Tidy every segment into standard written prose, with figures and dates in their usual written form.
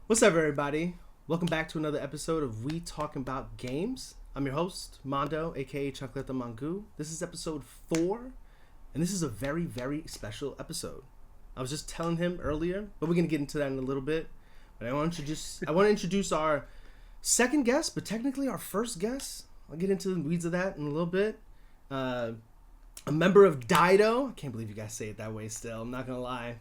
What's up, everybody? Welcome back to another episode of We Talking About Games. I'm your host, Mondo, aka Chocolate the Mangu. This is episode 4, and this is a very, very special episode. I was just telling him earlier, but we're gonna get into that in a little bit. But I want to introduce our second guest, but technically our first guest. I'll get into the weeds of that in a little bit. A member of DIDO. I can't believe you guys say it that way. Still, I'm not gonna lie.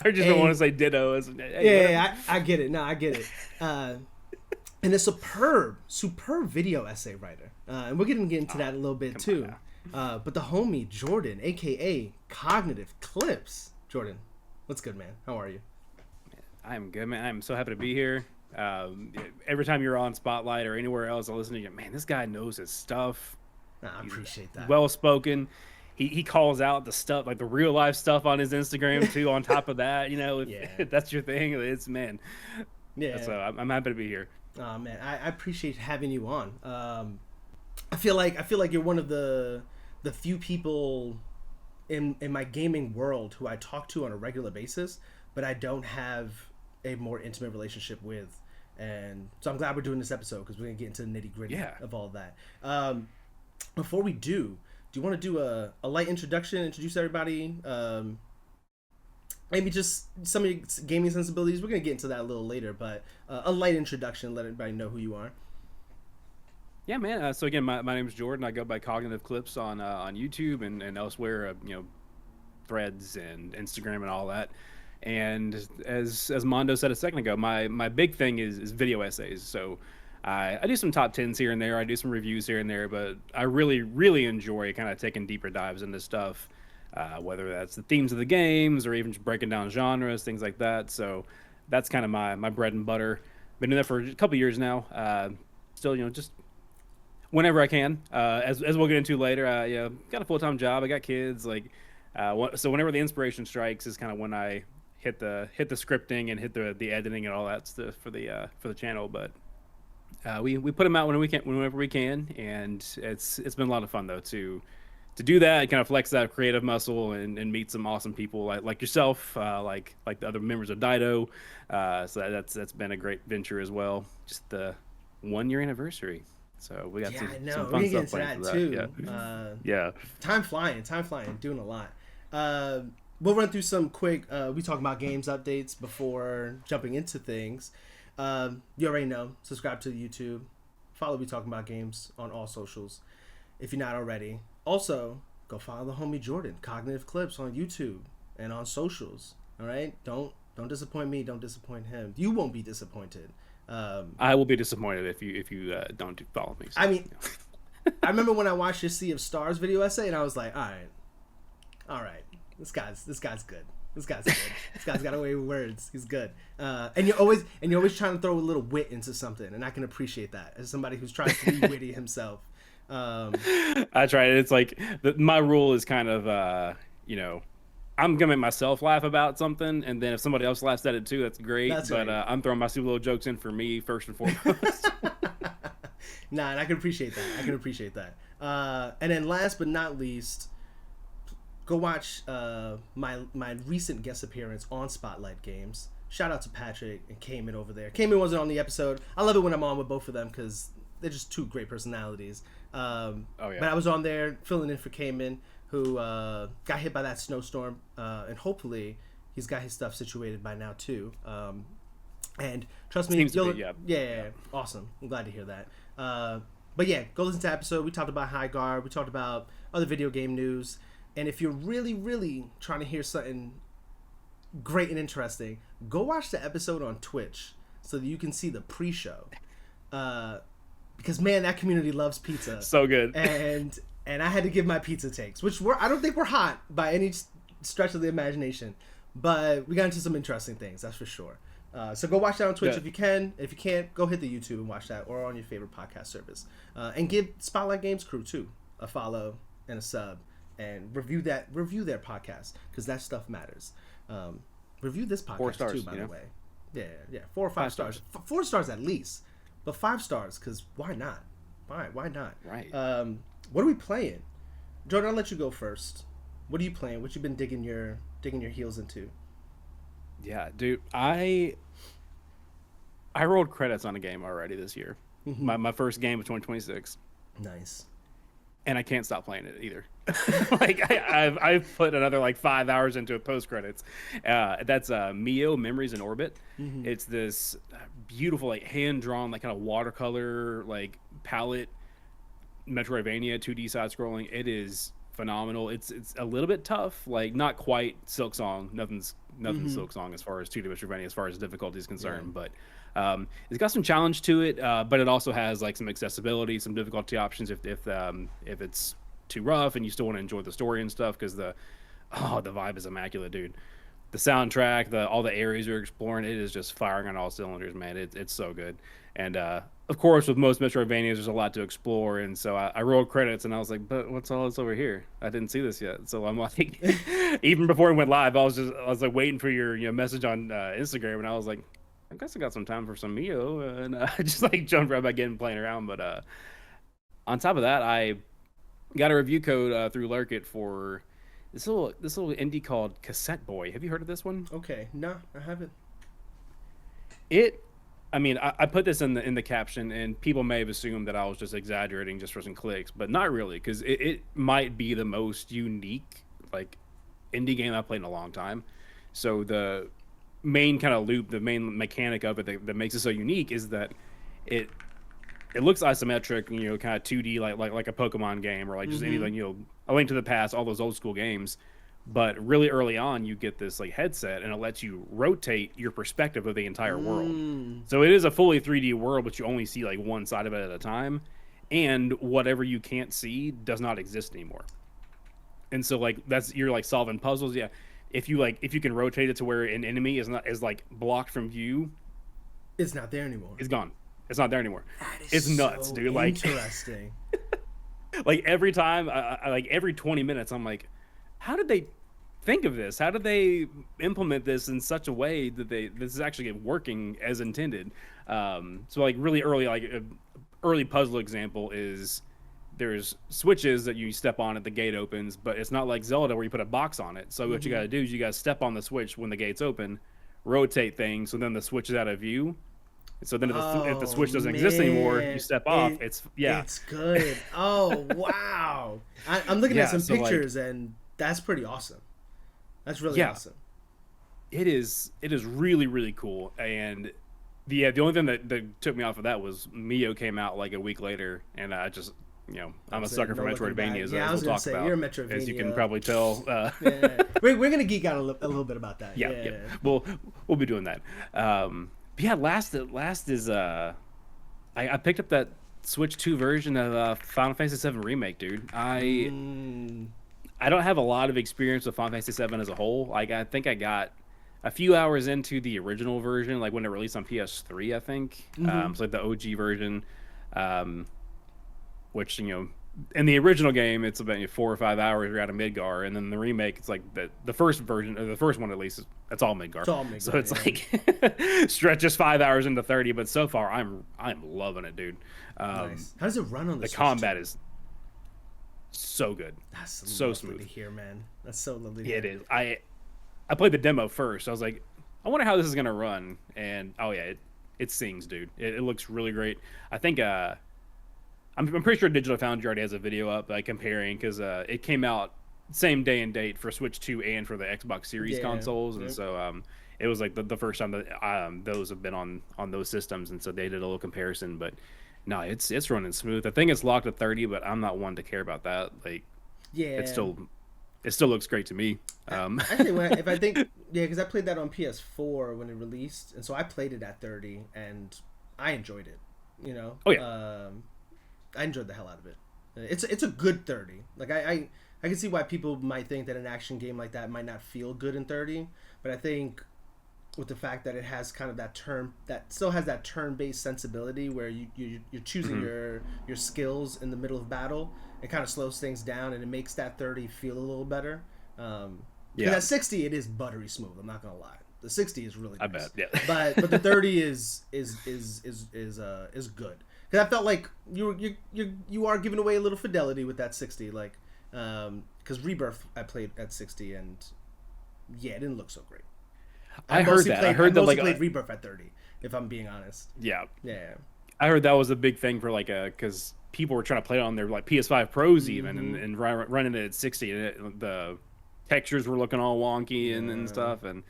I just don't want to say ditto. I get it. No, I get it. And a superb video essay writer. And we're going to get into that a little bit too. But the homie, Jordan, a.k.a. CognitiveClips. Jordan, what's good, man? How are you? I'm good, man. I'm so happy to be here. Every time you're on Spotlight or anywhere else, I listen to you. Man, this guy knows his stuff. I appreciate that. Well-spoken. He calls out the stuff, like the real life stuff on his Instagram too. On top of that, if that's your thing, it's man. Yeah. So I'm happy to be here. Oh man, I appreciate having you on. I feel like you're one of the few people in my gaming world who I talk to on a regular basis, but I don't have a more intimate relationship with. And so I'm glad we're doing this episode because we're gonna get into the nitty gritty of all of that. Before we do you want to do a light introduction, introduce everybody? Maybe just some of your gaming sensibilities. We're going to get into that a little later, but a light introduction, let everybody know who you are. Yeah, man. So again, my name is Jordan. I go by CognitiveClips on YouTube and elsewhere, Threads and Instagram and all that. And as Mondo said a second ago, my big thing is video essays. So I do some top 10s here and there. I do some reviews here and there, but I really, really enjoy kind of taking deeper dives into stuff, whether that's the themes of the games or even just breaking down genres, things like that. So that's kind of my bread and butter. Been doing that for a couple years now. Still, just whenever I can. As we'll get into later, got a full-time job. I got kids. So whenever the inspiration strikes is kind of when I hit the scripting and hit the editing and all that stuff for the channel. But we put them out whenever we can, and it's been a lot of fun though to do that, kind of flex that creative muscle and meet some awesome people like yourself, like the other members of DIDO. So that's been a great venture as well. Just the 1-year anniversary, so we got some fun stuff planned for that too. Yeah. Time flying, doing a lot. We'll run through some quick we talk about games updates before jumping into things. You already know, subscribe to YouTube, follow We Talking About Games on all socials if you're not already. Also, go follow the homie Jordan, CognitiveClips on YouTube and on socials. All right, don't disappoint me, don't disappoint him. You won't be disappointed. I will be disappointed if you don't follow me. So, I mean, I remember when I watched your Sea of Stars video essay, and I was like, all right, this guy's good. This guy's good. This guy's got away with words. He's good. And you're always trying to throw a little wit into something, and I can appreciate that as somebody who's trying to be witty himself. I try it. It's like my rule is kind of I'm gonna make myself laugh about something, and then if somebody else laughs at it too, that's great. But right. I'm throwing my super little jokes in for me first and foremost. Nah, and I can appreciate that. And then last but not least, go watch my recent guest appearance on Spotlight Games. Shout out to Patrick and Cayman over there. Cayman wasn't on the episode. I love it when I'm on with both of them because they're just two great personalities. But I was on there filling in for Cayman, who got hit by that snowstorm, and hopefully he's got his stuff situated by now too. And trust me, awesome. I'm glad to hear that. But yeah, go listen to the episode. We talked about High Guard. We talked about other video game news. And if you're really, really trying to hear something great and interesting, go watch the episode on Twitch so that you can see the pre-show. Because man, that community loves pizza. So good. And I had to give my pizza takes, which I don't think we're hot by any stretch of the imagination, but we got into some interesting things, that's for sure. So go watch that on Twitch if you can. If you can't, go hit the YouTube and watch that, or on your favorite podcast service. And give Spotlight Games Crew too a follow and a sub. And review their podcast because that stuff matters. Review this podcast 4 stars, too, by the way. Yeah, 4 or 5 stars. 4 stars at least, but 5 stars because why not? Why not? Right. What are we playing? Jordan, I'll let you go first. What are you playing? What you been digging your heels into? Yeah, dude. I I rolled credits on a game already this year. Hmm. My first game of 2026, Nice. and I can't stop playing it either. Like I've put another like 5 hours into it post credits. That's Mio Memories in Orbit. Hmm. It's this beautiful like hand drawn like kind of watercolor like palette Metroidvania 2D side scrolling. It is phenomenal. It's a little bit tough, like not quite Silk Song. Nothing Hmm. Silk Song as far as 2D Metroidvania as far as difficulty is Yeah. concerned, but it's got some challenge to it. But it also has like some accessibility, some difficulty options if it's too rough and you still want to enjoy the story and stuff because the vibe is immaculate, dude. The soundtrack, the all the areas you're exploring, it is just firing on all cylinders, man. It's so good. And of course, with most Metroidvanias, there's a lot to explore, and so I rolled credits, and I was like, "But what's all this over here? I didn't see this yet." So I'm like, even before it went live, I was like waiting for your message on Instagram, and I was like, "I guess I got some time for some Mio," and I just like jumped right back in playing around. But on top of that, I got a review code through Lurkit for this little indie called Cassette Boy. Have you heard of this one? Okay. No, I haven't. It, I mean, I put this in the caption, and people may have assumed that I was just exaggerating just for some clicks, but not really, because it might be the most unique like indie game I've played in a long time. So the main kind of loop, the main mechanic of it that makes it so unique is that it it looks isometric, kind of 2D like a Pokemon game or like just Hmm. anything, A Link to the Past, all those old school games. But really early on, you get this like headset, and it lets you rotate your perspective of the entire world. Mm. So it is a fully 3D world, but you only see like one side of it at a time, and whatever you can't see does not exist anymore. And so like that's you're like solving puzzles. Yeah, if you can rotate it to where an enemy is like blocked from view, It's not there anymore. it's gone. It's not there anymore. That is It's nuts, so dude. interesting. Like every time, like every 20 minutes, I'm like, how did they think of this? How did they implement this in such a way that this is actually working as intended? So like really early, like early puzzle example is there's switches that you step on at the gate opens, but it's not like Zelda where you put a box on it. So what you got Hmm. to do is you got to step on the switch when the gates open, rotate things, so then the switch is out of view. So then if the Oh switch doesn't exist anymore, you man, step off. It's yeah, it's good. Oh wow, I'm looking at yeah. some So like pictures and that's pretty awesome. That's really yeah, awesome. it is really really cool. And the only thing that took me off of that was Mio came out like a week later, and I just I'm a That's it. sucker for No looking back. Metroidvanias Yeah, I as was we'll gonna talk say you're about, a as you can Metrovania. probably tell. Yeah, we're gonna geek out a little bit about that. Yeah, yeah. Yeah. We'll be doing that. But yeah, last is I picked up that Switch 2 version of Final Fantasy 7 Remake, dude. Mm, I don't have a lot of experience with Final Fantasy 7 as a whole. Like I think I got a few hours into the original version, like when it released on PS3, I think. mm-hmm. So like the OG version, um, which in the original game it's about 4 or 5 hours you're out of Midgar, and then the remake it's like the first version or the first one at least it's all Midgar. It's all So Midgar, it's yeah. like stretches 5 hours into 30, but so far I'm loving it, dude. Nice. How does it run on the The Switch combat 2? is so good, That's so lovely to smooth. hear, man. That's so lovely to Yeah, it hear. is. I played the demo first. I was like, I wonder how this is gonna run, and oh yeah, it sings, dude. It looks really great. I think I'm pretty sure Digital Foundry already has a video up comparing because it came out same day and date for Switch 2 and for the Xbox Series Yeah. consoles, and Yep. so it was like the first time that those have been on those systems, and so they did a little comparison. But no, it's running smooth. I think it's locked at 30, but I'm not one to care about that. Like Yeah. it still looks great to me. Actually, if I think, yeah, because I played that on PS4 when it released, and so I played it at 30, and I enjoyed it. You know, Oh yeah. I enjoyed the hell out of it. It's a good 30. Like I can see why people might think that an action game like that might not feel good in 30, but I think with the fact that it has kind of that still has that turn-based sensibility where you're choosing Mhm. your skills in the middle of battle, it kind of slows things down and it makes that 30 feel a little better. Because Yeah, at 60 it is buttery smooth. I'm not gonna lie. The 60 is really I nice, bet. Yeah. but the 30 is good. Because I felt like you are giving away a little fidelity with that 60, like because Rebirth I played at 60 and yeah, it didn't look so great. I heard that. I heard that mostly like played Rebirth at 30, if I'm being honest. Yeah. Yeah. I heard that was a big thing for like because people were trying to play it on their like PS5 Pros even and running it at 60 and the textures were looking all wonky and stuff and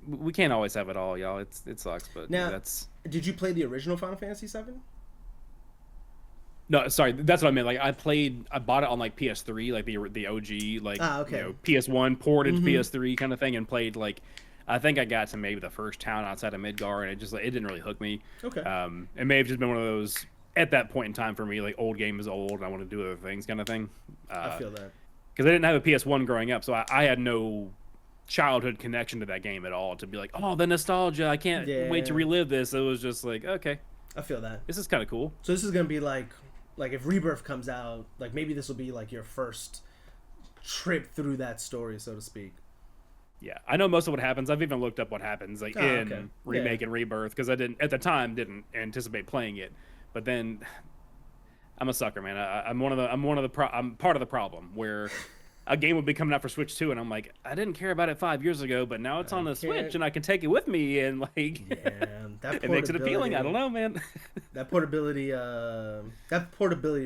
we can't always have it all, y'all. It sucks, but now, that's. Did you play the original Final Fantasy VII? No, sorry, that's what I meant. Like I bought it on like PS3, like the OG, like PS1 ported to PS3 kind of thing, and played like. I think I got to maybe the first town outside of Midgar, and it didn't really hook me. Okay. It may have just been one of those at that point in time for me, like old game is old, and I want to do other things kind of thing. I feel that because I didn't have a PS1 growing up, so I had no childhood connection to that game at all. To be like, oh, the nostalgia, I can't wait to relive this. It was just like, okay, I feel that this is kind of cool. So this is gonna be like if Rebirth comes out, like maybe this will be like your first trip through that story, so to speak. Yeah, I know most of what happens. I've even looked up what happens like in Remake and Rebirth because I didn't anticipate playing it. But then I'm a sucker, man. I'm part of the problem where a game will be coming out for Switch 2 and I'm like, I didn't care about it 5 years ago, but now it's on the Switch and I can take it with me and like it makes it appealing. I don't know, man. that portability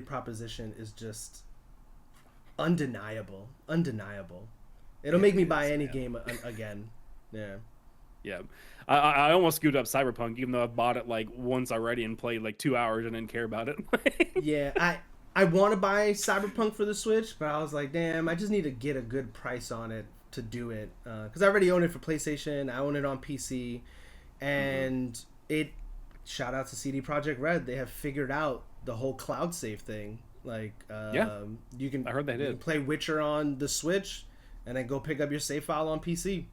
proposition is just undeniable. It'll make me buy any game again. Yeah. Yeah. I almost screwed up Cyberpunk, even though I've bought it like once already and played like 2 hours and didn't care about it. Yeah, I want to buy Cyberpunk for the Switch, but I was like, damn, I just need to get a good price on it to do it. Because I already own it for PlayStation. I own it on PC. And shout out to CD Projekt Red. They have figured out the whole cloud save thing. Like, you can, I heard they did. You can play Witcher on the Switch and then go pick up your save file on PC.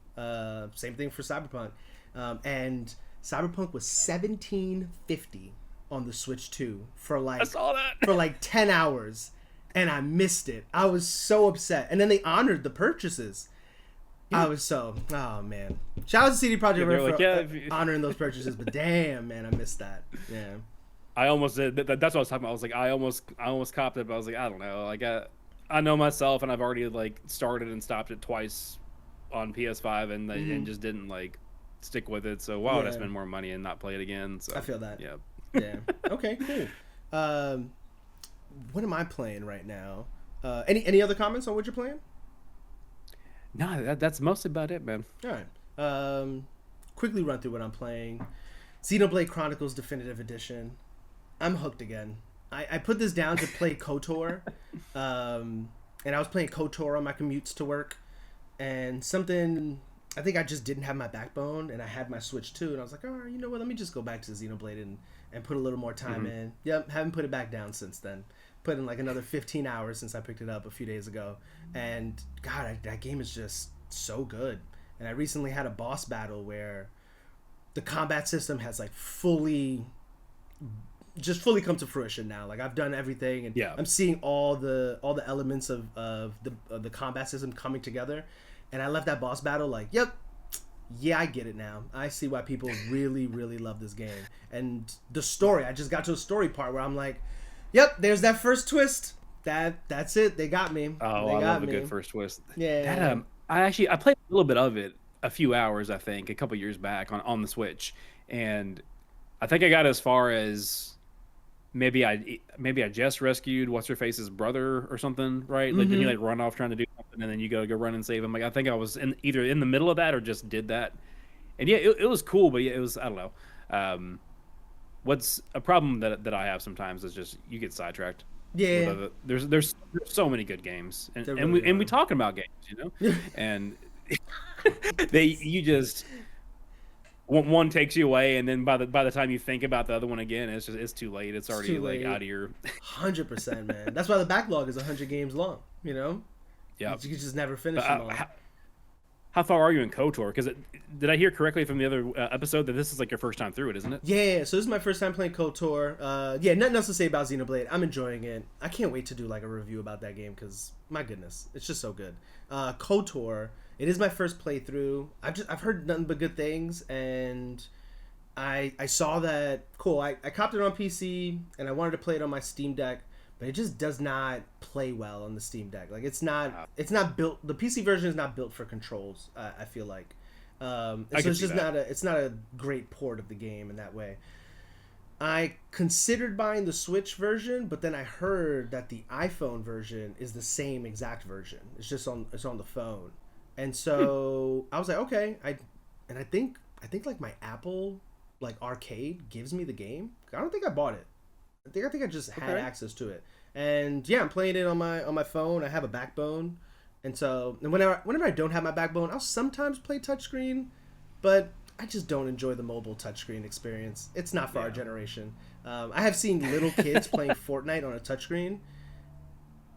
Same thing for Cyberpunk. And Cyberpunk was $17.50 on the Switch 2 for like I saw that. for like 10 hours, and I missed it. I was so upset. And then they honored the purchases. I was so man. Shout out to CD Projekt Red for honoring those purchases, but damn, man, I missed that. Yeah. I almost did. That's what I was talking about. I was like, I almost copped it, but I was like, I don't know. Like I know myself, and I've already like started and stopped it twice on PS5, and just didn't like stick with it. So why would I spend more money and not play it again? So I feel that. Yeah. Yeah. Okay. Cool. What am I playing right now? Any other comments on what you're playing? No, that's mostly about it, man. All right. Quickly run through what I'm playing. Xenoblade Chronicles Definitive Edition. I'm hooked again. I put this down to play KOTOR, and I was playing KOTOR on my commutes to work, and I think I just didn't have my backbone, and I had my Switch 2, and I was like, oh, you know what, let me just go back to Xenoblade and put a little more time in. Yep, haven't put it back down since then. Put in like another 15 hours since I picked it up a few days ago, and God, that game is just so good. And I recently had a boss battle where the combat system has like fully come to fruition now. Like I've done everything, and I'm seeing all the elements of the combat system coming together. And I left that boss battle like, yep, yeah, I get it now. I see why people really, really love this game. And the story, I just got to a story part where I'm like, yep, there's that first twist. That's it. They got me. Oh, I love a good first twist. Yeah. That, I played a little bit of it, a few hours, I think, a couple years back on the Switch, and I think I got as far as maybe I just rescued what's her face's brother or something, right? Like then you like run off trying to do something, and then you go run and save him. Like I think I was either in the middle of that or just did that, and yeah, it was cool, but yeah, it was, I don't know. What's a problem that I have sometimes is just you get sidetracked. Yeah. There's so many good games, and we talking about games, you know, and you just one takes you away, and then by the time you think about the other one again, it's too late. It's already like out of your 100%, man. That's why the backlog is 100 games long. You know. Yeah. You just never finish them all. How far are you in KOTOR? Because did I hear correctly from the other episode that this is like your first time through it, isn't it? Yeah, so this is my first time playing KOTOR. Yeah, nothing else to say about Xenoblade. I'm enjoying it. I can't wait to do like a review about that game because my goodness, it's just so good. KOTOR, it is my first playthrough. I've heard nothing but good things, and I saw that cool. I copped it on PC, and I wanted to play it on my Steam Deck. But it just does not play well on the Steam Deck. Like it's not built. The PC version is not built for controls. I feel like, I So can it's see just that. not a great port of the game in that way. I considered buying the Switch version, but then I heard that the iPhone version is the same exact version. It's on the phone, and so I was like, okay. I think like my Apple like arcade gives me the game. I don't think I bought it. I think I just had Okay. access to it, and yeah, I'm playing it on my phone. I have a Backbone, and so and whenever I don't have my Backbone, I'll sometimes play touchscreen, but I just don't enjoy the mobile touchscreen experience. It's not for our Yeah. generation. I have seen little kids playing Fortnite on a touchscreen,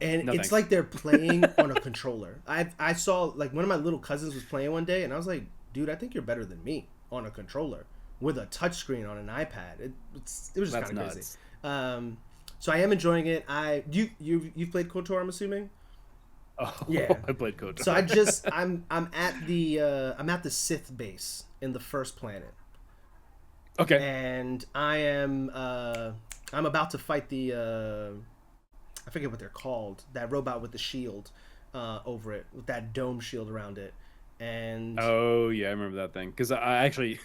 and No it's thanks. like they're playing on a controller. I saw like one of my little cousins was playing one day, and I was like, dude, I think you're better than me on a controller with a touchscreen on an iPad. It was just That's kind of crazy. nuts. Um, so I am enjoying it. You've played KOTOR, I'm assuming. Oh, Yeah. I played So KOTOR. I'm at the Sith base in the first planet, Okay. and I'm about to fight the I forget what they're called, that robot with the shield over it, with that dome shield around it, and Oh yeah, I remember that thing because I actually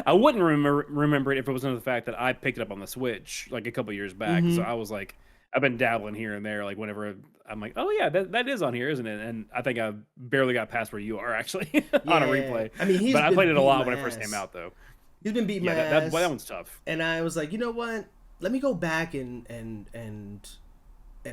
I wouldn't remember it if it wasn't for the fact that I picked it up on the Switch like a couple years back. So mm-hmm. I was like, I've been dabbling here and there. Like whenever I'm like, oh yeah, that is on here, isn't it? And I think I barely got past where you are actually on a Yeah, replay. I mean he's But I been played it a beating lot my when it first came ass. out, though. He's been beating my Yeah, that ass, one's tough. and I was like, you know what? Let me go back and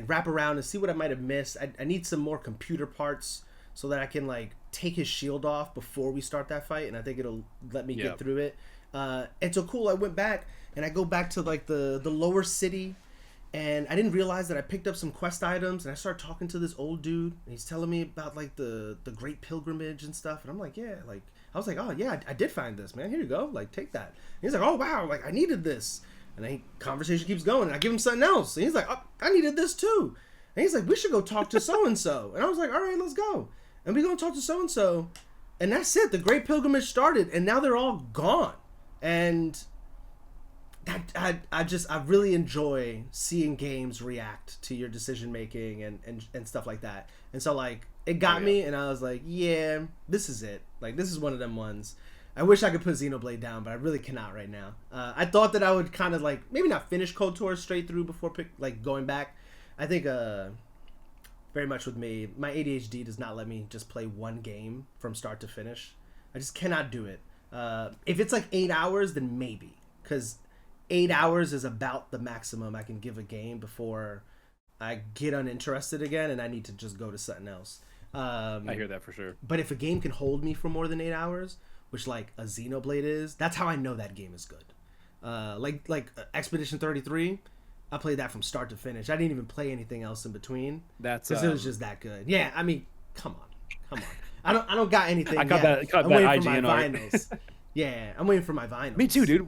wrap around and see what I might have missed. I need some more computer parts so that I can like take his shield off before we start that fight, and I think it'll let me Yeah. get through it. And so cool. I went back and I go back to like the lower city, and I didn't realize that I picked up some quest items, and I started talking to this old dude, and he's telling me about like the Great Pilgrimage and stuff, and I'm like, yeah, like I was like, oh yeah, I did find this, man. Here you go, like take that. And he's like, oh wow, like I needed this, and then conversation keeps going, and I give him something else, and he's like, oh, I needed this too, and he's like, we should go talk to so and so, and I was like, all right, let's go, and we gonna talk to so and so, and that's it. The Great Pilgrimage started, and now they're all gone, and I really enjoy seeing games react to your decision making and stuff like that. And so like it Oh got yeah. me, and I was like, yeah, this is it. Like this is one of them ones. I wish I could put Xenoblade down, but I really cannot right now. I thought that I would kind of like maybe not finish KOTOR straight through before like going back. I think very much with me, my ADHD does not let me just play one game from start to finish. I just cannot do it. If it's like 8 hours, then maybe, because 8 hours is about the maximum I can give a game before I get uninterested again and I need to just go to something else. I hear that for sure. But if a game can hold me for more than 8 hours, which like a Xenoblade is, that's how I know that game is good. Like Expedition 33, I played that from start to finish. I didn't even play anything else in between That's because it was just that good. Yeah, I mean, come on. I don't got anything I yet. caught I'm that waiting for my IGN art. vinyls. Yeah, I'm waiting for my vinyls. Me too, dude.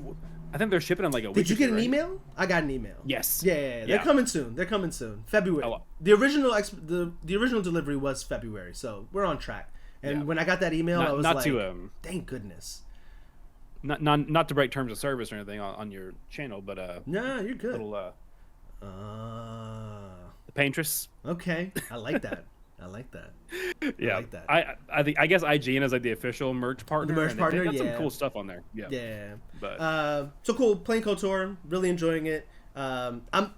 I think they're shipping in like a week. Did you or get two, an right? email? I got an email. Yes. Yeah, they're Yeah. coming soon. They're coming soon. February. Oh, well. The original the original delivery was February, so we're on track. And Yeah. when I got that email, I was Not like, to thank goodness. not to break terms of service or anything on your channel, but No, you're good. little Uh, the paintress. okay. I like that. I like that. Yeah, like that. I guess IGN is like the official merch partner. merch and partner, They got yeah. some cool stuff on there. Yeah. Yeah. But So cool. Playing KOTOR. Really enjoying it. I'm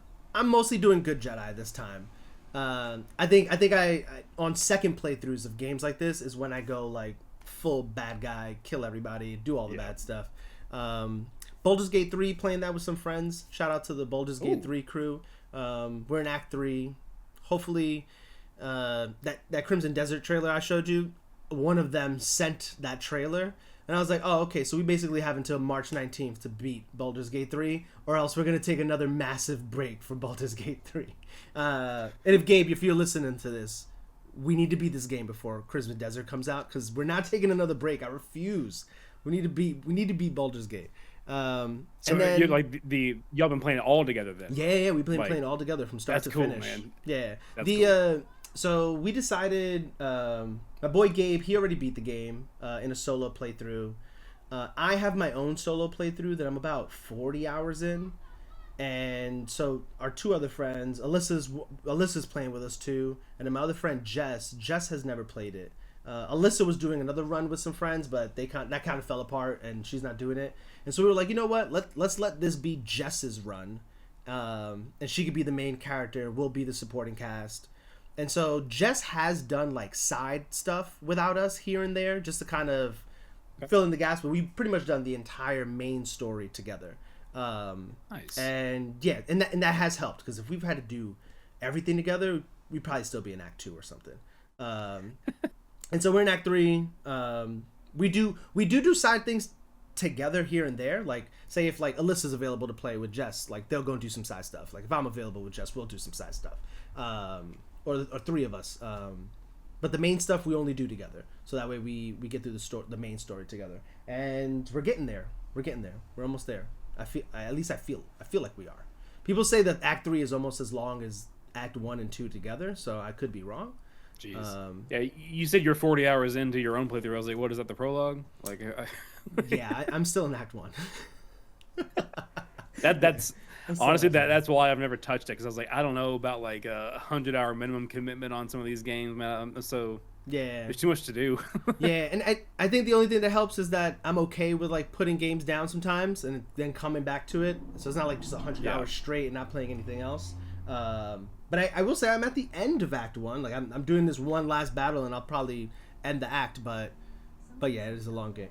mostly doing good Jedi this time. I think I on second playthroughs of games like this is when I go like full bad guy, kill everybody, do all the Yeah. bad stuff. Baldur's Gate 3, playing that with some friends. Shout out to the Baldur's Gate Ooh. 3 crew. We're in Act 3. Hopefully, that Crimson Desert trailer I showed you, one of them sent that trailer. And I was like, oh, okay, so we basically have until March 19th to beat Baldur's Gate 3, or else we're going to take another massive break from Baldur's Gate 3. And if Gabe, if you're listening to this, we need to beat this game before Crimson Desert comes out, because we're not taking another break. I refuse. We need to beat Baldur's Gate. so And then, you're like y'all been playing it all together then. yeah, we've been Like, playing all together from start that's to cool, finish. man. Yeah, That's the so we decided. My boy Gabe, he already beat the game in a solo playthrough. I have my own solo playthrough that I'm about 40 hours in, and so our two other friends, Alyssa's playing with us too, and then my other friend Jess has never played it. Alyssa was doing another run with some friends, but that kind of fell apart, and she's not doing it. And so we were like, you know what? Let's let this be Jess's run, and she could be the main character. We'll be the supporting cast. And so Jess has done like side stuff without us here and there, just to kind of fill in the gaps. But we've pretty much done the entire main story together. Nice. And yeah, and that has helped, because if we've had to do everything together, we'd probably still be in Act 2 or something. And so we're in Act 3. We do side things together here and there. Like, say if like Alyssa's available to play with Jess, like they'll go and do some side stuff. Like if I'm available with Jess, we'll do some side stuff. Or three of us. But the main stuff we only do together. So that way we get through the main story together. And we're getting there. We're almost there. I feel like we are. People say that Act 3 is almost as long as Act 1 and 2 together, so I could be wrong. Jeez. Yeah, you said you're 40 hours into your own playthrough. I was like, what is that, the prologue? Like, yeah, I'm still in Act 1. that's honestly that's why I've never touched it, because I was like, I don't know about like a 100-hour minimum commitment on some of these games, man. So yeah, there's too much to do. Yeah, and I think the only thing that helps is that I'm okay with like putting games down sometimes and then coming back to it. So it's not like just 100 hours straight and not playing anything else. But I will say I'm at the end of Act 1. Like I'm doing this one last battle and I'll probably end the act. But yeah, it is a long game.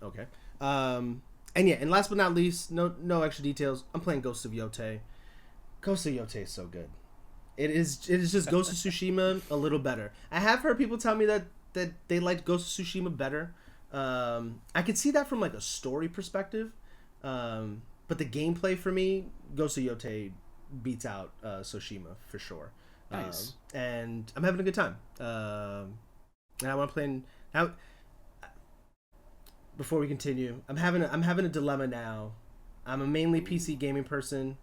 Okay. And yeah, and last but not least, no extra details. I'm playing Ghost of Yotei. Ghost of Yotei is so good. It is just Ghost of Tsushima a little better. I have heard people tell me that they liked Ghost of Tsushima better. I could see that from like a story perspective. But the gameplay for me, Ghost of Yotei beats out Tsushima for sure. Nice. And I'm having a good time. And I want to play now. Before we continue, I'm having a dilemma now. I'm a mainly PC gaming person,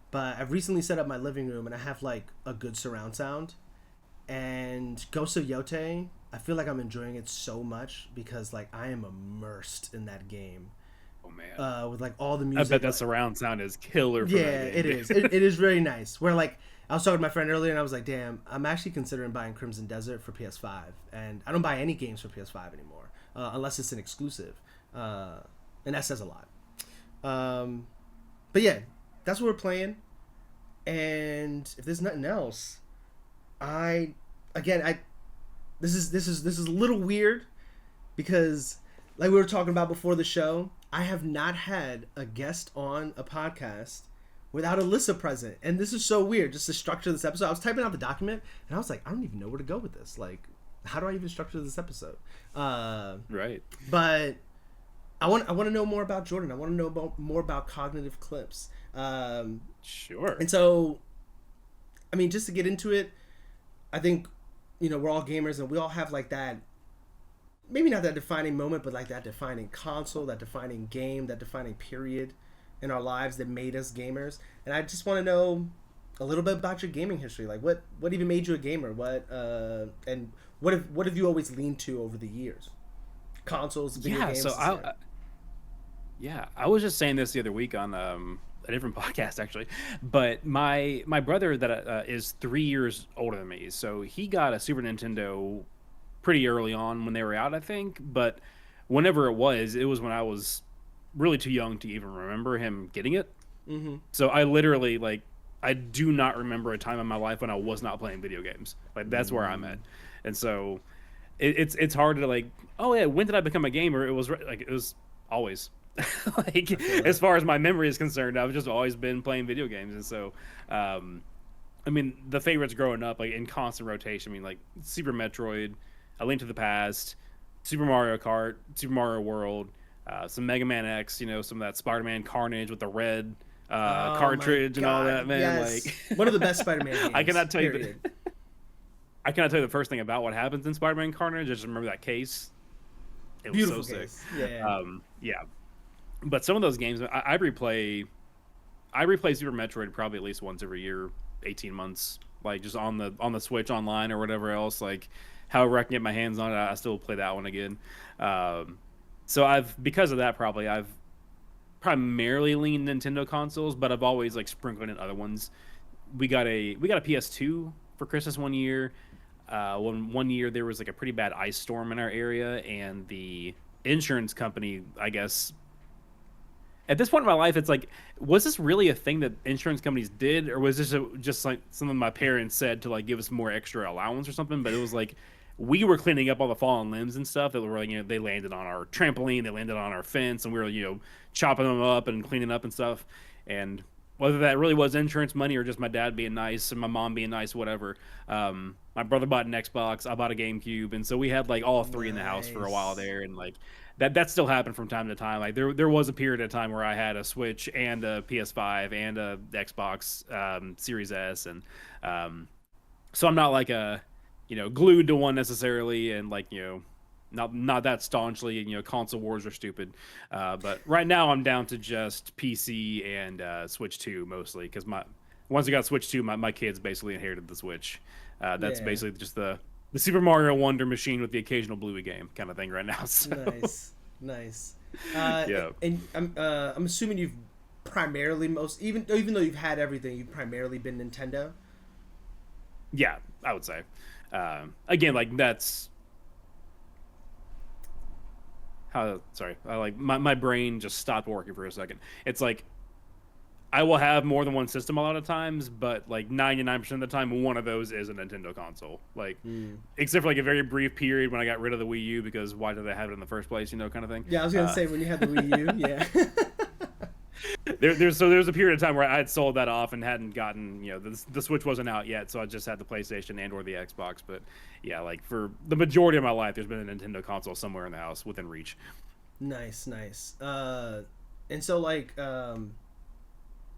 but I've recently set up my living room and I have like a good surround sound. And Ghost of Yotei, I feel like I'm enjoying it so much because like I am immersed in that game. Oh man. With like all the music. I bet that surround sound is killer for that game. It is. It is very nice. Where like I was talking to my friend earlier and I was like, damn, I'm actually considering buying Crimson Desert for PS5, and I don't buy any games for PS5 anymore unless it's an exclusive, and that says a lot. But yeah, that's what we're playing. And if there's nothing else, this is a little weird because like we were talking about before the show, I have not had a guest on a podcast without Alyssa present. And this is so weird, just to structure this episode. I was typing out the document, and I was like, I don't even know where to go with this. Like, how do I even structure this episode? Right. But I want to know more about Jordan. I want to know more about CognitiveClips. Sure. And so, I mean, just to get into it, I think, we're all gamers, and we all have like that, maybe not that defining moment, but like that defining console, that defining game, that defining period in our lives that made us gamers. And I just want to know a little bit about your gaming history. Like what even made you a gamer? What have you always leaned to over the years? Consoles, video games? So I was just saying this the other week on a different podcast actually, but my brother that is 3 years older than me, so he got a Super Nintendo pretty early on when they were out, I think. But whenever it was when I was really too young to even remember him getting it. Mm-hmm. So I literally I do not remember a time in my life when I was not playing video games. Like that's where I'm at. And so it's hard to like, oh yeah, when did I become a gamer? It was always like as far as my memory is concerned, I've just always been playing video games. And so I mean the favorites growing up, like in constant rotation, I mean like Super Metroid, A Link to the Past, Super Mario Kart, Super Mario World, some Mega Man X, some of that Spider-Man Carnage with the red cartridge and all that, man. Yes. Like one of the best Spider-Man games. I cannot tell you the first thing about what happens in Spider-Man Carnage. I just remember that case. It was beautiful so case. sick. Yeah. But some of those games, I replay Super Metroid probably at least once every year, 18 months, like just on the Switch online or whatever else, like however I can get my hands on it, I still play that one again. So because of that, I've primarily leaned Nintendo consoles, but I've always like sprinkled in other ones. We got a PS2 for Christmas one year. one year there was like a pretty bad ice storm in our area, and the insurance company, I guess, at this point in my life, it's like, was this really a thing that insurance companies did, or was this just like something my parents said to like give us more extra allowance or something? But it was like we were cleaning up all the fallen limbs and stuff that were like, they landed on our trampoline, they landed on our fence, and we were chopping them up and cleaning up and stuff. And whether that really was insurance money or just my dad being nice and my mom being nice, whatever. My brother bought an Xbox, I bought a GameCube, and so we had like all three in the house for a while there, and like that still happened from time to time. Like there was a period of time where I had a Switch and a PS5 and a Xbox Series S, and so I'm not like glued to one necessarily, and like not that staunchly. Console wars are stupid, but right now I'm down to just PC and Switch 2 mostly, because once I got Switch 2, my kids basically inherited the Switch. That's basically just the Super Mario Wonder machine with the occasional Bluey game kind of thing right now. So. Nice. Yeah. And I'm assuming you've primarily even though you've had everything, you've primarily been Nintendo. Yeah, I would say. Again, like that's how. Sorry, my brain just stopped working for a second. It's like I will have more than one system a lot of times, but like 99% of the time, one of those is a Nintendo console. Like, except for like a very brief period when I got rid of the Wii U, because why did I have it in the first place? Kind of thing. Yeah, I was gonna say when you had the Wii U, yeah. There's a period of time where I had sold that off and hadn't gotten, the Switch wasn't out yet, so I just had the PlayStation and or the Xbox. But yeah, like for the majority of my life, there's been a Nintendo console somewhere in the house within reach. Nice. And so like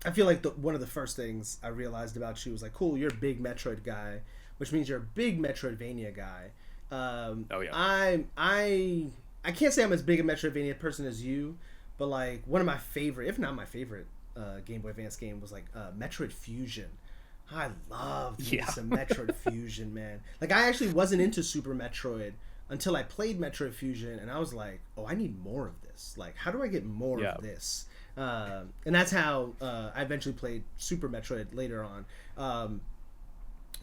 I feel like one of the first things I realized about you was like, cool, you're a big Metroid guy, which means you're a big Metroidvania guy. Oh yeah. I can't say I'm as big a Metroidvania person as you, but like one of my favorite, if not my favorite, Game Boy Advance game was like Metroid Fusion. I loved some Metroid Fusion, man. Like I actually wasn't into Super Metroid until I played Metroid Fusion, and I was like, oh, I need more of this. Like, how do I get more of this? And that's how I eventually played Super Metroid later on.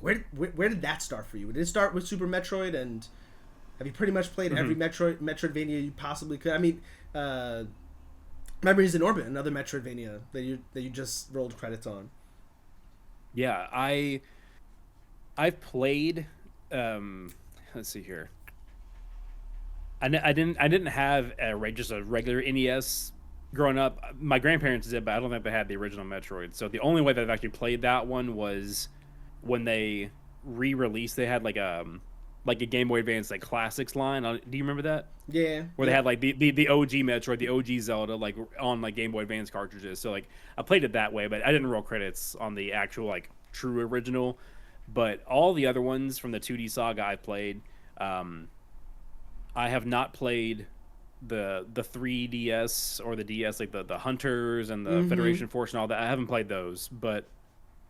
Where did that start for you? Did it start with Super Metroid, and have you pretty much played every Metroidvania you possibly could? I mean, Memories in Orbit, another Metroidvania that you just rolled credits on. Yeah, I've played. Let's see here. I didn't have just a regular NES. Growing up, my grandparents did, but I don't think they had the original Metroid. So the only way that I've actually played that one was when they re-released. They had like a Game Boy Advance like classics line. Do you remember that? Yeah. Where they had like the OG Metroid, the OG Zelda, like on like Game Boy Advance cartridges. So like I played it that way, but I didn't roll credits on the actual like true original. But all the other ones from the 2D saga I played, I have not played the 3DS or the DS, like the Hunters and the Federation Force and all that. I haven't played those, but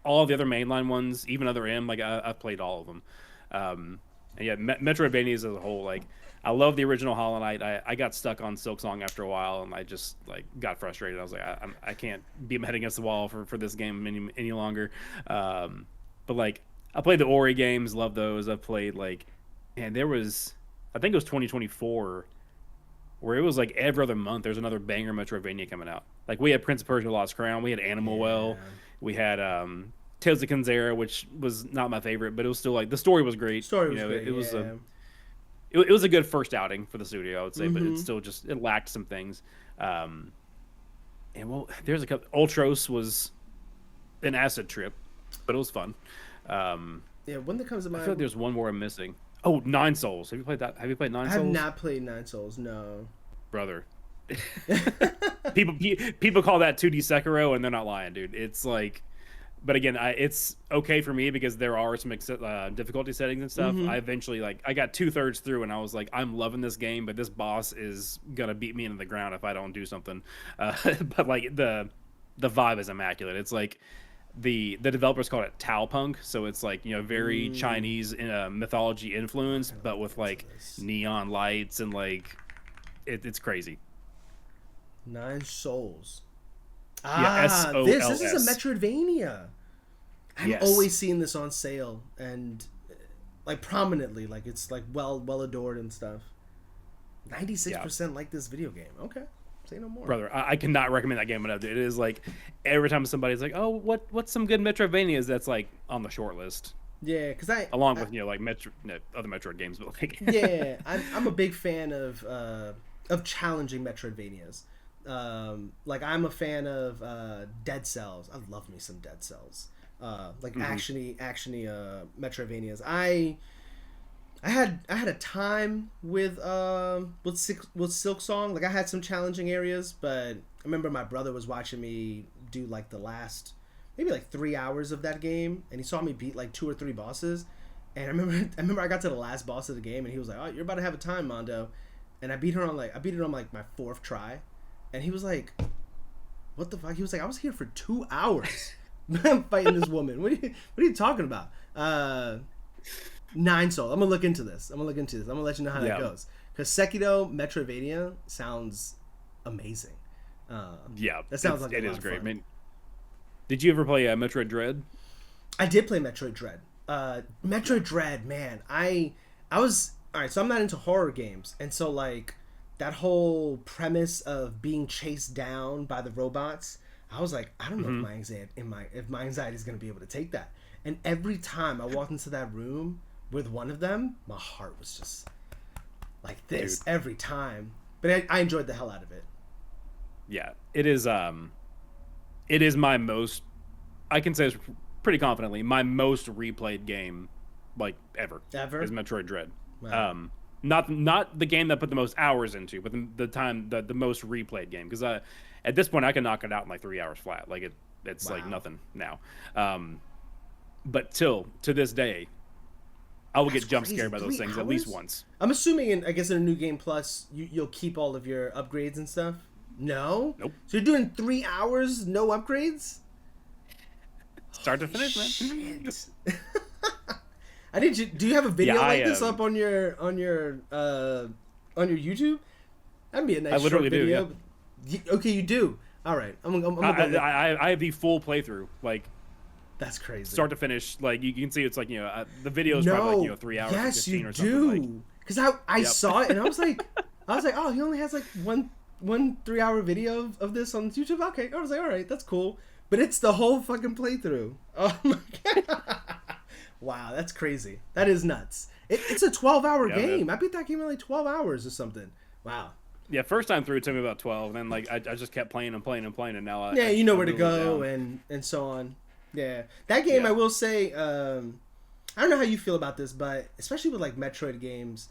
all the other mainline ones, even Other M, like I've played all of them. And yeah, Metroidvania as a whole, like I love the original Hollow Knight. I got stuck on Silksong after a while, and I just like got frustrated. I was like, I can't beat my head against the wall for this game any longer. But like I played the Ori games, love those. I've played like, and there was, I think it was 2024. Where it was like every other month there's another banger Metroidvania coming out. Like we had Prince of Persia Lost Crown, we had Animal Well, we had Tales of Kenzera, which was not my favorite, but it was still like the story was great. It was a good first outing for the studio, I would say, but it still it lacked some things. And well, there's a couple. Ultros was an acid trip, but it was fun. One that comes to mind. I feel like there's one more I'm missing. Oh, Nine Souls. Have you played that? Have you played Nine Souls? I have not played Nine Souls, no. Brother. people call that 2D Sekiro, and they're not lying, dude. It's like, but again, it's okay for me because there are some difficulty settings and stuff. I eventually, like, I got 2/3 through, and I was like, I'm loving this game, but this boss is gonna beat me into the ground if I don't do something. But like the vibe is immaculate. It's like, the developers called it Tao Punk, so it's like very Chinese mythology influence, but with like neon lights and like it's crazy. Nine Souls. This is a Metroidvania. I'm always seeing this on sale, and like prominently, like it's like well adored and stuff. 96% like this video game. Okay, say no more, brother. I cannot recommend that game enough. Dude. It is like every time somebody's like, "Oh, what's some good Metroidvanias?" That's like on the short list. Yeah, because along with like other Metroid games, but like yeah, I'm a big fan of challenging Metroidvanias. Like I'm a fan of Dead Cells. I love me some Dead Cells. Like actiony Metroidvanias. I had a time with Silk Song. Like I had some challenging areas, but I remember my brother was watching me do like the last maybe like 3 hours of that game, and he saw me beat like 2 or 3 bosses. And I remember I got to the last boss of the game, and he was like, "Oh, you're about to have a time, Mondo." And I beat it on like my 4th try, and he was like, "What the fuck?" He was like, "I was here for 2 hours, fighting this woman. What are you talking about?" 9 Soul. I'm gonna look into this. I'm gonna let you know how that goes. Because Sekiro Metroidvania sounds amazing. That sounds like it is great. I mean, did you ever play Metroid Dread? I did play Metroid Dread. Metroid Dread, man. I was alright. So I'm not into horror games, and so like that whole premise of being chased down by the robots, I was like, I don't know if my anxiety is gonna be able to take that. And every time I walked into that room with one of them, my heart was just like this. Dude. Every time. But I enjoyed the hell out of it. Yeah, it is. It is my most. I can say pretty confidently my most replayed game, like ever. Ever is Metroid Dread. Wow. Not the game that put the most hours into, but the most replayed game. Because at this point I can knock it out in like 3 hours flat. Like it's like nothing now. But to this day, I will get jump scared by those things at least once. I'm assuming, I guess in a new game plus, you'll keep all of your upgrades and stuff. No? Nope. So you're doing 3 hours, no upgrades? Start to finish, man. Do you have a video like this up on your YouTube? That'd be a nice I literally short video. Do. Yeah. Okay, you do. All right. I have the full playthrough, like. That's crazy. Start to finish, like you can see, it's like the video is probably like 3 hours. Yes, 15 you or something. do. Because I saw it and I was like, oh, he only has like one 3 hour video of this on YouTube. Okay, I was like, all right, that's cool. But it's the whole fucking playthrough. Oh my god! Wow, that's crazy. That is nuts. It's a 12-hour game. Man. I beat that game in like 12 hours or something. Wow. Yeah, first time through it took me about 12. Then like I just kept playing and playing and playing, and now you know where to go and so on. Yeah, that game I will say. I don't know how you feel about this, but especially with like Metroid games,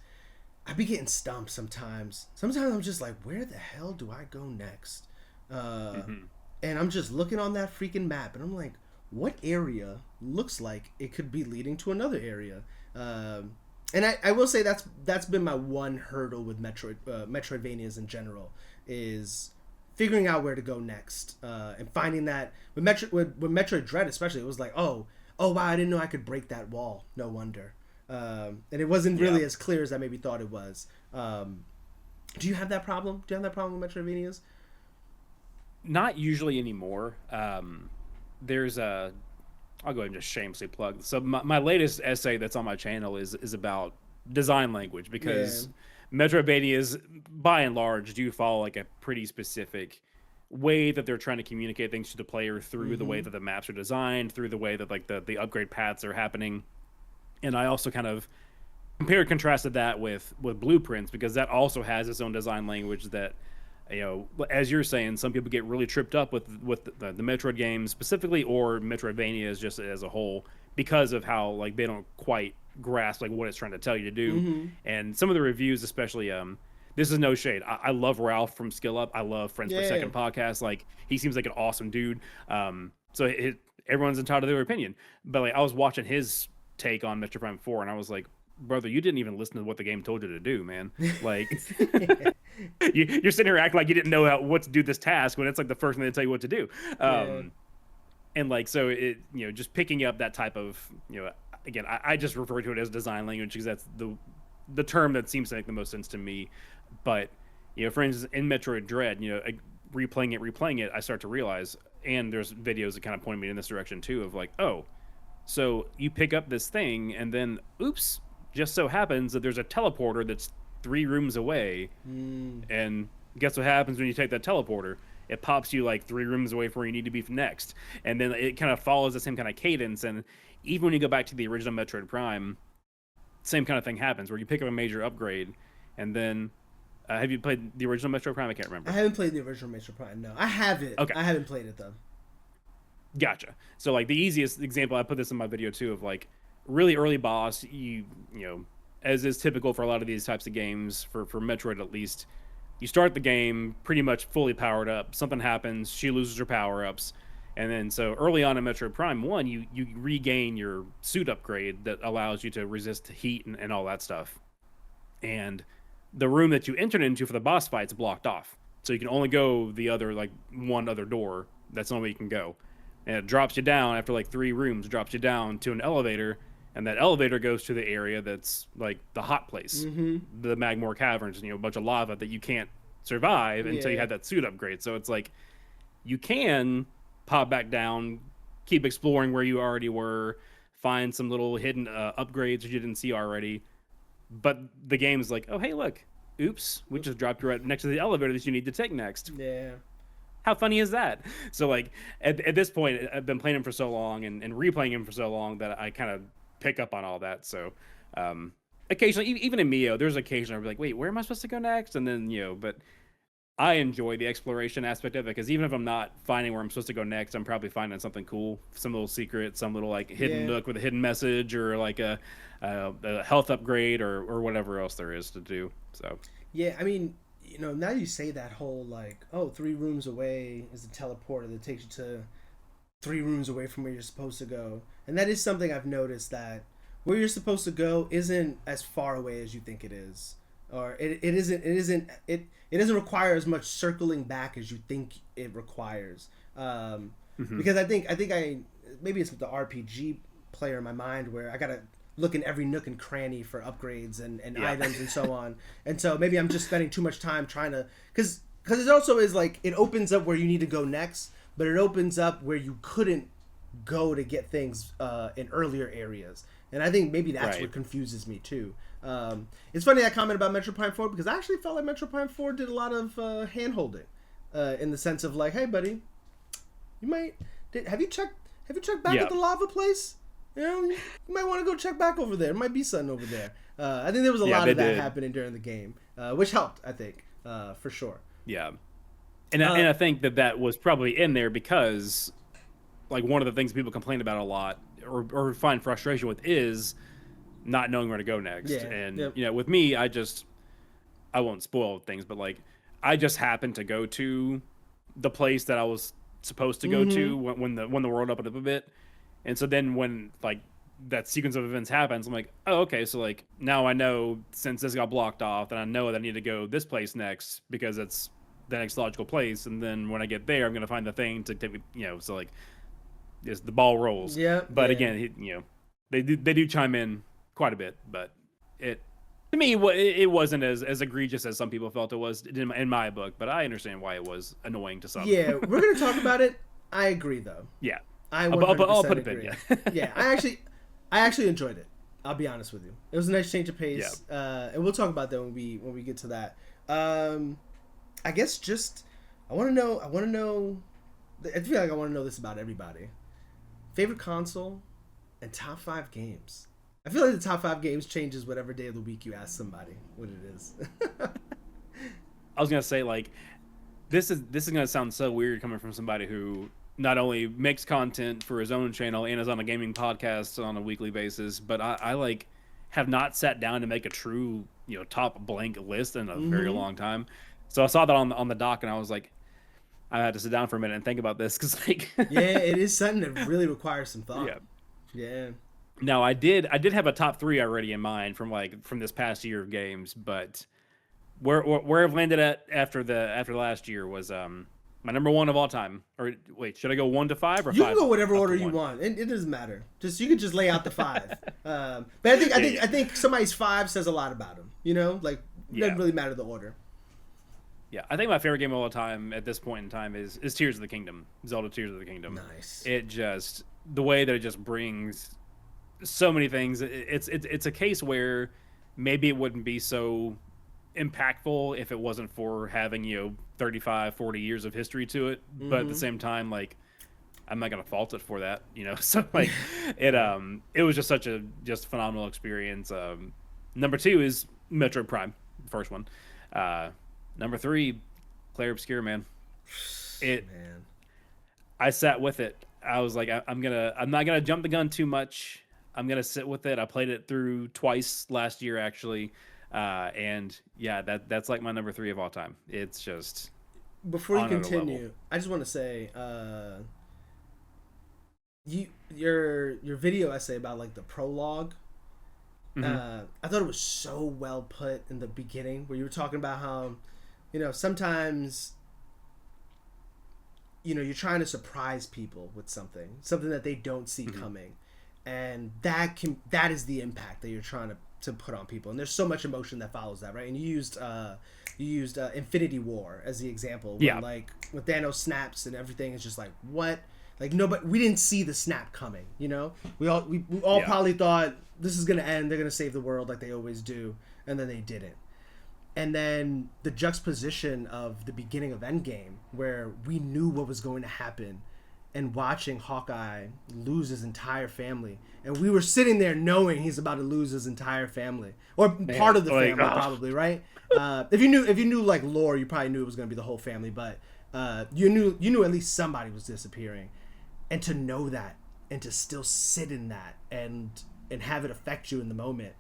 I be getting stumped sometimes. Sometimes I'm just like, where the hell do I go next? And I'm just looking on that freaking map, and I'm like, what area looks like it could be leading to another area? And I will say that's been my one hurdle with Metroidvanias in general, is figuring out where to go next, and finding that with Metroid Dread especially, it was like, oh wow, I didn't know I could break that wall. No wonder. And it wasn't really as clear as I maybe thought it was. Do you have that problem? Do you have that problem with Metroidvanias? Not usually anymore. There's a. I'll go ahead and just shamelessly plug. So my latest essay that's on my channel is about design language, because Metroidvanias, by and large, do follow like a pretty specific way that they're trying to communicate things to the player through the way that the maps are designed, through the way that like the upgrade paths are happening. And I also kind of compared and contrasted that with Blueprints, because that also has its own design language that, you know, as you're saying, some people get really tripped up with the Metroid games specifically, or Metroidvanias just as a whole, because of how like they don't quite grasp like what it's trying to tell you to do. And some of the reviews, especially, this is no shade, I love Ralph from Skill Up. I love Friends Per Second podcast. Like, he seems like an awesome dude. So everyone's entitled to their opinion. But like, I was watching his take on Metroid Prime 4, and I was like, brother, you didn't even listen to what the game told you to do, man. Like, you're sitting here acting like you didn't know what to do this task, when it's like the first thing they tell you what to do. And like, so it, you know, just picking up that type of, you know, again, I just refer to it as design language, because that's the term that seems to make the most sense to me. But, you know, for instance, in Metroid Dread, you know, replaying it, I start to realize, and there's videos that kind of point me in this direction too, of like, oh, so you pick up this thing, and then, oops, just so happens that there's a teleporter that's 3 rooms away, and guess what happens when you take that teleporter? It pops you like 3 rooms away from where you need to be next, and then it kind of follows the same kind of cadence. And even when you go back to the original Metroid Prime, same kind of thing happens where you pick up a major upgrade, and then have you played the original Metroid Prime? I can't remember. I haven't played the original Metroid Prime. No, I have it. Okay, I haven't played it though. Gotcha. So like the easiest example, I put this in my video too, of like really early boss, you know, as is typical for a lot of these types of games, for Metroid at least, you start the game pretty much fully powered up. Something happens, she loses her power-ups, and then so early on in Metroid Prime 1, you regain your suit upgrade that allows you to resist heat and all that stuff. And the room that you entered into for the boss fight's blocked off. So you can only go the other, like, one other door. That's the only way you can go. And it drops you down after, like, 3 rooms, drops you down to an elevator, and that elevator goes to the area that's like the hot place, the Magmore Caverns, you know, a bunch of lava that you can't survive until you have that suit upgrade. So it's like you can pop back down, keep exploring where you already were, find some little hidden upgrades that you didn't see already. But the game is like, oh, hey, look, oops, we just dropped you right next to the elevator that you need to take next. Yeah. How funny is that? So like at this point, I've been playing him for so long and replaying him for so long that I kind of pick up on all that. So occasionally, even in Mio, there's occasion I'll be like, wait, where am I supposed to go next? And then, you know, but I enjoy the exploration aspect of it, because even if I'm not finding where I'm supposed to go next, I'm probably finding something cool, some little secret, some little like hidden nook with a hidden message, or like a health upgrade, or whatever else there is to do. So yeah, I mean, you know, now you say that whole like, oh, 3 rooms away is a teleporter that takes you to 3 rooms away from where you're supposed to go. And that is something I've noticed, that where you're supposed to go isn't as far away as you think it is, or it doesn't require as much circling back as you think it requires. Because I think maybe it's with the RPG player in my mind, where I gotta look in every nook and cranny for upgrades and items and so on. And so maybe I'm just spending too much time trying to, because it also is like, it opens up where you need to go next, but it opens up where you couldn't go to get things in earlier areas. And I think maybe that's what confuses me too. It's funny I comment about Metroid Prime 4, because I actually felt like Metroid Prime 4 did a lot of hand-holding in the sense of like, hey buddy, have you checked back at the lava place? You know, you might want to go check back over there. There might be something over there. I think there was a lot of that happening during the game, which helped, I think, for sure. Yeah. And I think that was probably in there because, like, one of the things people complain about a lot or find frustration with is not knowing where to go next. Yeah, and, you know, with me, I won't spoil things, but, like, I just happened to go to the place that I was supposed to go to when the world opened up a bit. And so then when, like, that sequence of events happens, I'm like, oh, okay, so, like, now I know, since this got blocked off, then I know that I need to go this place next because it's the next logical place. And then when I get there, I'm going to find the thing to take me, you know, so, like, the ball rolls. Yeah. But again, you know, they do chime in quite a bit, but to me, it wasn't as egregious as some people felt it was in my book, but I understand why it was annoying to some. Yeah, we're going to talk about it. I agree, though. Yeah. I'll put it in. Yeah, I actually enjoyed it. I'll be honest with you. It was a nice change of pace, and we'll talk about that when we get to that. I guess I want to know. I feel like I want to know this about everybody. Favorite console and top 5 games. I feel like the top 5 games changes whatever day of the week you ask somebody what it is. I was gonna say, like, this is gonna sound so weird coming from somebody who not only makes content for his own channel and is on a gaming podcast on a weekly basis, but I like have not sat down to make a true, you know, top blank list in a very long time. So I saw that on the doc and I was like, I had to sit down for a minute and think about this, because like yeah, it is something that really requires some thought. Yeah. Now I did have a top 3 already in mind from this past year of games, but where I've landed at after last year was my number 1 of all time. Or wait, should I go 1 to 5 or 5? You can go whatever order you want. It doesn't matter. You can just lay out the 5. But I think somebody's 5 says a lot about them. You know, like it doesn't really matter the order. Yeah, I think my favorite game of all time at this point in time is Tears of the Kingdom, Zelda Tears of the Kingdom. Nice. It just, the way that it just brings so many things. It's a case where maybe it wouldn't be so impactful if it wasn't for having 35, 40 years of history to it. But at the Mm-hmm. same time, like, I'm not gonna fault it for that, So like, Right. it was just such a just phenomenal experience. Number two is Metroid Prime, the first one. Uh, Number three, Claire Obscure, man. It Man. I sat with it. I was like, I'm not gonna jump the gun too much. I'm gonna sit with it. I played it through twice last year actually, and yeah, that's like my number three of all time. It's just Before you on another level. continue, I just want to say, your video essay about like the prologue. Hmm. I thought it was so well put in the beginning, where you were talking about how, sometimes you're trying to surprise people with something that they don't see Hmm. coming, and that is the impact that you're trying to put on people. And there's so much emotion that follows that, right? And you used Infinity War as the example, when Yeah, like when Thanos snaps and everything is just like, what? Like, nobody, we didn't see the snap coming. We all yeah, probably thought this is gonna end. They're gonna save the world like they always do, and then they didn't. And then the juxtaposition of the beginning of Endgame, where we knew what was going to happen, and watching Hawkeye lose his entire family, and we were sitting there knowing he's about to lose his entire family, or part man. of the Like, family, probably, right? If you knew like lore, you probably knew it was going to be the whole family, but you knew at least somebody was disappearing, and to know that, and to still sit in that, and have it affect you in the moment,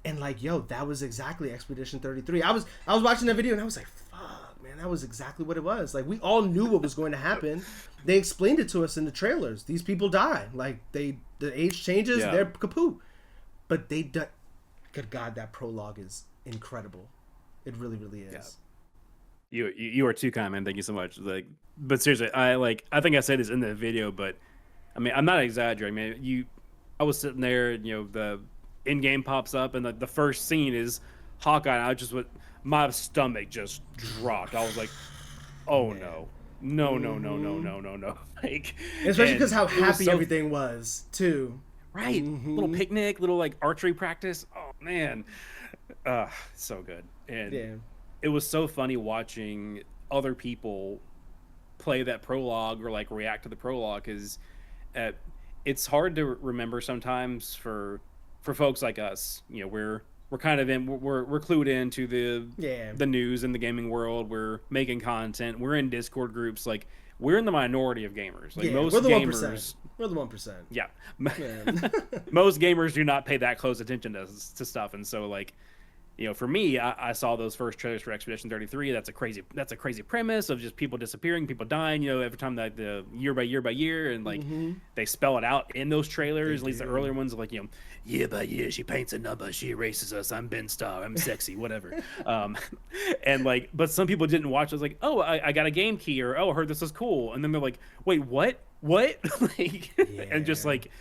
and like, yo, that was exactly Expedition 33. I was watching that video and I was like, fuck, man, that was exactly what it was. Like, we all knew what was going to happen. They explained it to us in the trailers. These people die. Like, the age changes, yeah, they're kaput. But good God, that prologue is incredible. It really, really yeah. is. You are too kind, man. Thank you so much. Like, but seriously, I think I said this in the video, but I mean, I'm not exaggerating, man. I was sitting there, and, the in game pops up, and the first scene is Hawkeye, and I just went, my stomach just dropped. I was like, oh Man. no, no, no, no, no, Mm-hmm. no, no, no. Like, And especially because and how it was happy so everything was, too. right. Little Mm-hmm. picnic, little like archery practice. Oh man, so good. And Yeah. it was so funny watching other people play that prologue or like react to the prologue, because uh, it's hard to remember sometimes for folks like us. We're kind of we're clued into Yeah. the news in the gaming world. We're making content. We're in Discord groups. Like, we're in the minority of gamers. Like, Yeah. We're most the 1%. gamers, We're the 1%. yeah, Man. most gamers do not pay that close attention to stuff. And so, like, for me, I saw those first trailers for Expedition 33. That's a crazy premise of just people disappearing, people dying. Every time, that the year by year by year, and like, Mm-hmm. they spell it out in those They trailers. At least the do. earlier ones, like, year by year, she paints a number, she erases us. I'm Ben Starr, I'm sexy, whatever. um, and like, but some people didn't watch. I was like, oh, I got a game key, or oh, I heard this is cool, and then they're like, wait, what, like, and just Yeah. like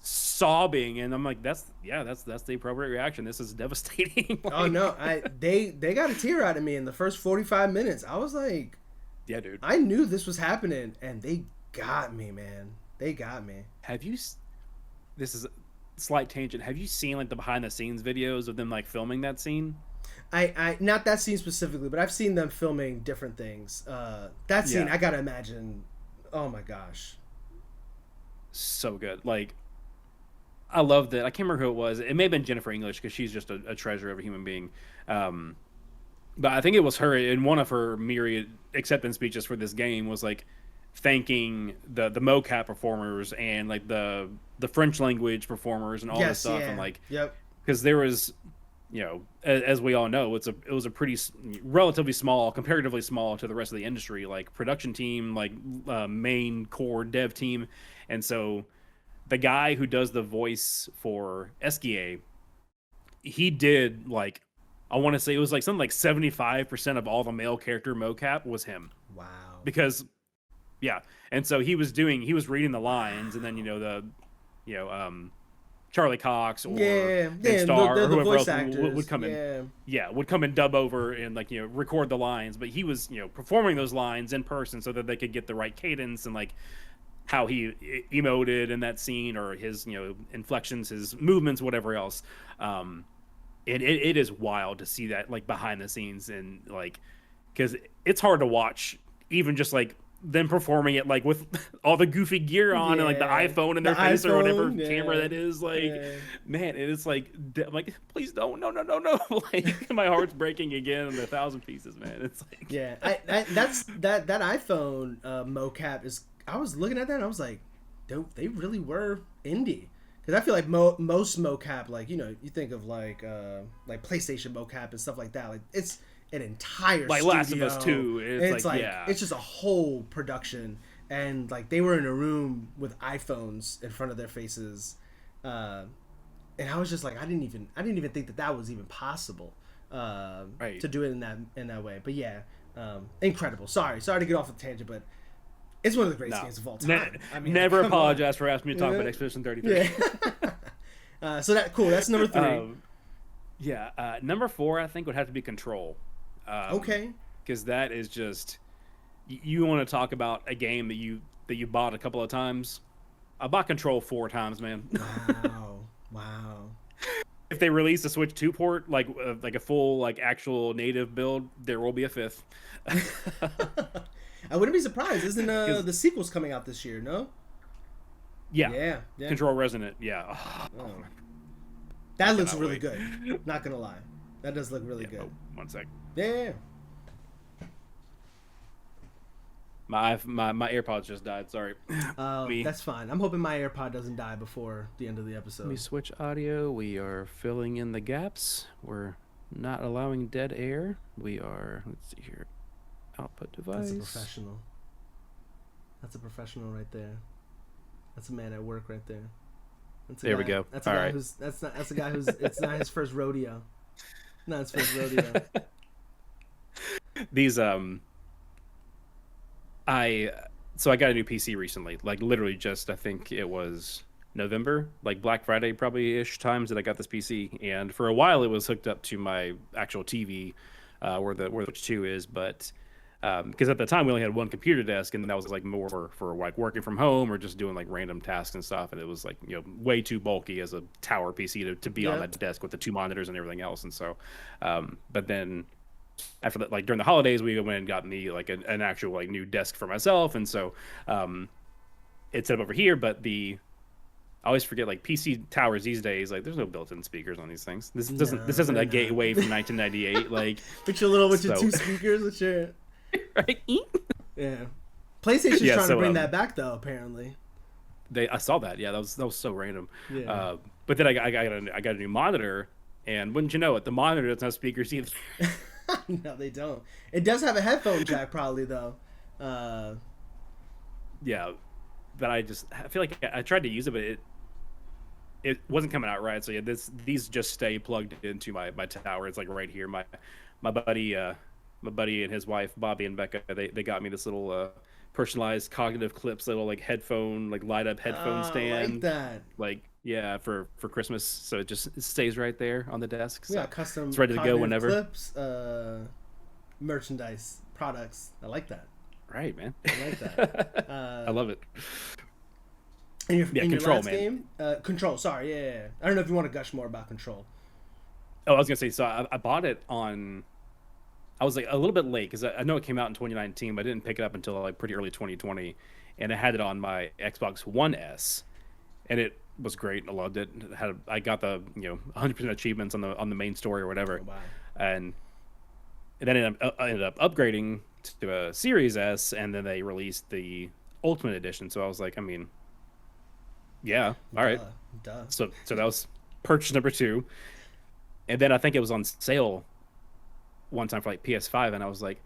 sobbing, and I'm like, that's the appropriate reaction. This is devastating. Oh Like, no, they got a tear out of me in the first 45 minutes. I was like, yeah, dude. I knew this was happening, and they got me, man. They got me. Have you? This is a slight tangent. Have you seen like the behind the scenes videos of them like filming that scene? I not that scene specifically, but I've seen them filming different things. That scene, Yeah, I gotta imagine. Oh my gosh. so good. Like, I love that. I can't remember who it was. It may have been Jennifer English, because she's just a treasure of a human being. Um, but I think it was her in one of her myriad acceptance speeches for this game was like thanking the mocap performers, and like the French language performers, and all this Yes. stuff, and Yeah. like, Yep. because there was, as we all know, it was a pretty relatively small, comparatively small to the rest of the industry, like production team, like main core dev team. And so the guy who does the voice for Eskia, he did like, I want to say it was like something like 75% of all the male character mocap was him, Wow. because yeah. And so he was reading the lines, and then you know um Charlie Cox or Yeah. Ben Yeah. Starr They're or the whoever voice else would actors. come in. Yeah. Yeah, would come and dub over and like record the lines, but he was performing those lines in person so that they could get the right cadence, and like, how he emoted in that scene, or his inflections, his movements, whatever else. It is wild to see that like behind the scenes, and like because it's hard to watch even just like them performing it like with all the goofy gear on and like the Yeah, iPhone in the their face or whatever iPhone. camera Yeah, that is, like, yeah, man, and it's like please don't, no, no, no, no. Like my heart's breaking again in a thousand pieces, man. It's like yeah. That iPhone mocap is. I was looking at that and I was like, they really were indie. Because I feel like most mocap, like you think of like PlayStation mocap and stuff like that. Like it's an entire like studio. Last of Us 2. It's like, yeah, it's just a whole production, and like they were in a room with iPhones in front of their faces, and I was just like, I didn't even think that was even possible, right. to do it in that way. But yeah, incredible. Sorry to get off the tangent, but it's one of the greatest games of all time. I mean, never come apologize on. for asking me to talk about Expedition 33. Yeah. So cool. That's number 3. Number 4 I think would have to be Control. Okay. Because that is just, you want to talk about a game that you bought a couple of times. I bought Control 4 times, man. Wow. If they release a Switch 2 port, like a full like actual native build, there will be a 5th. I wouldn't be surprised. Isn't the sequel's coming out this year? No. Yeah. Yeah. Control Resonant. Yeah. Oh. That looks really good. Not gonna lie, that does look really good. Oh, one sec. Yeah. My AirPods just died. Sorry. That's fine. I'm hoping my AirPod doesn't die before the end of the episode. Let me switch audio. We are filling in the gaps. We're not allowing dead air. We are. Let's see here. Output device. That's a professional. That's a professional right there. That's a man at work right there. There we go. That's a guy who's. That's a guy who's. It's not his first rodeo. Not his first rodeo. These I got a new PC recently. Like literally just, I think it was November, like Black Friday probably ish times that I got this PC. And for a while it was hooked up to my actual TV, where the Switch 2 is, but because at the time we only had one computer desk, and that was like more for like working from home or just doing like random tasks and stuff, and it was like way too bulky as a tower PC to be on that desk with the 2 monitors and everything else. And so but then after that, like during the holidays, we went and got me like an actual like new desk for myself, and so it's set up over here. But I always forget, like PC towers these days, like there's no built-in speakers on these things. This isn't a gateway from 1998. Like with your 2 speakers, with your right. Yeah, PlayStation's trying to bring that back though. Apparently, I saw that. Yeah, that was so random. Yeah. But then I got a new monitor, and wouldn't you know it, the monitor doesn't have speakers either. No, they don't. It does have a headphone jack, probably though. Yeah, but I feel like I tried to use it, but it wasn't coming out right. So yeah, these just stay plugged into my tower. It's like right here. My buddy and his wife Bobby and Becca, they got me this little personalized CognitiveClips little like headphone, like light up headphone stand. Like that. Like yeah, for Christmas. So it stays right there on the desk. So yeah, custom. It's ready to go whenever. Clips, merchandise products. I like that. Right, man. I like that. I love it. In your Control, last game? Control, sorry, yeah. I don't know if you want to gush more about Control. Oh, I was going to say, so I bought it on... I was like a little bit late, because I know it came out in 2019, but I didn't pick it up until like pretty early 2020. And I had it on my Xbox One S, and it was great. I loved it. I got the 100% achievements on the main story or whatever. Oh, wow. And then I ended up upgrading to a Series S, and then they released the Ultimate Edition. So I was like, I mean, yeah, all right. Duh. So that was purchase number 2, and then I think it was on sale one time for like PS5, and I was like,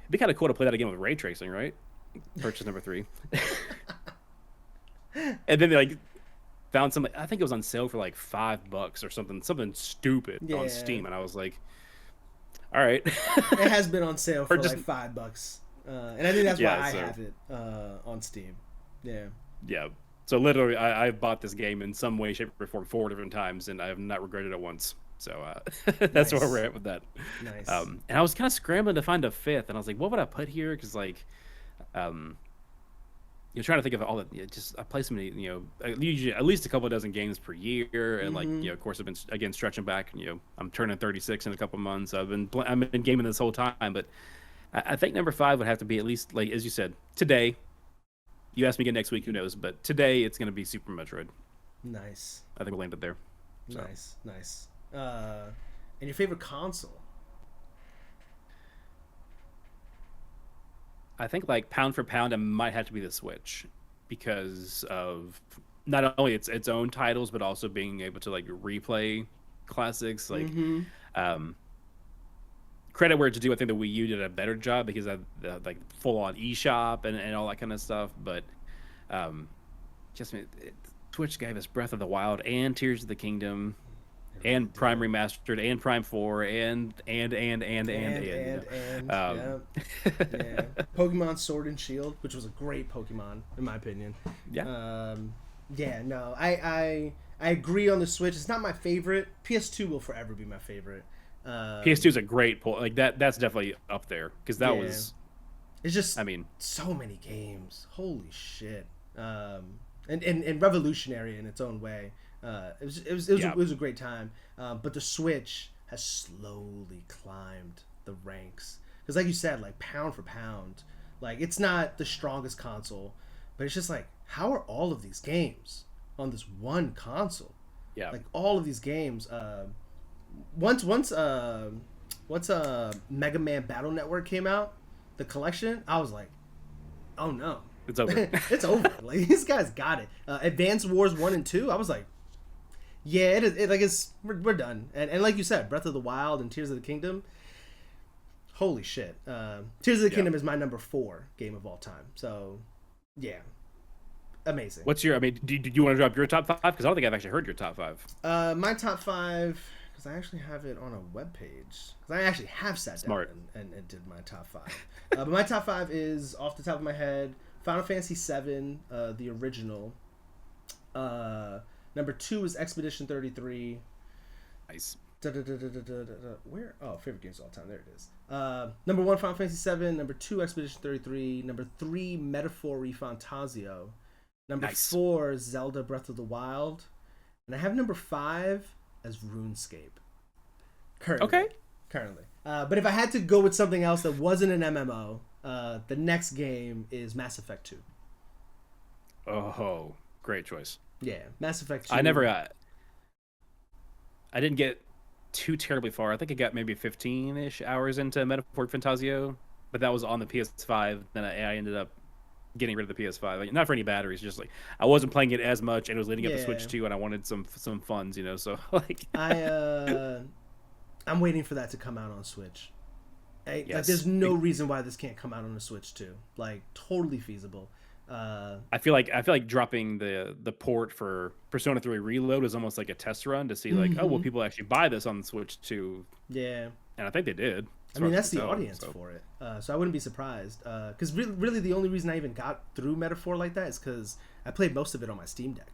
it'd be kind of cool to play that again with ray tracing, right? Purchase number 3. And then they like found some, I think it was on sale for like $5 or something stupid on Steam, and I was like, all right. It has been on sale for like $5, and I think that's why I have it on Steam. Yeah. So literally, I've bought this game in some way, shape, or form 4 different times, and I have not regretted it once. So that's where we're at with that. Nice. And I was kind of scrambling to find a 5th, and I was like, what would I put here? Because like, you're trying to think of all the just I play so many, usually at least a couple of dozen games per year, and like Mm-hmm. of course I've been again stretching back. I'm turning 36 in a couple of months. I've been gaming this whole time, but I think number five would have to be at least like as you said today. You asked me again next week, who knows? But today it's going to be Super Metroid. Nice, I think we'll land it there. So nice. And your favorite console? I think like pound for pound, it might have to be the Switch because of not only its own titles, but also being able to like replay classics. Like Mm-hmm. um, credit where it's due. I think the Wii U did a better job because of the like full on eShop and all that kind of stuff. But um, just Twitch gave us Breath of the Wild and Tears of the Kingdom It really and Prime did. Remastered and Prime 4 And yeah, yeah. Pokemon Sword and Shield, which was a great Pokemon in my opinion. yeah. Yeah, no, I agree on the Switch. It's not my favorite. PS2 will forever be my favorite. PS2 is a great pull. Like that's definitely up there because that Yeah, was. it's just I mean, so many games. Holy shit. And revolutionary in its own way. yeah, It was a great time. But the Switch has slowly climbed the ranks because, like you said, like pound for pound, like it's not the strongest console, but it's just like how are all of these games on this one console? yeah. Like all of these games. Once once once Mega Man Battle Network came out, the collection, I was like, oh no, It's over. it's over. Like these guys got it. Advance Wars 1 and 2, I was like, yeah, it is. We're done. And like you said, Breath of the Wild and Tears of the Kingdom. Holy shit! Tears of the Yeah. Kingdom is my number 4 game of all time. So, yeah, amazing. What's your? I mean, do you want to drop your top five? Because I don't think I've actually heard your top five. My top 5, because I actually have it on a webpage. Because I actually have sat Smart. down and did my top 5. But my top 5 is off the top of my head: Final Fantasy VII, the original. Number 2 is Expedition 33. Nice. Where? Oh, favorite games of all time. There it is. Number 1, Final Fantasy VII. Number 2, Expedition 33. Number 3, Metaphor Refantasio. Number Nice. 4, Zelda Breath of the Wild. And I have number 5 as RuneScape. Currently. Okay. Currently. But if I had to go with something else that wasn't an MMO, the next game is Mass Effect 2. Oh, great choice. Yeah, Mass Effect 2. I never got. I didn't get too terribly far. I think I got maybe 15-ish hours into Metaphor Fantasio, but that was on the PS5. Then I ended up getting rid of the PS5. Like, not for any batteries, just like I wasn't playing it as much, and it was leading up to Switch Yeah. 2, and I wanted some funds, So like, I'm waiting for that to come out on Switch. Like, yes. there's no reason why this can't come out on the Switch too. Like, totally feasible. I feel like dropping the port for Persona 3 Reload is almost like a test run to see like, oh, will people actually buy this on the Switch 2? Yeah. And I think they did. I mean, that's the audience for it. So I wouldn't be surprised. Because really, the only reason I even got through Metaphor like that is because I played most of it on my Steam Deck.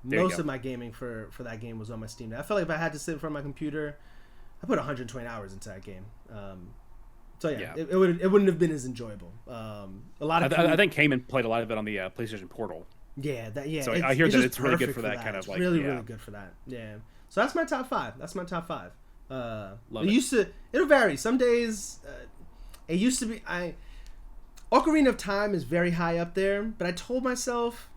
Most of my gaming for that game was on my Steam Deck. I felt like if I had to sit in front of my computer, I put 120 hours into that game. So yeah. It wouldn't have been as enjoyable. A lot of I think Cayman played a lot of it on the PlayStation Portal. Yeah. So I hear that it's really good for that kind of it's like really good for that. Yeah. So that's my top 5. Love it it. used to. It'll vary. Some days, it used to be. Ocarina of Time is very high up there, but I told myself,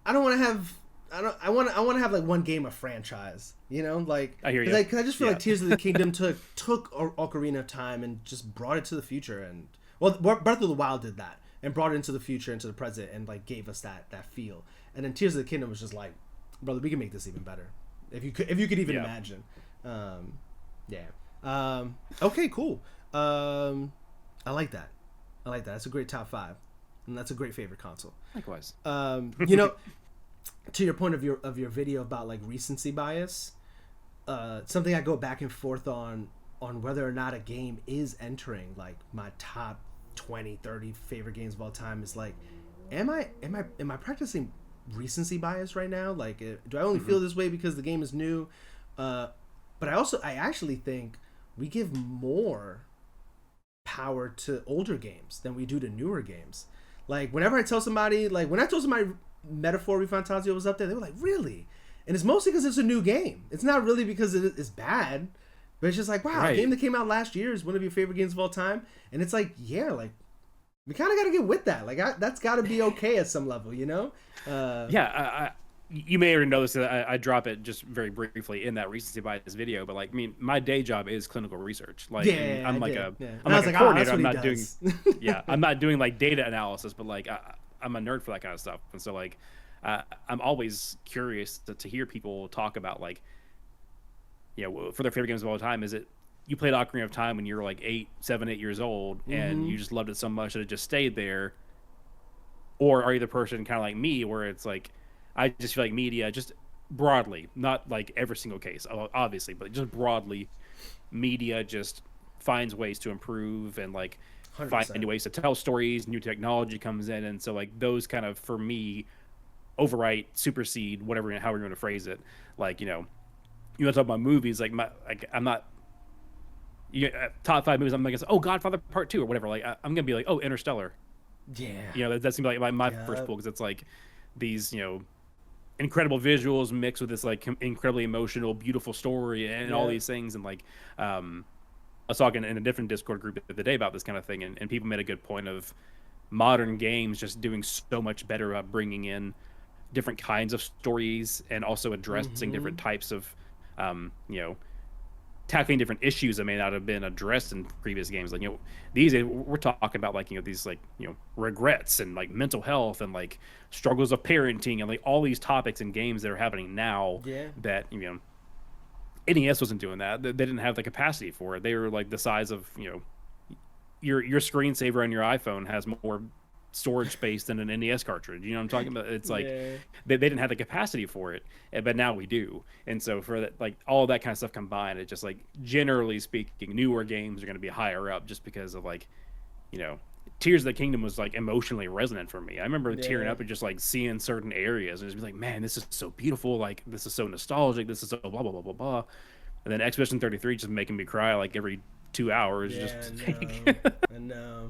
I don't want to have. I want to have like one game of franchise. Like I hear you. Because I just feel like Tears of the Kingdom took Ocarina of Time and just brought it to the future, and Breath of the Wild did that and brought it into the future, into the present, and like gave us that feel. And then Tears of the Kingdom was just like, brother, we can make this even better. If you could even imagine. Okay, cool. I like that. That's a great top 5, and that's a great favorite console. Likewise. To your point of your video about like recency bias, something I go back and forth on whether or not a game is entering like my top 20, 30 favorite games of all time is like, am I practicing recency bias right now? Like, do I only feel this way because the game is new? But I actually think we give more power to older games than we do to newer games. Like whenever I tell somebody, like when I told somebody Metaphor ReFantazio was up there, they were like, really? And it's mostly because it's a new game. It's not really because it's bad, but it's just like, wow, a game that came out last year is one of your favorite games of all time. And it's like, yeah, like we kind of got to get with that. Like that's got to be okay at some level, you know? You may already know this. I drop it just very briefly in that recency bias video, but like, I mean, my day job is clinical research. Like, I'm like a coordinator. I'm not doing, I'm not doing like data analysis, but like, I'm a nerd for that kind of stuff. And so like, I'm always curious to hear people talk about like, for their favorite games of all time. Is it you played Ocarina of Time when you were like 7, 8 years old, and you just loved it so much that it just stayed there? Or are you the person kind of like me where it's like, I just feel like media, just broadly, not like every single case, obviously, but just broadly, media just finds ways to improve and like 100%. Find ways to tell stories. New technology comes in, and so like those kind of, for me, overwrite, supersede, whatever, however you want to phrase it. Like you want to talk about movies, like I'm not. Top 5 movies. I'm like, oh, Godfather Part 2 or whatever. Like I'm gonna be like, oh, Interstellar. Yeah. That seems like my first pull, because it's like these incredible visuals mixed with this like incredibly emotional, beautiful story and all these things. And like I was talking in a different Discord group the other day about this kind of thing, and people made a good point of modern games just doing so much better about bringing in different kinds of stories and also addressing different types of tackling different issues that may not have been addressed in previous games. Like these days we're talking about like these like regrets and like mental health and like struggles of parenting and like all these topics in games that are happening now that NES wasn't doing that. They didn't have the capacity for it. They were like the size of your screensaver on your iPhone has more storage space than an NES cartridge. You know what I'm talking about? It's like they didn't have the capacity for it, but now we do. And so for that, like all that kind of stuff combined, it just like generally speaking, newer games are going to be higher up just because of like Tears of the Kingdom was like emotionally resonant for me. I remember tearing up and just like seeing certain areas and just be like, man, this is so beautiful. Like this is so nostalgic. This is so blah blah blah blah blah. And then Expedition 33 just making me cry like every 2 hours. I know.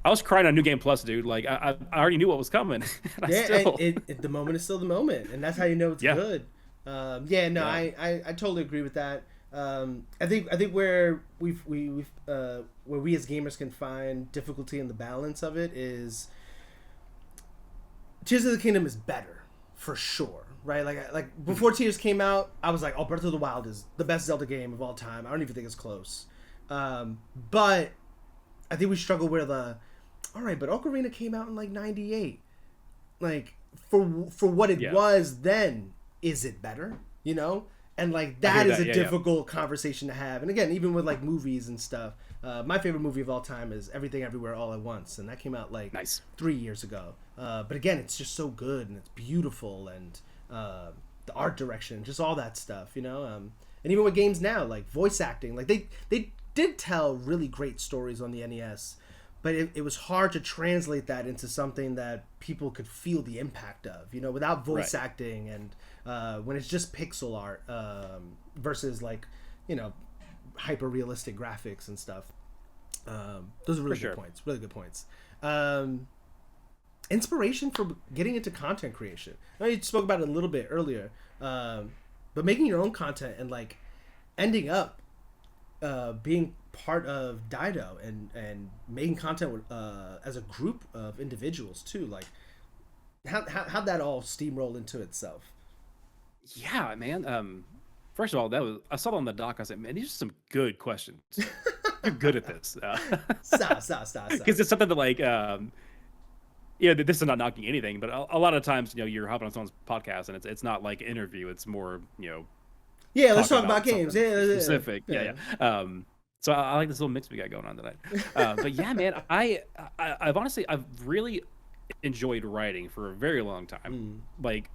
I was crying on New Game Plus, dude. Like I already knew what was coming. The moment is still the moment, and that's how you know it's good. I totally agree with that. I think where where we as gamers can find difficulty in the balance of it is Tears of the Kingdom is better for sure, right? Like before Tears came out, I was like, oh, Breath of the Wild is the best Zelda game of all time. I don't even think it's close. But I think we struggle with all right, but Ocarina came out in like 98. Like for what it was then, is it better? And like that is a difficult conversation to have. And again, even with like movies and stuff, my favorite movie of all time is Everything Everywhere All at Once, and that came out like 3 years ago. But again, it's just so good and it's beautiful, and the art direction, just all that stuff, and even with games now, like voice acting, like they did tell really great stories on the NES, but it was hard to translate that into something that people could feel the impact of, without voice acting, and when it's just pixel art versus like, hyper realistic graphics and stuff. Those are really good points. Really good points. Inspiration for getting into content creation. I know you spoke about it a little bit earlier, but making your own content and like ending up being part of DIDO and making content with, as a group of individuals too. Like how'd that all steamroll into itself? Yeah, man. First of all, I saw it on the doc. I said, man, these are some good questions. You're good at this. Stop. Because it's something that like, this is not knocking anything, but a lot of times, you're hopping on someone's podcast and it's not like an interview. It's more, let's talk about games. Specific. Yeah. So I like this little mix we got going on tonight. But yeah, man, I've really enjoyed writing for a very long time. Like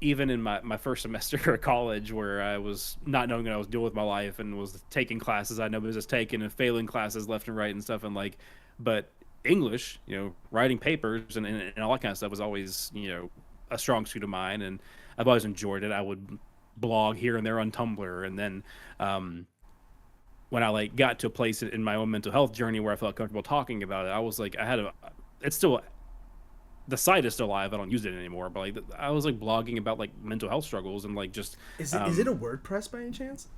even in my first semester of college, where I was not knowing what I was doing with my life and was taking classes I know was taking and failing classes left and right and stuff, and like, but English, writing papers and all that kind of stuff was always, a strong suit of mine, and I've always enjoyed it. I would blog here and there on Tumblr, and then when I like got to a place in my own mental health journey where I felt comfortable talking about it, I was like, I had it's still the site is still live. I don't use it anymore, but like I was like blogging about like mental health struggles and like just Is it a WordPress by any chance?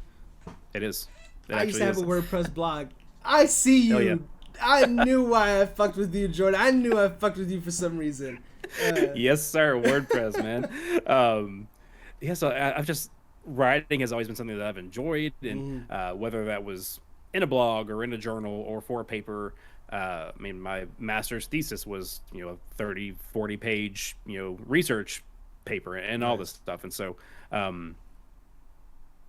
it is. It I used to actually have a is. WordPress blog. I see Oh yeah. you. I knew why I fucked with you, Jordan. I knew I fucked with you for some reason. Yes, sir. WordPress, man. Um, yeah, so I've just writing has always been something that I've enjoyed, and Mm, whether that was in a blog or in a journal or for a paper. I mean, my master's thesis was, a 30, 40 page, research paper and all this nice. stuff. And so, um,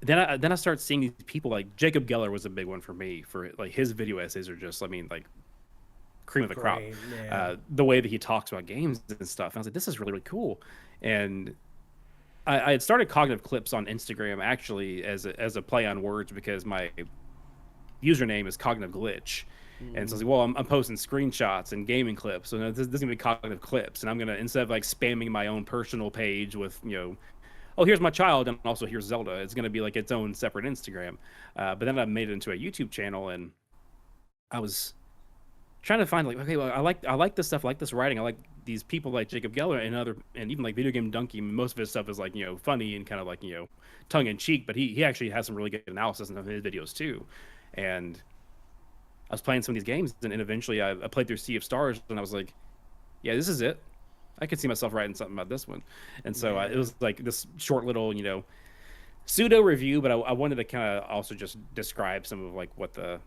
then I start seeing these people like Jacob Geller was a big one for me for like his video essays are just, I mean, like cream of the crop. Great. Yeah. The way that he talks about games and stuff. And I was like, this is really, really cool. And I had started Cognitive Clips on Instagram actually as a play on words because my username is Cognitive Glitch. And so I was Mm, like, well, I'm posting screenshots and gaming clips. So this is gonna be Cognitive Clips, and I'm gonna instead of like spamming my own personal page with oh here's my child and also here's Zelda, it's gonna be like its own separate Instagram. But then I made it into a YouTube channel, and I was trying to find like okay, well, I like this stuff, I like this writing, I like these people like Jacob Geller and even like Video Game Donkey. Most of his stuff is like funny and kind of like tongue in cheek, but he actually has some really good analysis in his videos too, and I was playing some of these games, and eventually I played through Sea of Stars, and I was like, yeah, this is it. I could see myself writing something about this one. And so it yeah. was like this short little, pseudo review, but I wanted to kind of also just describe some of like what the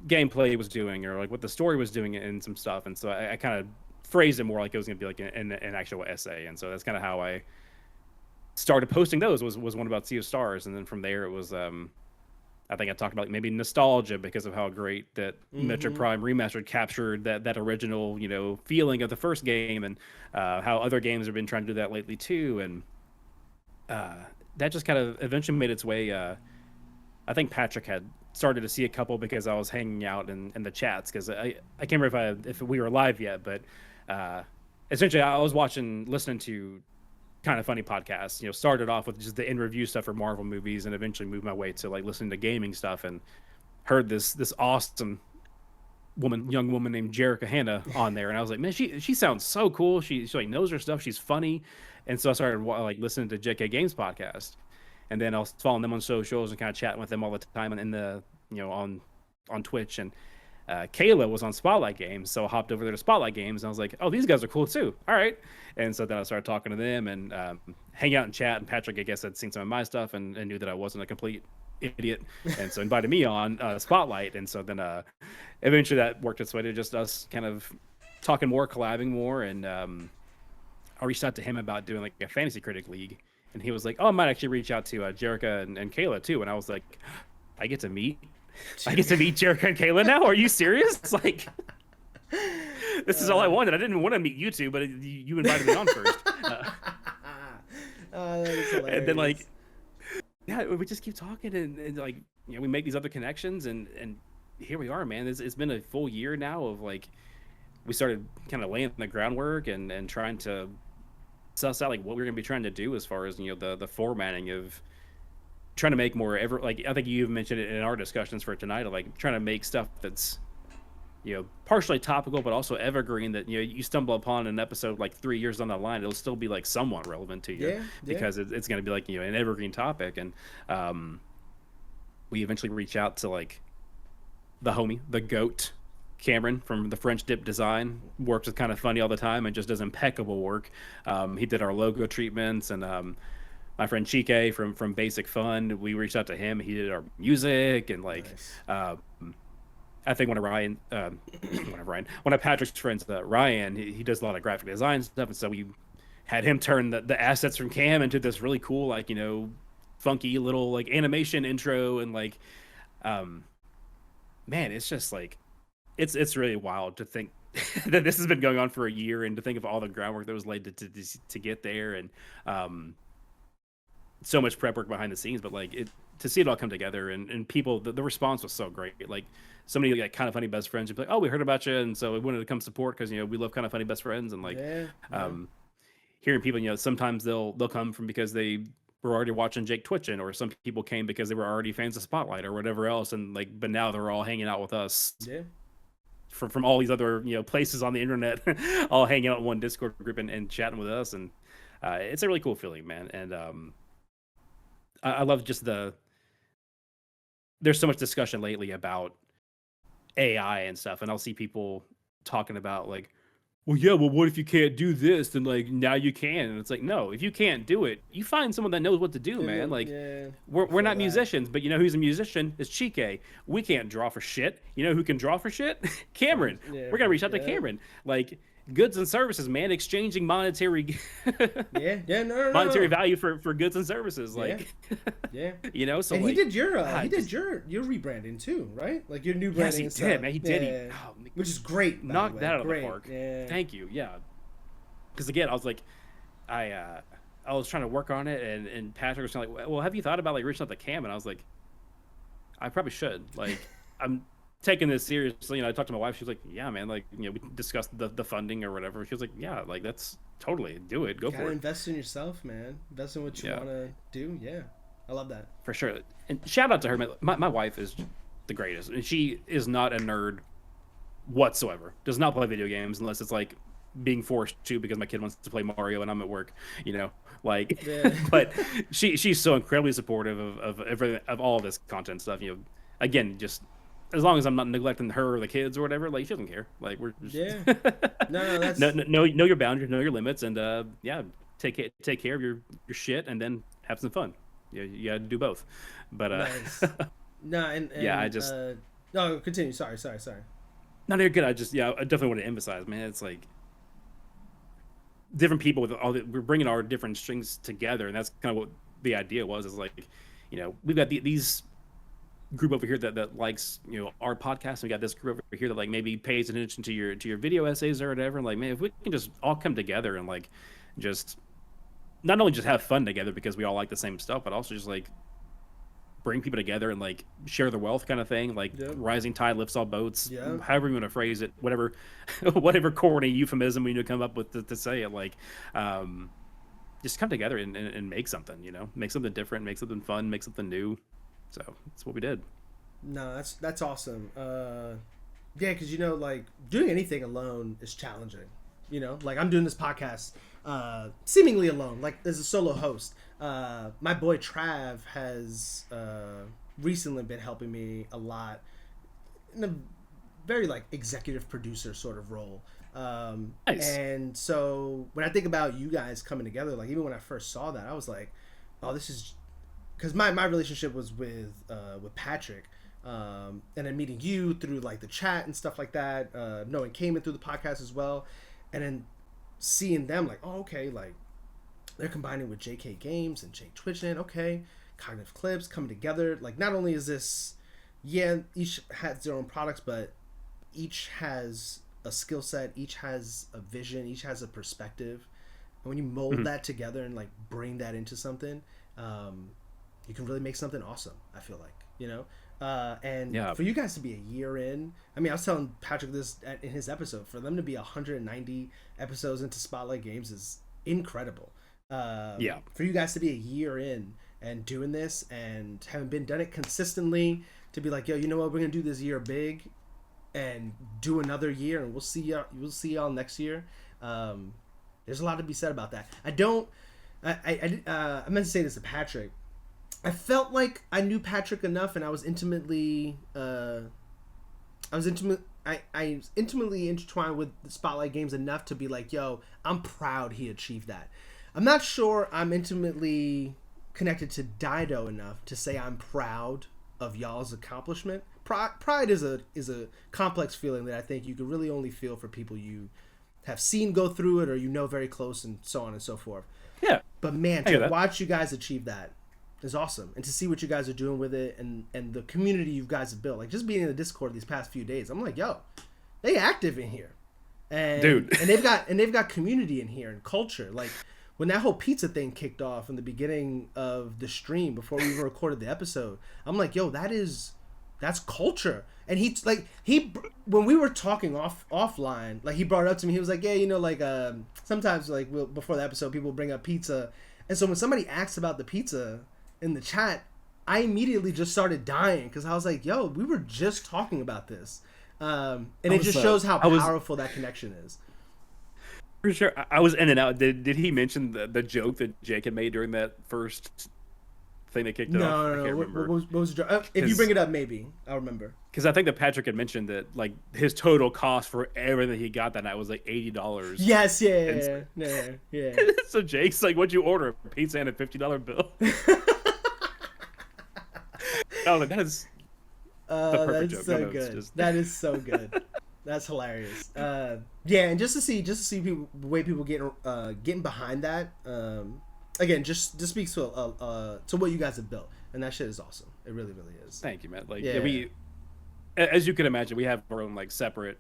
gameplay was doing or like what the story was doing and some stuff. And so I kind of phrased it more like it was going to be like an actual essay. And so that's kind of how I started posting those was one about Sea of Stars. And then from there it was, I think I talked about maybe nostalgia because of how great that Metroid Mm-hmm. Prime Remastered captured that original feeling of the first game, and how other games have been trying to do that lately too, and uh, that just kind of eventually made its way. I think Patrick had started to see a couple because I was hanging out in the chats because I can't remember if we were live yet, but uh, essentially I was listening to kind of funny podcasts. Started off with just the in review stuff for Marvel movies, and eventually moved my way to like listening to gaming stuff, and heard this awesome young woman named Jerica Hanna on there, and I was like, man, she sounds so cool. She like knows her stuff. She's funny, and so I started like listening to JK Games podcast, and then I was following them on socials and kind of chatting with them all the time, and in the on Twitch, and Kayla was on Spotlight Games, so I hopped over there to Spotlight Games, and I was like, "Oh, these guys are cool too. All right." And so then I started talking to them and hang out and chat. And Patrick, I guess, had seen some of my stuff and knew that I wasn't a complete idiot, and so invited me on Spotlight. And so then eventually that worked its way to just us kind of talking more, collabing more, and I reached out to him about doing like a fantasy critic league, and he was like, "Oh, I might actually reach out to Jerica and Kayla too." And I was like, "I get to meet I get to meet Jerica and Kayla now? Are you serious?" Like, this is all I Uh, wanted. I didn't want to meet you two, but you invited me on first. that is And then, hilarious. like, yeah, we just keep talking and like, we make these other connections, and here we are, man. It's been a full year now of like, we started kind of laying the groundwork and trying to suss out like what we're going to be trying to do as far as, the formatting of trying to make more ever like I think you mentioned it in our discussions for tonight of like trying to make stuff that's partially topical but also evergreen that you stumble upon an episode like 3 years down the line, it'll still be like somewhat relevant to you Yeah, yeah. because it's going to be like an evergreen topic. And um, we eventually reach out to like the homie, the goat, Cameron from the French Dip Design. Works with Kind of Funny all the time and just does impeccable work. He did our logo treatments, and my friend Chike from Basic Fun, we reached out to him. He did our music, and like Nice. uh, I think one of Patrick's friends, Ryan, he does a lot of graphic design stuff, and so we had him turn the assets from Cam into this really cool, like funky little like animation intro, and like um, man, it's just like it's really wild to think that this has been going on for a year, and to think of all the groundwork that was laid to get there, and um, so much prep work behind the scenes, but like it to see it all come together, and people the response was so great. Like so many like Kind of Funny best friends would be like, "Oh, we heard about you," and so we wanted to come support because we love Kind of Funny best friends, and like Yeah, yeah. um, hearing people, sometimes they'll come from because they were already watching Jake twitching, or some people came because they were already fans of Spotlight or whatever else, and like but now they're all hanging out with us Yeah. from all these other places on the internet, all hanging out in one Discord group and chatting with us, and it's a really cool feeling, man. And I love just there's so much discussion lately about AI and stuff, and I'll see people talking about like, well, yeah, well, what if you can't do this? Then like now you can, and it's like, no, if you can't do it, you find someone that knows what to do, man. Like, Yeah, I we're feel not that. musicians, but you know who's a musician is Chike. We can't draw for shit. You know who can draw for shit? Cameron. Yeah, We're gonna reach out to yeah, Cameron. Like goods and services, man, exchanging monetary yeah. No, no, monetary no. value for goods and services. Yeah, Like, yeah. so And like, he did just your rebranding too, right? Like your new yes, branding he and did, stuff. man. He did. Yeah, Oh, which is great. By the knocked way. that out of the Great. park. Yeah. Thank you. Yeah. Because again, I was like, I was trying to work on it, and Patrick was kind of like, well, have you thought about like reaching out to Cam? And I was like, I probably should. Like, I'm taking this seriously. I talked to my wife. She was like, yeah, man. Like, we discussed the funding or whatever. She was like, yeah, like that's totally do it. Go Gotta for it. invest in yourself, man. Invest in what you Yeah, want to do. Yeah, I love that. for sure. And shout out to her. My wife is the greatest, and she is not a nerd whatsoever. Does not play video games unless it's like being forced to because my kid wants to play Mario and I'm at work, like Yeah. but she's so incredibly supportive of everything, of all this content stuff, again, just as long as I'm not neglecting her or the kids or whatever, like she doesn't care. Like we're just Yeah. No, that's know your boundaries, know your limits, and yeah, take care of your shit and then have some fun. You gotta do both. But nice. No, and yeah, I just no, continue. Sorry. no, you're good. I definitely want to emphasize, man. It's like different people with we're bringing our different strings together, and that's kind of what the idea was. Is like, we've got these group over here that likes our podcast, and we got this group over here that like maybe pays attention to your video essays or whatever. Like, man, if we can just all come together and like just not only just have fun together because we all like the same stuff, but also just like bring people together and like share the wealth kind of thing, like Yep. rising tide lifts all boats, Yeah. however you want to phrase it, whatever whatever corny euphemism we need to come up with to say it, like just come together and make something, make something different, make something fun, make something new. So that's what we did. No, that's awesome. Yeah, because like doing anything alone is challenging. Like I'm doing this podcast seemingly alone, like as a solo host. My boy Trav has recently been helping me a lot in a very like executive producer sort of role. Nice. And so when I think about you guys coming together, like even when I first saw that, I was like, oh, this is because my relationship was with Patrick. And then meeting you through like the chat and stuff like that, knowing Cayman through the podcast as well, and then seeing them like, oh, okay, like they're combining with JK Games and Jake Twitchin. Okay, CognitiveClips coming together. Like not only is this, yeah, each has their own products, but each has a skill set, each has a vision, each has a perspective. And when you mold that together and like bring that into something, you can really make something awesome. I feel like, and Yeah. for you guys to be a year in, I mean, I was telling Patrick this in his episode, for them to be 190 episodes into Spotlight Games is incredible. Yeah. For you guys to be a year in and doing this and having done it consistently, to be like, yo, you know what, we're gonna do this year big and do another year, and we'll see y'all next year. There's a lot to be said about that. I meant to say this to Patrick. I felt like I knew Patrick enough, and I was intimately intertwined with the Spotlight Games enough to be like, yo, I'm proud he achieved that. I'm not sure I'm intimately connected to DIDO enough to say I'm proud of y'all's accomplishment. Pride is a complex feeling that I think you can really only feel for people you have seen go through it, or very close, and so on and so forth. Yeah. But man, I get to that. watch you guys achieve that is awesome, and to see what you guys are doing with it, and the community you guys have built. Like just being in the Discord these past few days, I'm like, yo, they active in here, and Dude. and they've got community in here and culture. Like when that whole pizza thing kicked off in the beginning of the stream before we even recorded the episode, I'm like, yo, that's culture. And when we were talking offline, like he brought it up to me. He was like, yeah, sometimes like before the episode, people bring up pizza, and so when somebody asks about the pizza in the chat, I immediately just started dying because I was like, yo, we were just talking about this. And it just shows how powerful that connection is. For sure. I was in and out. Did he mention the joke that Jake had made during that first thing that kicked it off? No. What was the joke? If you bring it up, maybe I'll remember. Because I think that Patrick had mentioned that like his total cost for everything he got that night was like $80. Yes, yeah. So Jake's like, "What'd you order? A pizza and a $50 bill?" Oh, that is the perfect joke. So good. That is so good. That's hilarious. Yeah, and just to see people, the way people getting behind that. Again, just speaks to what you guys have built, and that shit is awesome. It really, really is. Thank you, man. Like, we, as you can imagine, we have our own like separate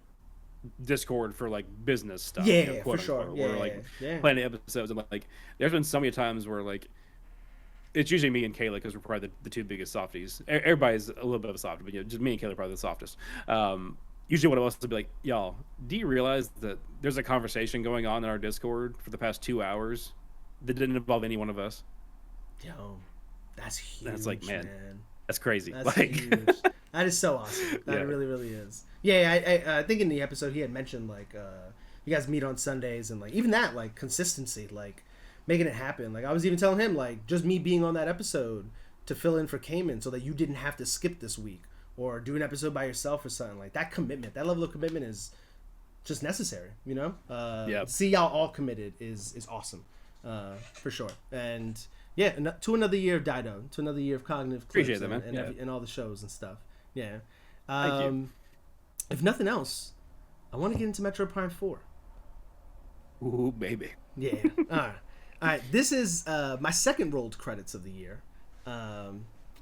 Discord for like business stuff. Yeah, for sure. We're like planning episodes, and like, there's been so many times where like, it's usually me and Kayla because we're probably the two biggest softies. Everybody's a little bit of a softie, but just me and Kayla are probably the softest. Usually one of us will be like, "Y'all, do you realize that there's a conversation going on in our Discord for the past 2 hours that didn't involve any one of us?" Yo, that's huge. That's like, man, that's crazy. That's like, huge. That is so awesome. That really, really is. Yeah, I think in the episode he had mentioned like you guys meet on Sundays, and like even that like consistency, like making it happen. Like I was even telling him like just me being on that episode to fill in for Cayman so that you didn't have to skip this week or do an episode by yourself or something. Like that commitment, that level of commitment is just necessary, you know? See y'all all committed is awesome. For sure. And yeah, to another year of DIDO, to another year of Cognitive Clips. Appreciate that, man. And all the shows and stuff. Yeah. Thank you. If nothing else, I want to get into Metroid Prime 4. Ooh, baby. Yeah. All right. This is my second rolled credits of the year.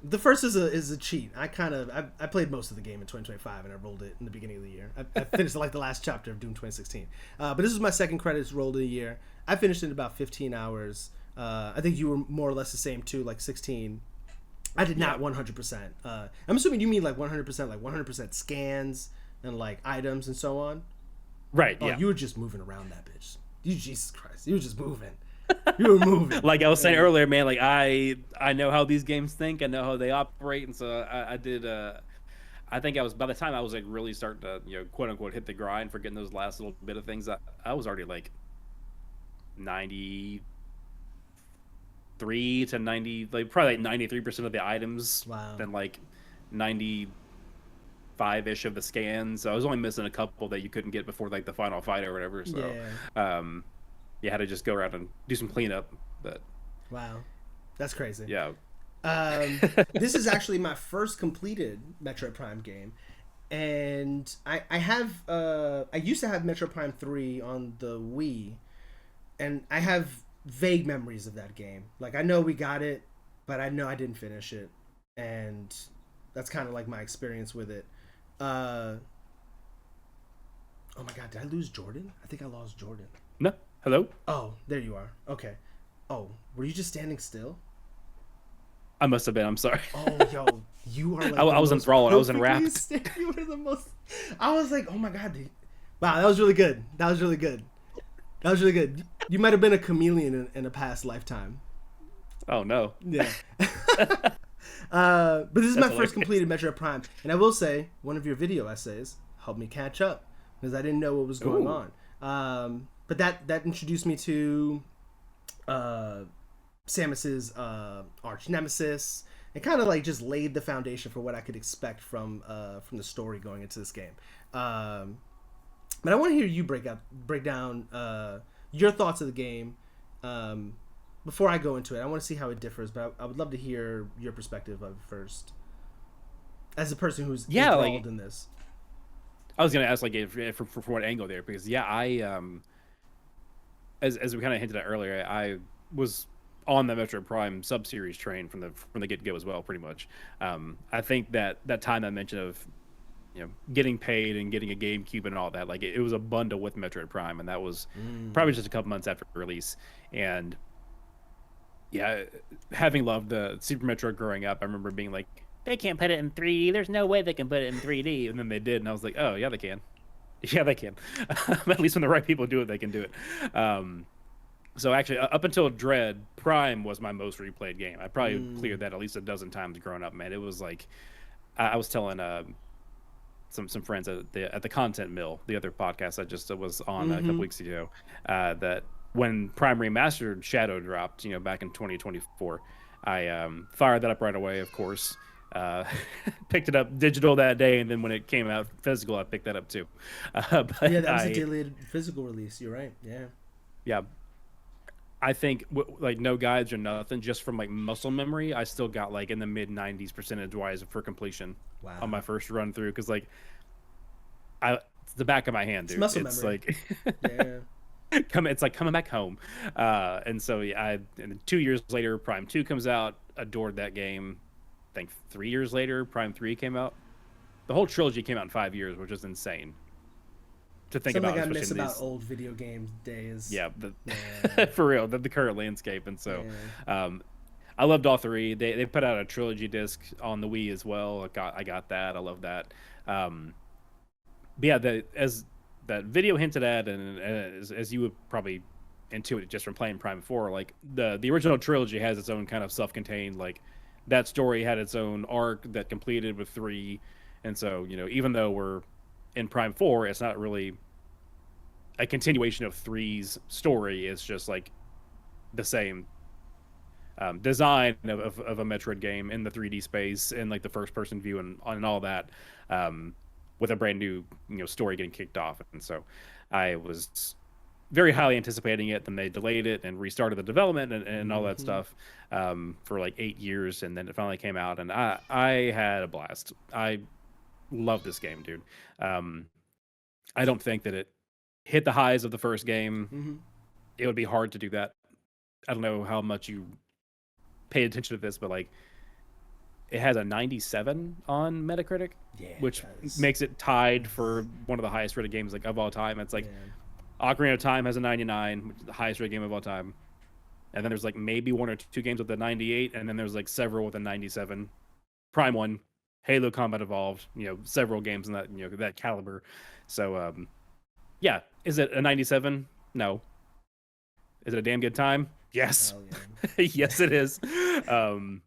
The first is a cheat. I played most of the game in 2025, and I rolled it in the beginning of the year. I finished like the last chapter of Doom 2016. But this is my second credits rolled of the year. I finished it in about 15 hours. I think you were more or less the same too, like 16. I did not 100%. I'm assuming you mean like 100%, like 100% scans and like items and so on. Right. Oh, yeah. You were just moving around that bitch. Jesus Christ, you were just moving. You were moving. Like I was saying earlier, man, like I know how these games think. I know how they operate. And so I did, I think I was, by the time I was like really starting to, quote unquote, hit the grind for getting those last little bit of things, I was already like 93 to 90, like probably like 93% of the items. Wow. Then like 95-ish of the scans. So I was only missing a couple that you couldn't get before like the final fight or whatever. So, you had to just go around and do some cleanup, but wow, that's crazy. Yeah. This is actually my first completed Metroid Prime game, and I used to have Metroid Prime 3 on the Wii, and I have vague memories of that game. Like I know we got it, but I know I didn't finish it, and that's kind of like my experience with it. Oh my god, did I lose Jordan? I think I lost Jordan. No. Hello? Oh, there you are. Okay. Oh, were you just standing still? I must have been. I'm sorry. Oh, yo, you are like I was enthralled. I was enwrapped. You were the most... I was like, oh my god, dude. Wow, that was really good. That was really good. You might have been a chameleon in a past lifetime. Oh, no. Yeah. But this is my first completed Metroid Prime. And I will say, one of your video essays helped me catch up because I didn't know what was going on. But that introduced me to Samus's arch nemesis, and kind of like just laid the foundation for what I could expect from the story going into this game. But I want to hear you break down your thoughts of the game before I go into it. I want to see how it differs, but I would love to hear your perspective of it first, as a person who's involved in this. I was gonna ask like from what angle there, because I as we kind of hinted at earlier, I was on the Metroid Prime sub-series train from the get-go as well, pretty much. I think that time I mentioned of getting paid and getting a GameCube and all that, like it was a bundle with Metroid Prime, and that was probably just a couple months after release. And yeah, having loved the Super Metroid growing up, I remember being like, they can't put it in 3D. There's no way they can put it in 3D. And then they did, and I was like, oh yeah, they can. Yeah, they can. At least when the right people do it, they can do it. So actually, up until Dread, Prime was my most replayed game. I probably cleared that at least a dozen times growing up, man. It was like, I was telling some friends at the Content Mill, the other podcast I just was on a couple Mm-hmm. weeks ago, that when Prime Remastered Shadow dropped, back in 2024, I fired that up right away. Of course, uh, picked it up digital that day, and then when it came out physical, I picked that up too. Yeah, But that was a delayed physical release. You're right. Yeah. yeah, I think like no guides or nothing, just from like muscle memory, I still got like in the mid 90s percentage wise for completion on my Wow. first run through, because like it's the back of my hand, It's dude. muscle It's memory. like Yeah. it's like coming back home. And so yeah, and 2 years later, Prime 2 comes out. Adored that game. I think 3 years later, Prime 3 came out. The whole trilogy came out in 5 years, which is insane to think about, Something I especially miss in about these. old video game days. Yeah, Yeah. for real, the current landscape. And so, Yeah. um, I loved all three. They put out a trilogy disc on the Wii as well. I got that. I love that. Um, but yeah, as that video hinted at, and as you would probably intuit just from playing Prime 4, like the original trilogy has its own kind of self-contained, like that story had its own arc that completed with 3. And so, even though we're in Prime 4, it's not really a continuation of three's story. It's just like the same design of a Metroid game in the 3D space and like the first person view and all that, um, with a brand new story getting kicked off. And so I was very highly anticipating it. Then they delayed it and restarted the development and all that Mm-hmm. stuff, for like 8 years, and then it finally came out, and I had a blast. I love this game, dude. Um, I don't think that it hit the highs of the first game. Mm-hmm. It would be hard to do that. I don't know how much you pay attention to this, but like it has a 97 on Metacritic, Yeah, it which does. makes it tied for one of the highest rated games like of all time. It's like Yeah. Ocarina of Time has a 99, which is the highest rated game of all time. And then there's like maybe one or two games with a 98, and then there's like several with a 97. Prime 1, Halo Combat Evolved, several games in that, that caliber. So yeah, is it a 97? No. Is it a damn good time? Yes. Hell Yes, it is. Um,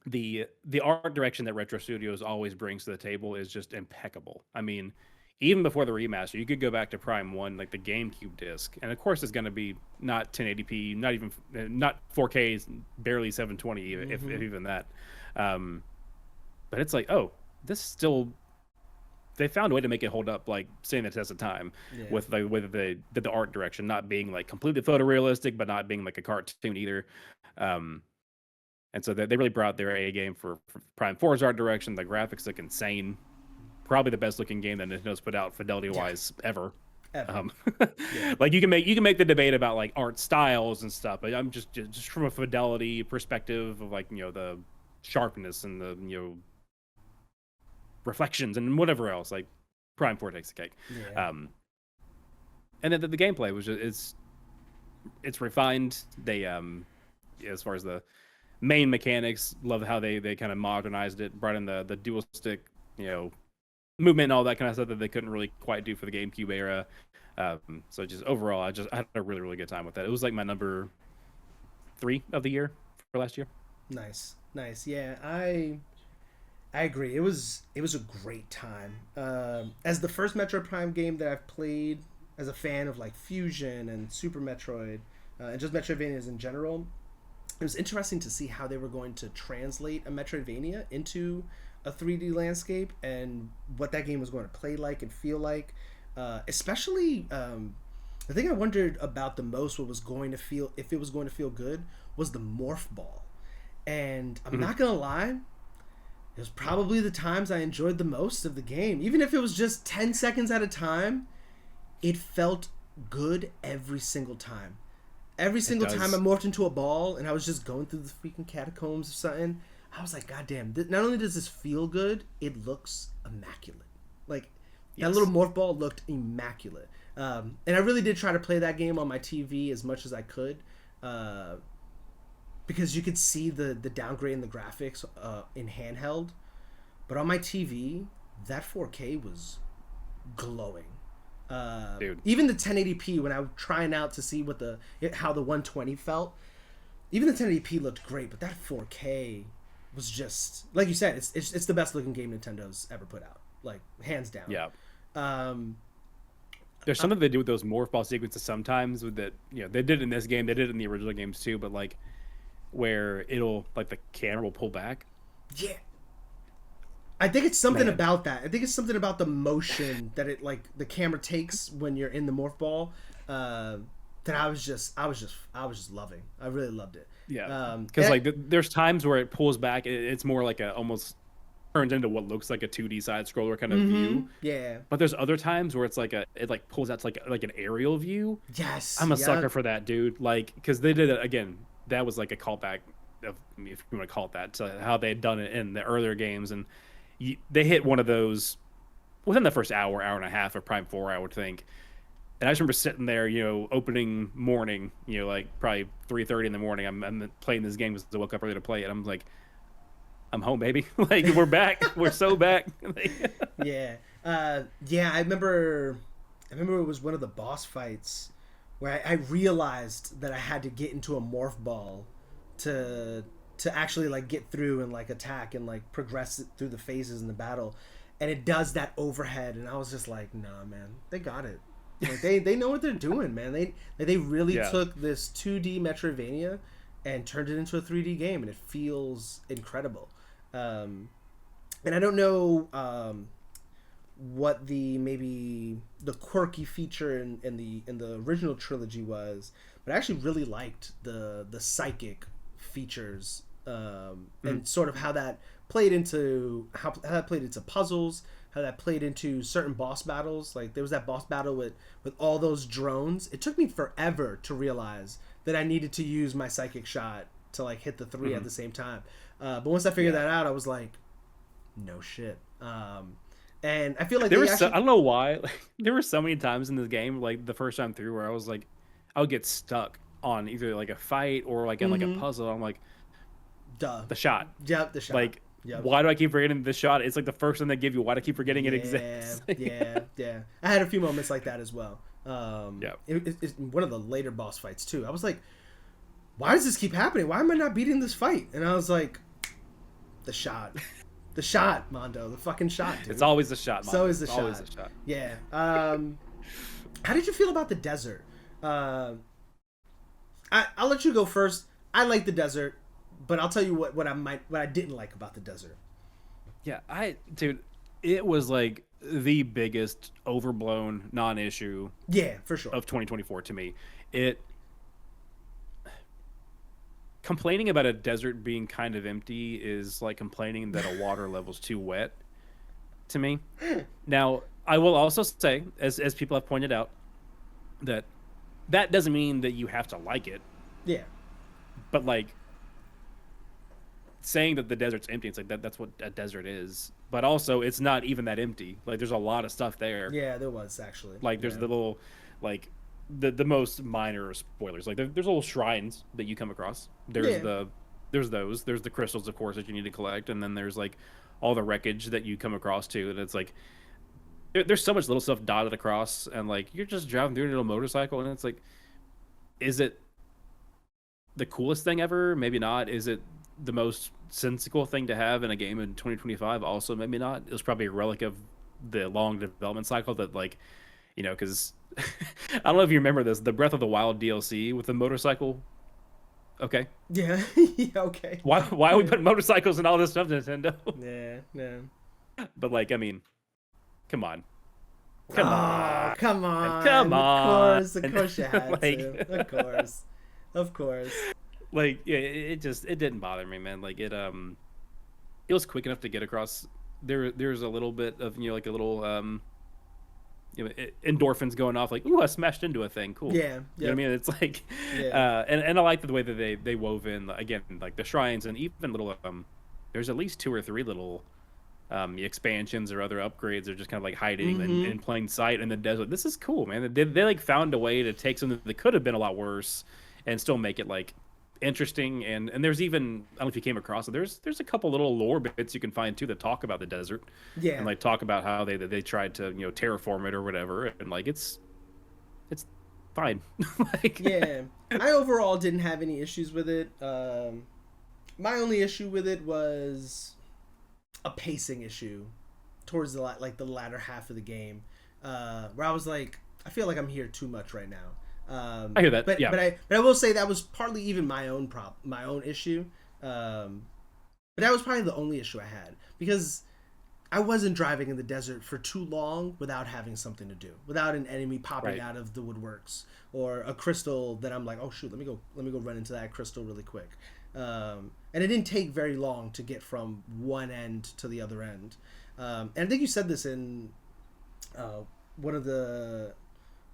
the art direction that Retro Studios always brings to the table is just impeccable. I mean, even before the remaster, you could go back to Prime 1, like the GameCube disc, and of course it's going to be not 1080p, not even not 4K, barely 720, yeah. if Mm-hmm. even that. Um, but it's like, oh, this still, they found a way to make it hold up, like standing the test of time, Yeah. with the way that they did the art direction, not being like completely photorealistic, but not being like a cartoon either. Um, and so they really brought their A game for Prime 4's art direction. The graphics look insane. Probably the best looking game that Nintendo's put out fidelity Yeah. wise ever. Ever. Um, Yeah. like you can make the debate about like art styles and stuff, but I'm just from a fidelity perspective of like the sharpness and the reflections and whatever else, like Prime 4 takes the cake. Yeah. And then the gameplay was just, it's refined. They as far as the main mechanics, love how they kind of modernized it, brought in the dual stick, movement and all that kind of stuff that they couldn't really quite do for the GameCube era. So just overall, I had a really really good time with that. It was like my number 3 of the year for last year. Nice. Nice. Yeah. I agree. It was a great time. As the first Metroid Prime game that I've played as a fan of like Fusion and Super Metroid, and just Metroidvanias in general, it was interesting to see how they were going to translate a Metroidvania into a 3D landscape and what that game was going to play like and feel like. Especially, the thing I wondered about the most, what was going to feel, if it was going to feel good, was the morph ball. And I'm Mhm. not gonna lie, it was probably the times I enjoyed the most of the game. Even if it was just 10 seconds at a time, it felt good every single time. Every It single time I does. morphed into a ball and I was just going through the freaking catacombs or something, I was like, God damn, not only does this feel good, it looks immaculate. Like, that little Yes. morph ball looked immaculate. And I really did try to play that game on my TV as much as I could. Uh, because you could see the downgrade in the graphics in handheld. But on my TV, that 4K was glowing. Dude. Even the 1080p, when I was trying out to see how the 120 felt, even the 1080p looked great, but that 4K was just, like you said, it's the best looking game Nintendo's ever put out. like hands down. Yeah. Um, There's something they do with those morph ball sequences sometimes with that, they did it in this game, they did it in the original games too, but like where it'll like the camera will pull back. yeah, I think it's something Man. about that. I think it's something about the motion that it like the camera takes when you're in the morph ball. That I was just loving. I really loved it. Yeah, because like there's times where it pulls back. It's more like a almost turns into what looks like a 2D side scroller kind of view. Yeah. But there's other times where it's like it like pulls out to like an aerial view. Yes. I'm a sucker for that, dude. Like because they did it again. That was like a callback of, if you want to call it that, to how they had done it in the earlier games, and they hit one of those within the first hour and a half of Prime 4, I would think. And I just remember sitting there, opening morning, like probably 3:30 in the morning. I'm playing this game because I woke up early to play it. I'm like, I'm home, baby. Like we're back. We're so back. Yeah. Yeah. I remember it was one of the boss fights where I realized that I had to get into a morph ball to actually like get through and like attack and like progress through the phases in the battle, and it does that overhead, and I was just like, nah, man, they got it. Like they know what they're doing, man. They really took this 2D Metroidvania and turned it into a 3D game, and it feels incredible. And I don't know what maybe the quirky feature in the original trilogy was, but I actually really liked the psychic features and sort of how that played into puzzles, how that played into certain boss battles. Like there was that boss battle with all those drones. It took me forever to realize that I needed to use my psychic shot to like hit the 3 at the same time. But once I figured that out, I was like, no shit. And I feel like I don't know why. Like, there were so many times in this game, like the first time through, where I was like, I would get stuck on either like a fight or like in like a puzzle. I'm like, duh, the shot. Yep, the shot. Like, why do I keep forgetting the shot? It's like the first thing they give you. Why do I keep forgetting it exists? Yeah. I had a few moments like that as well. It's one of the later boss fights too. I was like, why does this keep happening? Why am I not beating this fight? And I was like, the shot. The shot, Mondo. The fucking shot, dude. It's always the shot, Mondo. It's always the shot. Always the shot. Yeah. How did you feel about the desert? I'll let you go first. I like the desert, but I'll tell you what I didn't like about the desert. Yeah, dude, it was like the biggest overblown non-issue. Yeah, for sure. Of 2024 to me. Complaining about a desert being kind of empty is like complaining that a water level's too wet to me. Now, I will also say, as people have pointed out, that doesn't mean that you have to like it. Yeah. But like saying that the desert's empty, it's like that's what a desert is. But also it's not even that empty. Like there's a lot of stuff there. Yeah, there was actually. Like there's the little like the most minor spoilers. Like there's little shrines that you come across. There's the crystals, of course, that you need to collect, and then there's like all the wreckage that you come across too. And it's like there's so much little stuff dotted across, and like you're just driving through a little motorcycle, and it's like, is it the coolest thing ever? Maybe not. Is it the most sensical thing to have in a game in 2025? Also, maybe not. It was probably a relic of the long development cycle that, like, because I don't know if you remember this, the Breath of the Wild DLC with the motorcycle. Okay. Yeah. Yeah. Okay. Why are we putting motorcycles and all this stuff, Nintendo? Yeah. But like, I mean, come on. Come on. Of course you had to. Of course. Like, yeah, it didn't bother me, man. Like it was quick enough to get across. There's a little bit of like a little endorphins going off, like, ooh, I smashed into a thing, cool. Yeah. You know what I mean? It's like and I like the way that they wove in, again, like the shrines and even little there's at least 2 or 3 little expansions or other upgrades that are just kind of like hiding in plain sight in the desert. This is cool, man. They like found a way to take something that could have been a lot worse and still make it like interesting. And there's even, I don't know if you came across it, there's a couple little lore bits you can find too that talk about the desert. Yeah. And like talk about how they tried to terraform it or whatever, and like it's fine. Like, yeah, I overall didn't have any issues with it. My only issue with it was a pacing issue towards the the latter half of the game, where I was like, I feel like I'm here too much right now. I hear that. But Yeah. but I will say that was partly even my own issue. But that was probably the only issue I had, because I wasn't driving in the desert for too long without having something to do, without an enemy popping Right. out of the woodworks or a crystal that I'm like, oh shoot, let me go run into that crystal really quick. And it didn't take very long to get from one end to the other end. And I think you said this in one of the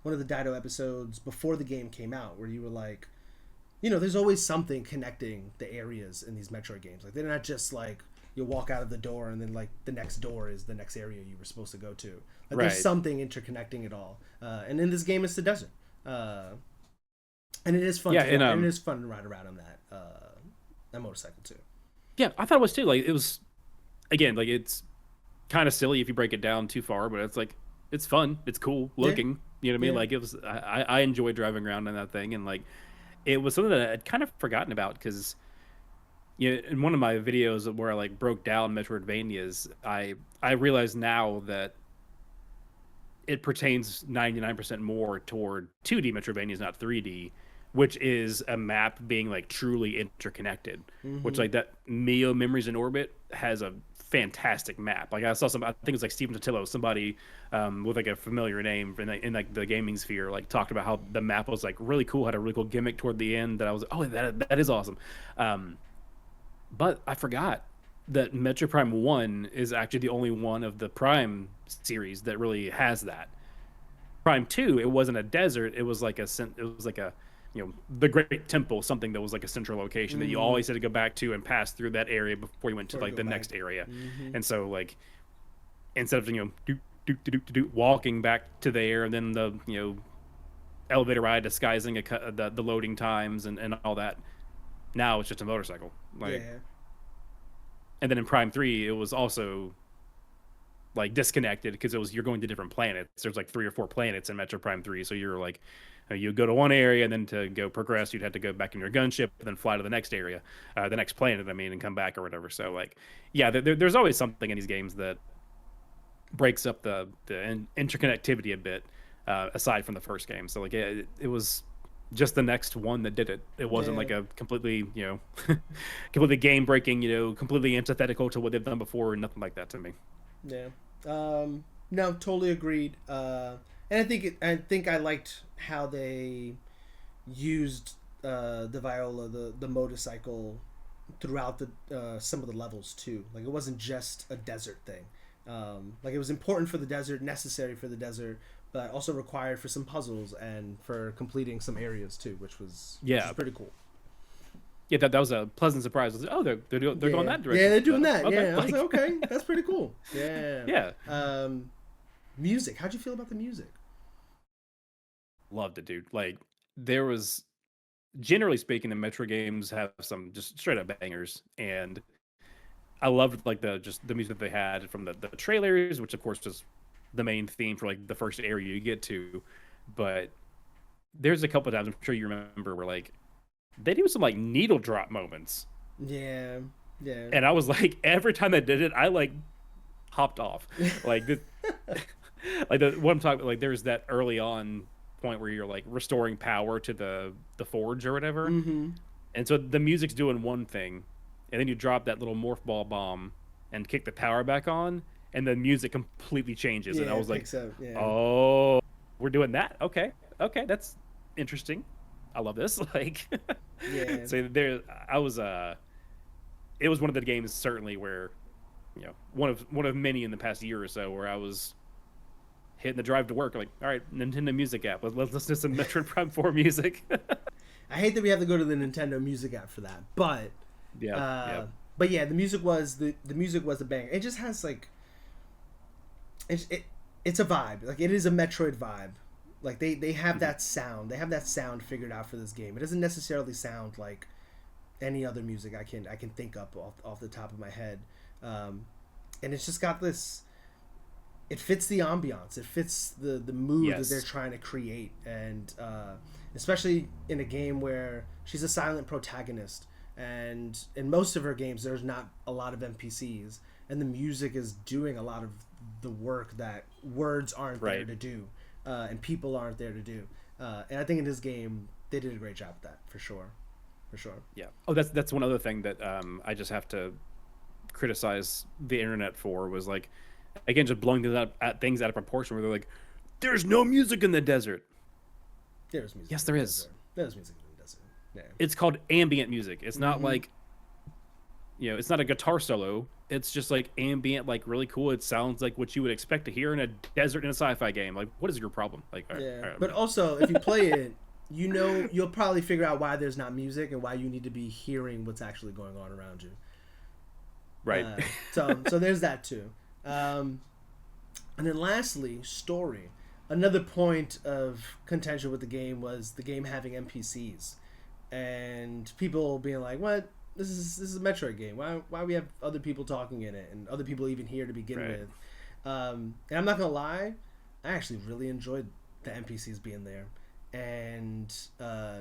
DIDO episodes before the game came out, where you were like, there's always something connecting the areas in these Metroid games. Like, they're not just like you walk out of the door and then like the next door is the next area you were supposed to go to. Like, Right. there's something interconnecting it all. And in this game, it's the desert. And it is fun. Yeah, And it is fun to ride around on that motorcycle too. Yeah, I thought it was too. Like, it was, again, like, it's kind of silly if you break it down too far, but it's like, it's fun, it's cool looking. You know what I mean? Yeah. Like, it was, I enjoyed driving around in that thing, and like, it was something that I'd kind of forgotten about, because in one of my videos where I like broke down Metroidvanias, I realize now that it pertains 99% more toward 2D Metroidvanias, not 3D, which is a map being like truly interconnected. Which, like, that Mio Memories in Orbit has a fantastic map. Like, I saw I think it's like Steven Totillo, somebody with like a familiar name in like the gaming sphere, like, talked about how the map was like really cool, had a really cool gimmick toward the end that I was like, oh, that is awesome. But I forgot that Metroid Prime 1 is actually the only one of the Prime series that really has that. Prime 2, it wasn't a desert, it was like a the Great Temple, something that was like a central location that you always had to go back to and pass through that area before you went to like the next area. And so, like, instead of walking back to there and then the elevator ride disguising the loading times and all that, now it's just a motorcycle. Like, Yeah. and then in Prime 3, it was also like disconnected, because you're going to different planets. There's like 3 or 4 planets in Metro Prime 3, so you're like, you go to one area, and then to go progress, you'd have to go back in your gunship and then fly to the next area, the next planet, I mean, and come back or whatever. So, like, yeah, there's always something in these games that breaks up the interconnectivity a bit, aside from the first game. So, like, it was just the next one that did it. It wasn't like a completely, completely game breaking, completely antithetical to what they've done before, or nothing like that to me. Yeah. No, totally agreed. And I think I liked how they used the viola, the motorcycle, throughout the some of the levels too. Like, it wasn't just a desert thing. Like, it was important for the desert, necessary for the desert, but also required for some puzzles and for completing some areas too, which was pretty cool. Yeah, that was a pleasant surprise. I was like, oh, they're going that direction. Yeah, they're doing that. Okay. Yeah, I was like, okay, that's pretty cool. Yeah. Yeah. Music. How'd you feel about the music? Loved it, dude. Like, there was, generally speaking, the Metro games have some just straight up bangers, and I loved like the music that they had from the trailers, which of course was the main theme for like the first area you get to. But there's a couple of times, I'm sure you remember, where like they do some like needle drop moments. Yeah. And I was like, every time they did it, I like hopped off. Like this, like what I'm talking about, like there's that early on point where you're like restoring power to the forge or whatever. And so the music's doing one thing, and then you drop that little morph ball bomb and kick the power back on, and the music completely changes. And I was like, oh, we're doing that? Okay, that's interesting. I love this. Like, so there, I was. It was one of the games certainly where, one of many in the past year or so where I was hitting the drive to work. Like, all right, Nintendo Music app. Let's listen to some Metroid Prime 4 music. I hate that we have to go to the Nintendo Music app for that, but but yeah, the music was a banger. It just has like, it's a vibe. Like, it is a Metroid vibe. Like, they have that sound. They have that sound figured out for this game. It doesn't necessarily sound like any other music I can think up off the top of my head. And it's just got this. It fits the ambiance. It fits the mood that they're trying to create, and especially in a game where she's a silent protagonist, and in most of her games there's not a lot of NPCs, and the music is doing a lot of the work that words aren't there Right. to do, and people aren't there to do. And I think in this game they did a great job with that for sure, for sure. Yeah. Oh, that's one other thing that I just have to criticize the internet for was like, again, just blowing things out of proportion. Where they're like, "There's no music in the desert." There's music. Yes, In there the is. desert. There's music in the desert. Yeah. It's called ambient music. It's not like, it's not a guitar solo. It's just like ambient, like really cool. It sounds like what you would expect to hear in a desert in a sci-fi game. Like, what is your problem? Like, Yeah. But also, if you play it, you'll probably figure out why there's not music and why you need to be hearing what's actually going on around you. right. So there's that too. And then lastly, story. Another point of contention with the game was the game having NPCs, and people being like, "What? This is a Metroid game. Why we have other people talking in it and other people even here to begin Right. with?" And I'm not gonna lie, I actually really enjoyed the NPCs being there. And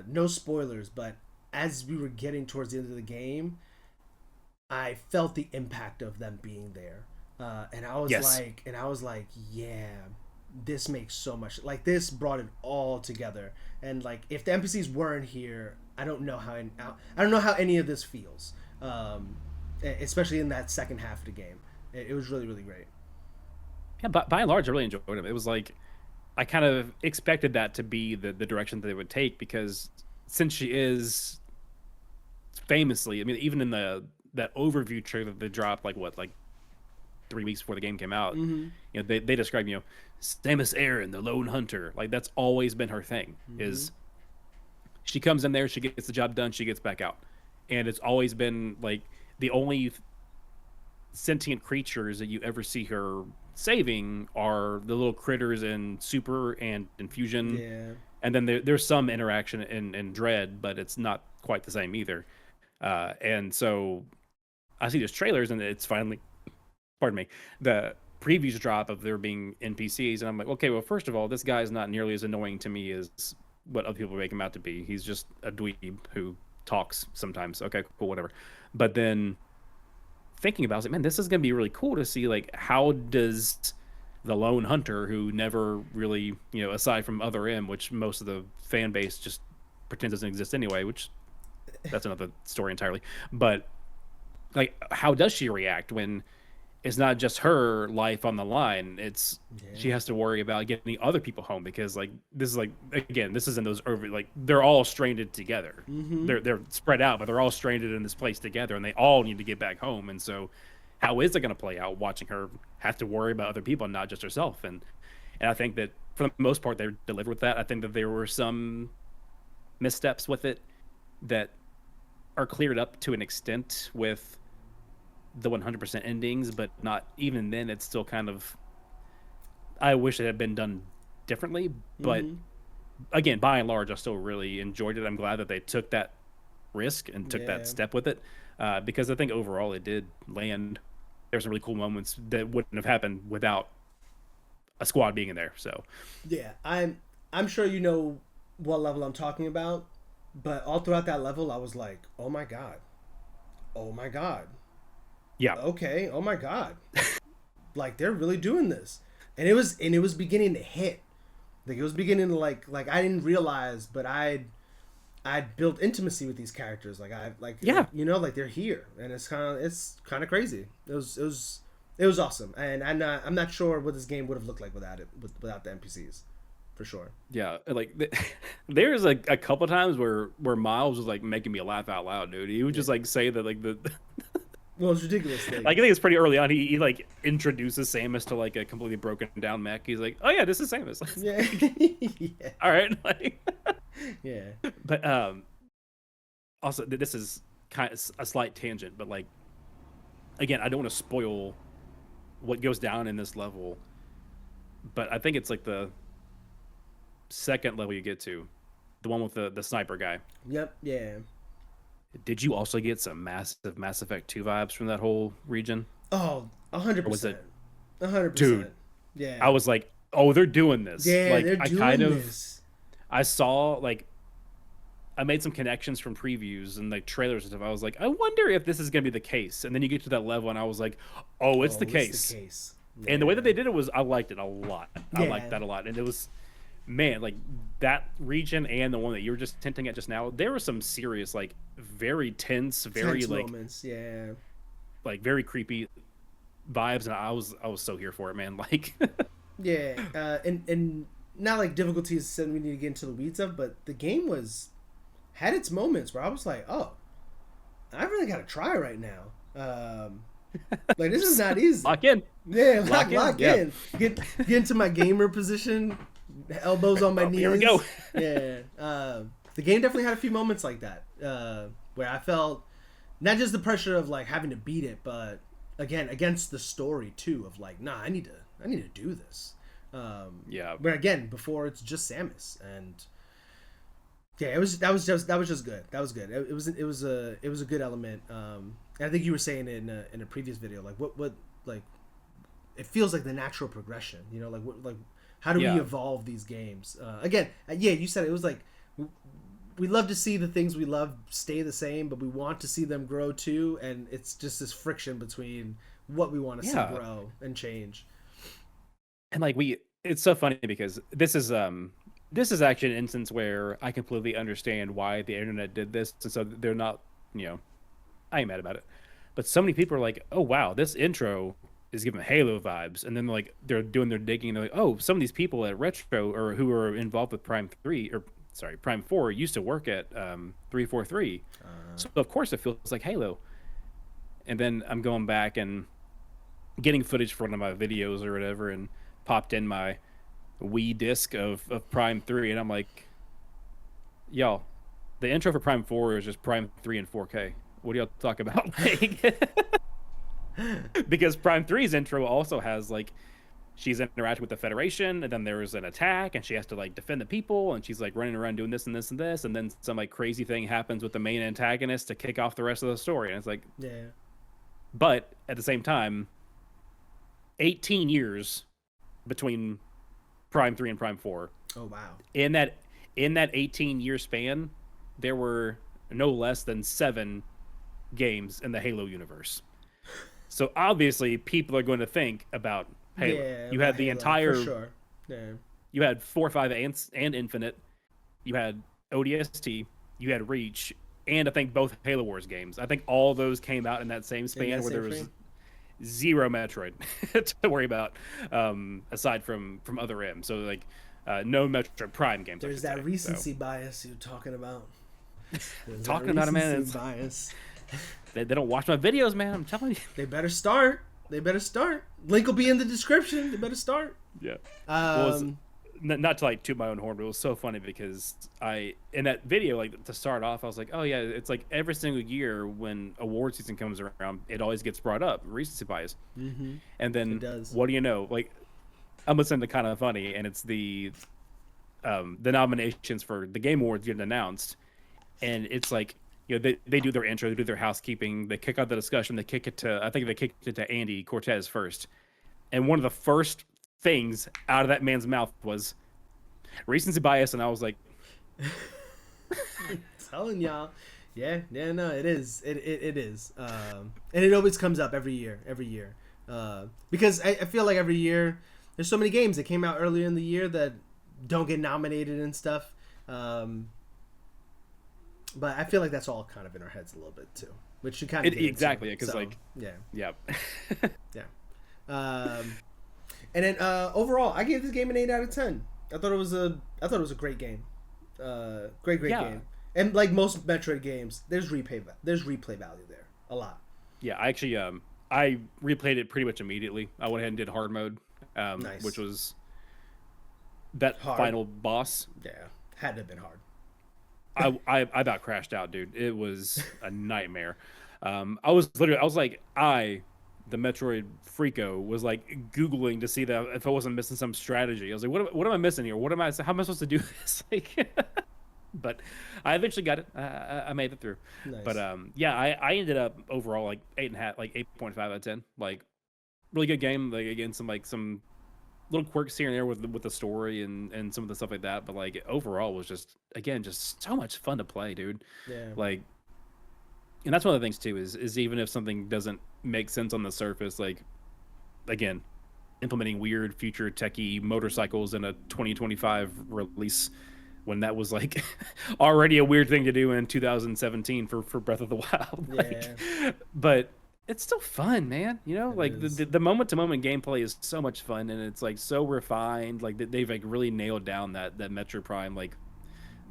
no spoilers, but as we were getting towards the end of the game, I felt the impact of them being there, and Yes. I was like, yeah, this makes so much. Like this brought it all together, and like if the NPCs weren't here, I don't know how any of this feels, especially in that second half of the game. It was really really great. Yeah, but by and large, I really enjoyed it. It was like I kind of expected that to be the direction that they would take because since she is famously, I mean, even in that overview trailer that they dropped, like what, like 3 weeks before the game came out, they describe Samus Aran, the lone hunter. Like that's always been her thing. Is she comes in there, she gets the job done, she gets back out, and it's always been like the only sentient creatures that you ever see her saving are the little critters in Super and Infusion, Yeah, and then there's some interaction in Dread, but it's not quite the same either. And so I see these trailers, and it's finally, pardon me, the previews drop of there being NPCs, and I'm like, okay, well, first of all, this guy's not nearly as annoying to me as what other people make him out to be. He's just a dweeb who talks sometimes. Okay, cool, whatever. But then thinking about it, man, this is gonna be really cool to see like how does the lone hunter who never really, aside from Other M, which most of the fan base just pretends doesn't exist anyway, which that's another story entirely. But like, how does she react when it's not just her life on the line? It's she has to worry about getting other people home because like this is like again, this isn't those over like they're all stranded together. They're spread out, but they're all stranded in this place together, and they all need to get back home. And so, how is it going to play out? Watching her have to worry about other people, not just herself. And I think that for the most part, they delivered with that. I think that there were some missteps with it that are cleared up to an extent with the 100% endings, but not even then. It's still kind of. I wish it had been done differently, but again, by and large, I still really enjoyed it. I'm glad that they took that risk and took that step with it, because I think overall it did land. There's some really cool moments that wouldn't have happened without a squad being in there. So yeah. I'm sure you know what level I'm talking about, but all throughout that level, I was like, oh my god, oh my god, yeah, okay, oh my god, like they're really doing this, and it was beginning to hit, like it was beginning to like I didn't realize, but I'd built intimacy with these characters, like like they're here, and it's kind of crazy. It was awesome, and I'm not sure what this game would have looked like without it, without the NPCs, for sure. yeah. Like there's like a couple times where Miles was like making me laugh out loud, dude. He would just like say that like the Well, it's ridiculous thing. like I think it's pretty early on. He like introduces Samus to like a completely broken down mech. He's like, "Oh yeah, this is Samus." Yeah, yeah, All right, like, yeah. but also this is kind of a slight tangent, but like again, I don't want to spoil what goes down in this level, but I think it's like the second level you get to, the one with the sniper guy. Yep, yeah. Did you also get some massive Mass Effect 2 vibes from that whole region? Oh, Or was it 100%. 100%. Dude, Yeah. I was like, oh, they're doing this. Yeah, Like they're I doing kind of this. I saw like I made some connections from previews and like trailers and stuff. I was like, I wonder if this is gonna be the case. And then you get to that level and I was like, oh, it's the case. It's the case. And the way that Yeah. they did it was, I liked it a lot. I liked Yeah. that a lot. And it was, man, like that region and the one that you were just hinting at just now, there was some serious, like very tense, very Tense moments. Yeah. like very creepy vibes, and I was so here for it, man. Like, Yeah. And not like difficulties said we need to get into the weeds of, but the game was had its moments where I was like, oh, I really got to try right now. Like this is not easy. lock in, Yeah, lock in, lock yeah. in. Get into my gamer position, elbows on my Oh, knees. here we go. Yeah. The game definitely had a few moments like that, where I felt not just the pressure of like having to beat it, but again against the story too of like, nah, I need to do this. Yeah, But again, before it's just Samus, and yeah, that was just good. That was good. It was a good element. And I think you were saying it in a previous video, like what like it feels like the natural progression. You know, like how do we Yeah. evolve these games? Again, yeah, you said it was like we love to see the things we love stay the same, but we want to see them grow too, and it's just this friction between what we want to see Yeah. grow and change. And like it's so funny because this is actually an instance where I completely understand why the internet did this, and so they're not, you know, I ain't mad about it. But so many people are like, "Oh wow, this intro is giving Halo vibes," and then like they're doing their digging, and they're like, "Oh, some of these people at Retro or who are involved with Prime 3 or sorry Prime 4 used to work at 343, so of course it feels like Halo." And then I'm going back and getting footage for one of my videos or whatever, and popped in my Wii disc of Prime 3, and I'm like, y'all, the intro for Prime 4 is just Prime 3 in 4K. What do y'all talk about? Like, because Prime 3's intro also has like she's interacting with the Federation, and then there's an attack, and she has to like defend the people, and she's like running around doing this and this and this, and then some like crazy thing happens with the main antagonist to kick off the rest of the story, and it's like, Yeah. but at the same time, 18 years between Prime 3 and Prime 4. Oh wow. In that 18-year span, there were no less than 7 games in the Halo universe. So obviously, people are going to think about Halo. Yeah, You about had the Halo, entire, for sure. Yeah. you had 4, 5, and Infinite. You had ODST. You had Reach, and I think both Halo Wars games. I think all those came out in that same span that where same there was frame? zero Metroid to worry about, aside from Other M. So like, no Metroid Prime games. There's that recency bias you're talking about. There's Talking that about it, man, recency bias. They don't watch my videos, man. I'm telling you. They better start. They better start. Link will be in the description. They better start. Yeah. Well, Um, not to like toot my own horn, but it was so funny because in that video, like to start off, I was like, oh yeah, it's like every single year when award season comes around, it always gets brought up, recency bias. mhm. And then It does. what do you know? Like, I'm listening to Kind of Funny, and it's the nominations for the Game Awards getting announced, and it's like, you know, they do their intro, they do their housekeeping, they kick out the discussion, they kicked it to Andy Cortez first, and one of the first things out of that man's mouth was recency bias, and I was like, Telling y'all. Yeah, no, it is. It is. And it always comes up every year. Because I feel like every year there's so many games that came out earlier in the year that don't get nominated and stuff. But I feel like that's all kind of in our heads a little bit too, which you kind of exactly, because like, yeah. yeah. And then overall, I gave this game an 8 out of 10. I thought it was a great game. Great Yeah. game. And like most Metroid games, there's replay value there, a lot. Yeah, I actually I replayed it pretty much immediately. I went ahead and did hard mode, Nice. which was that Hard. final boss. Yeah, had to have been hard. I about crashed out, dude. It was a nightmare. I was like, the Metroid freako, was like Googling to see that if I wasn't missing some strategy. I was like, what am I missing here? How am I supposed to do this? Like, but I eventually got it. I made it through. Nice. But yeah, I ended up overall like 8.5, like 8.5 out of 10. Like, really good game. Like, again, some little quirks here and there with the story and some of the stuff like that. But like overall was just, again, just so much fun to play, dude. Yeah. Like, and that's one of the things too is even if something doesn't make sense on the surface, like, again, implementing weird future techie motorcycles in a 2025 release when that was like already a weird thing to do in 2017 for Breath of the Wild. Yeah, But it's still fun, man. You know, it like is. the moment to moment gameplay is so much fun, and it's like so refined. Like they've like really nailed down that Metroid Prime like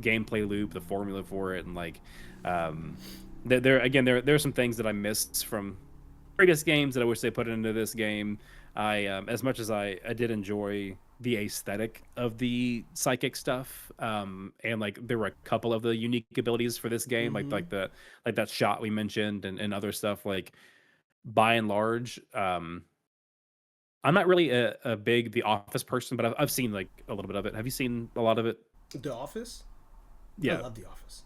gameplay loop, the formula for it, and like um, there are some things that I missed from previous games that I wish they put into this game. As much as I did enjoy the aesthetic of the psychic stuff, and like there were a couple of the unique abilities for this game, Mm-hmm. like that shot we mentioned and other stuff. Like by and large, I'm not really a big The Office person, but I've seen like a little bit of it. Have you seen a lot of it? The Office. I Yeah. love The Office.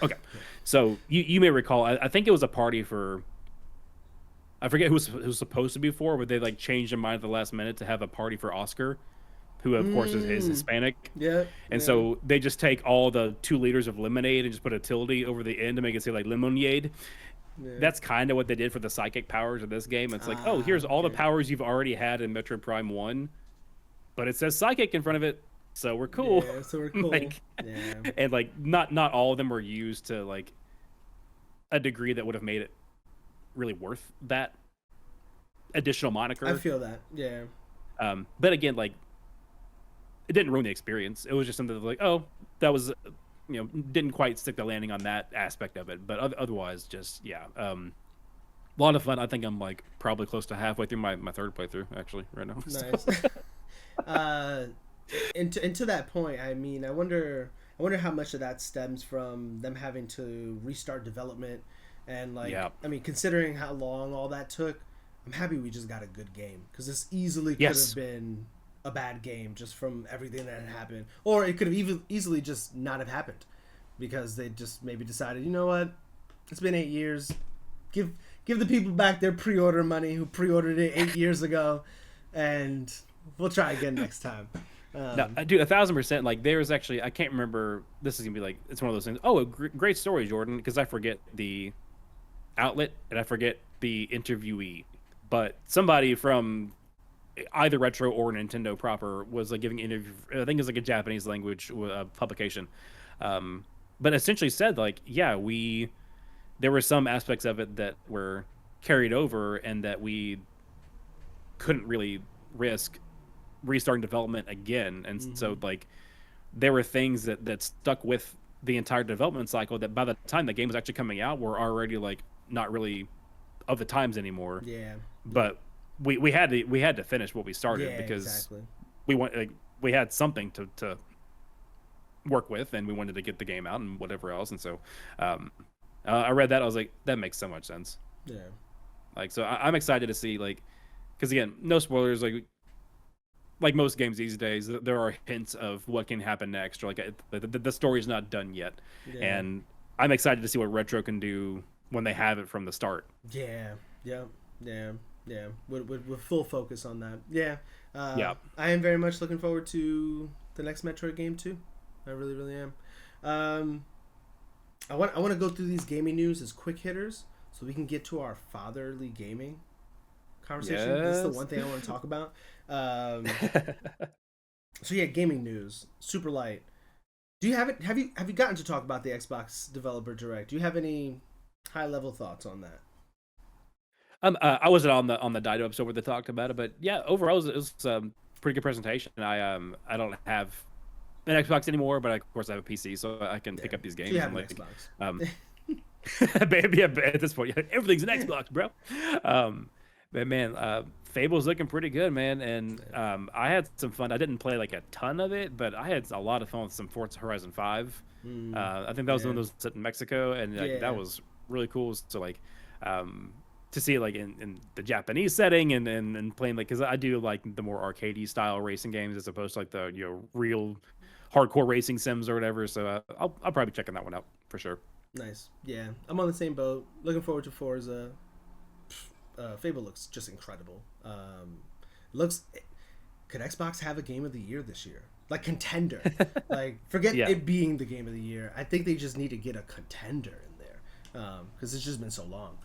Okay. So you may recall, I think it was a party for, I forget who was supposed to be for, but they like changed their mind at the last minute to have a party for Oscar, who of course is Mm. Hispanic. Yeah, And yeah, so they just take all the 2 liters of lemonade and just put a tilde over the end to make it say like lemonade. yeah. That's kind of what they did for the psychic powers of this game. It's like, oh, here's all the Okay. powers you've already had in Metroid Prime 1, but it says psychic in front of it, so we're cool. Yeah, so we're cool. Like, Yeah, and like not all of them were used to like a degree that would have made it really worth that additional I moniker. feel that. Yeah, But again, like it didn't ruin the experience. It was just something that like, oh, that was didn't quite stick the landing on that aspect of it. But otherwise, just yeah, a lot of fun. I think I'm like probably close to halfway through my third playthrough actually right now. So, nice. uh, and to that point, I mean, I wonder how much of that stems from them having to restart development, and like, yeah. I mean, considering how long all that took, I'm happy we just got a good game because this easily could Yes. have been a bad game just from everything that had happened, or it could have even easily just not have happened because they just maybe decided, you know what, it's been 8 years, give the people back their pre-order money who pre-ordered it 8 years ago, and we'll try again next time. No, dude, 1,000%. Like, there's actually, I can't remember. This is gonna be like, it's one of those things. Oh, a great story, Jordan, because I forget the outlet and I forget the interviewee. But somebody from either Retro or Nintendo proper was like giving an interview. I think it's like a Japanese language publication, but essentially said like, yeah, there were some aspects of it that were carried over and that we couldn't really risk restarting development again, and so like there were things that stuck with the entire development cycle that by the time the game was actually coming out were already like not really of the times anymore. Yeah, But we had to finish what we started yeah, because exactly. we had something to work with, and we wanted to get the game out and whatever else. And so I read that, I was like, that makes so much sense. Yeah, Like, so I'm excited to see, like, because again, no spoilers, like most games these days, there are hints of what can happen next, or like the story's not done yet. yeah, And I'm excited to see what Retro can do when they have it from the start. yeah, yeah, yeah, yeah. With full focus on that. Yeah, Yeah. I am very much looking forward to the next Metroid game too. I really, really am. I want to go through these gaming news as quick hitters so we can get to our fatherly gaming conversation. This is the Yes. one thing I want to talk about. So yeah, gaming news, super light. Do you have it? Have you gotten to talk about the Xbox Developer Direct? Do you have any high level thoughts on that? I wasn't on the DIDO episode where they talked about it, but yeah, overall it was pretty good presentation. I don't have an Xbox anymore, but of course I have a PC, so I can pick up these games. So you have And an like, Xbox. baby, at this point, everything's an Xbox, bro. But man, Fable's looking pretty good, man, and I had some fun. I didn't play like a ton of it, but I had a lot of fun with some Forza Horizon 5. I think that was yeah. one of those set in Mexico, and like, Yeah. that was really cool. So like, to see it like in the Japanese setting and playing like, because I do like the more arcadey style racing games as opposed to like the real hardcore racing sims or whatever. So I'll probably be checking that one out for sure. Nice. Yeah, I'm on the same boat. Looking forward to Forza. Fable looks just incredible. Looks. Could Xbox have a game of the year this year? Like contender. Like forget Yeah. it being the game of the year. I think they just need to get a contender in there because it's just been so long.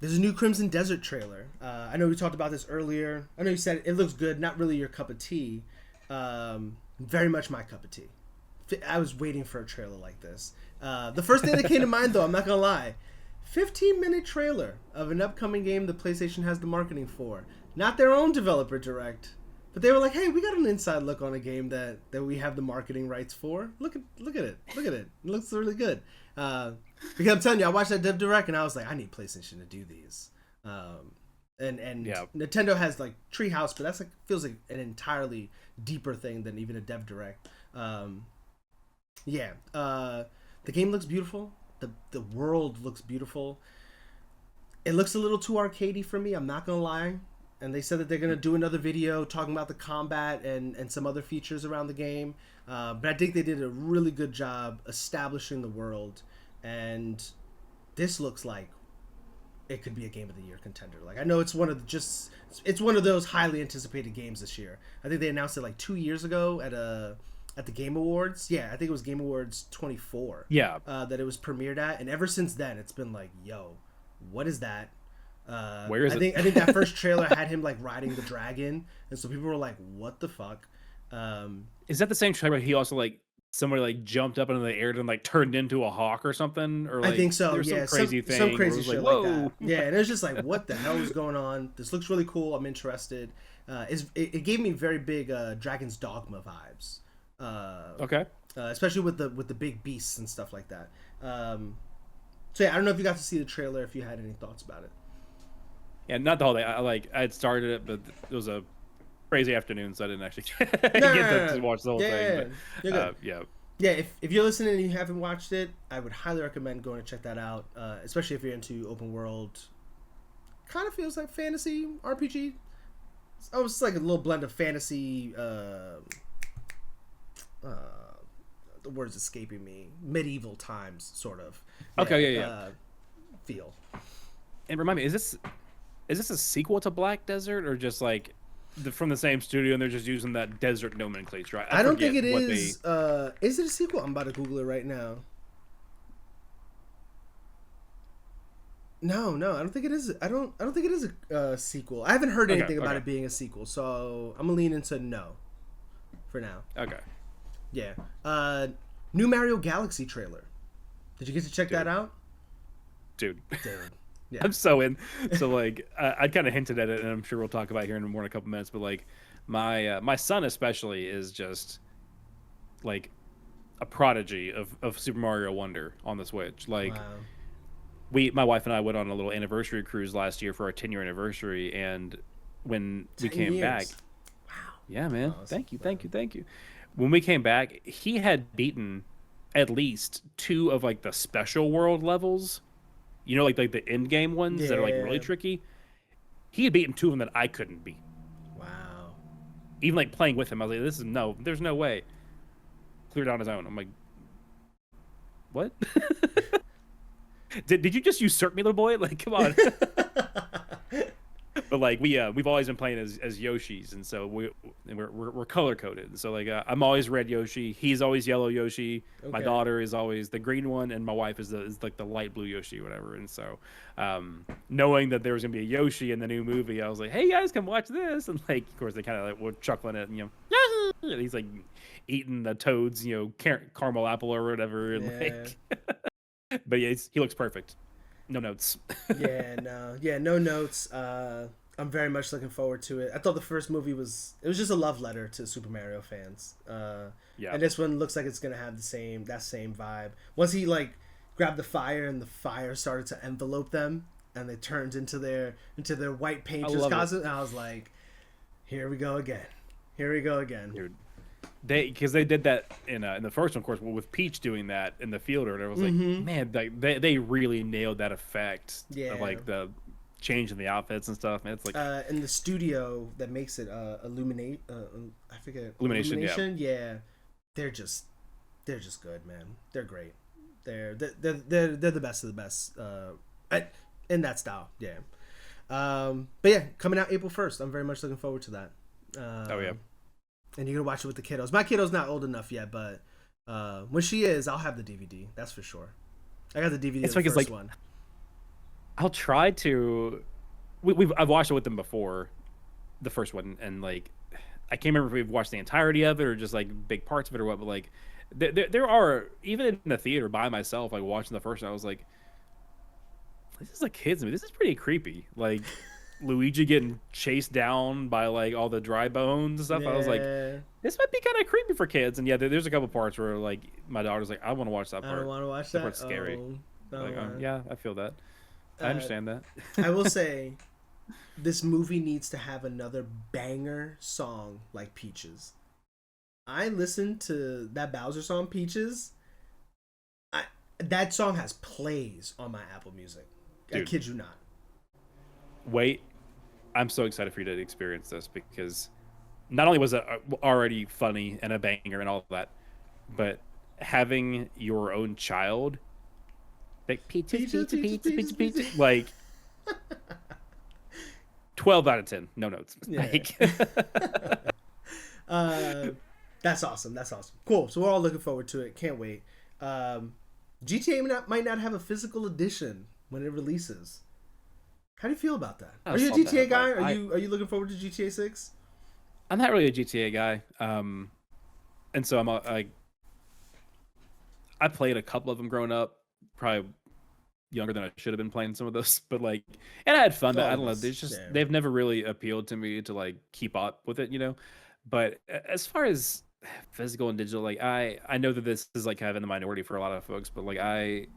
There's a new Crimson Desert trailer. I know we talked about this earlier. I know you said it looks good, not really your cup of tea. Very much my cup of tea. I was waiting for a trailer like this. The first thing that came to mind, though, I'm not going to lie, 15-minute trailer of an upcoming game the PlayStation has the marketing for. Not their own developer direct, but they were like, hey, we got an inside look on a game that we have the marketing rights for. Look at it. It looks really good. Because I'm telling you, I watched that dev direct and I was like, I need PlayStation to do these. And Yeah. Nintendo has like Treehouse, but that's like feels like an entirely deeper thing than even a dev direct. The game looks beautiful. The world looks beautiful. It looks a little too arcadey for me, I'm not gonna lie. And they said that they're gonna do another video talking about the combat and some other features around the game. But I think they did a really good job establishing the world, and this looks like it could be a Game of the Year contender. Like, I know it's one of those highly anticipated games this year. I think they announced it like 2 years ago at the Game Awards. Yeah, I think it was Game Awards 24. Yeah. That it was premiered at, and ever since then it's been like, yo, what is that? Where is it? I think that first trailer had him like riding the dragon, and so people were like, what the fuck? Is that the same trailer? He also like somebody like jumped up into the air and like turned into a hawk or something, or like, I think so. There's Yeah, some crazy thing. some crazy shit like that. Whoa. Yeah, and it was just like, what the hell is going on? This looks really cool. I'm interested. It gave me very big Dragon's Dogma vibes. Okay. Especially with the big beasts and stuff like that. So yeah, I don't know if you got to see the trailer. If you had any thoughts about it. Yeah, not the whole thing. I had started it, but it was a crazy afternoon, so I didn't actually get to watch the whole thing. But, yeah. If you're listening and you haven't watched it, I would highly recommend going to check that out. Especially if you're into open world. Kind of feels like fantasy RPG. Oh, it's like a little blend of fantasy. The word's escaping me. Medieval times, sort of. Okay, feel. And remind me, is this a sequel to Black Desert, or just like from the same studio and they're just using that desert nomenclature? Right? I don't think it is. Is it a sequel? I'm about to Google it right now. No, I don't think it is. I don't think it is a sequel. I haven't heard anything about it being a sequel, so I'm gonna lean into no for now. Okay. Yeah. New Mario Galaxy trailer. Did you get to check that out? Dude. Yeah. I'm so in. So like, I kind of hinted at it, and I'm sure we'll talk about it here in more in a couple minutes. But like, my son especially is just like a prodigy of Super Mario Wonder on the Switch. Like, wow. My wife and I went on a little anniversary cruise last year for our 10-year anniversary, and when we came back, wow. Yeah, man, thank you. When we came back, he had beaten at least 2 of like the special world levels. You know, like the end game ones that are like really tricky. He had beaten 2 of them that I couldn't beat. Wow. Even like playing with him, I was like, there's no way. Cleared on his own. I'm like, what? Did you just usurp me, little boy? Like, come on. But like we've always been playing as Yoshis, and so we're color coded. And so like I'm always red Yoshi, he's always yellow Yoshi. Okay. My daughter is always the green one, and my wife is like the light blue Yoshi, or whatever. And so knowing that there was gonna be a Yoshi in the new movie, I was like, hey guys, come watch this. And like, of course, they kind of like were chuckling at, and and he's like eating the Toad's caramel apple or whatever, and like. But yeah, he looks perfect. No notes. No notes. I'm very much looking forward to it. I thought the first movie was just a love letter to Super Mario fans. And this one looks like it's gonna have that same vibe. Once he like grabbed the fire and the fire started to envelope them, and they turned into their white painter's costume, and I was like, here we go again. Dude. Because they did that in the first one, of course, with Peach doing that in the field, or whatever. I was like, man, they really nailed that effect of like the change in the outfits and stuff. Man, it's like and the studio that makes it Illuminate. I forget. Illumination. Yeah, they're just good, man. They're great. They're the best of the best in that style. Yeah. But yeah, coming out April 1st. I'm very much looking forward to that. Oh yeah. And you're gonna watch it with the kiddos. My kiddo's not old enough yet, but when she is, I'll have the DVD. That's for sure. I got the DVD. It's like, first one. I'll try to. I've watched it with them before, the first one, and like I can't remember if we've watched the entirety of it or just like big parts of it or what. But like there are, even in the theater by myself, like watching the first one, I was like, this is a kids movie. This is pretty creepy. Like Luigi getting chased down by like all the dry bones and stuff. I was like, Yeah. this might be kind of creepy for kids. And yeah, there's a couple parts where like my daughter's like, I want to watch that I part. don't want to watch That that. part's scary. Oh, no, Like, yeah, I feel that. I Uh, understand that. I will say, this movie needs to have another banger song like Peaches. I listened to that Bowser song, Peaches. That song has plays on my Apple Music. I Dude, kid you not. wait, I'm so excited for you to experience this because not only was it already funny and a banger and all that, but having your own child like pizza, like 12 out of 10, no notes. Yeah. Like, That's awesome. That's awesome. Cool. So we're all looking forward to it. Can't wait. GTA might not have a physical edition when it releases. How do you feel about that? Are you a GTA guy? Are you looking forward to GTA 6? I'm not really a GTA guy, and so I played a couple of them growing up, probably younger than I should have been playing some of those, but like, and I had fun. But I don't know, they've never really appealed to me to like keep up with it, you know. But as far as physical and digital, like I know that this is like kind of in the minority for a lot of folks, but like I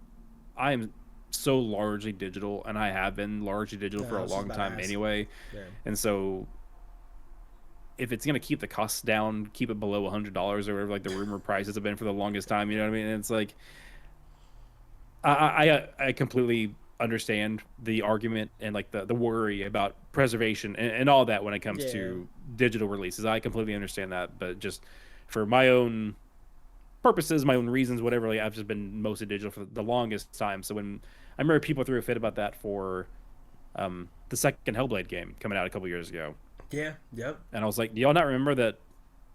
am so largely digital, and I have been largely digital for a long time anyway. Yeah. And so if it's gonna keep the costs down, keep it below $100 or whatever like the rumor prices have been for the longest time, you know what I mean? And it's like I completely understand the argument and like the worry about preservation and all that when it comes to digital releases. I completely understand that, but just for my own purposes, my own reasons, whatever, like I've just been mostly digital for the longest time. So when I remember people threw a fit about that for the second Hellblade game coming out a couple years ago. Yeah. Yep. And I was like, do y'all not remember that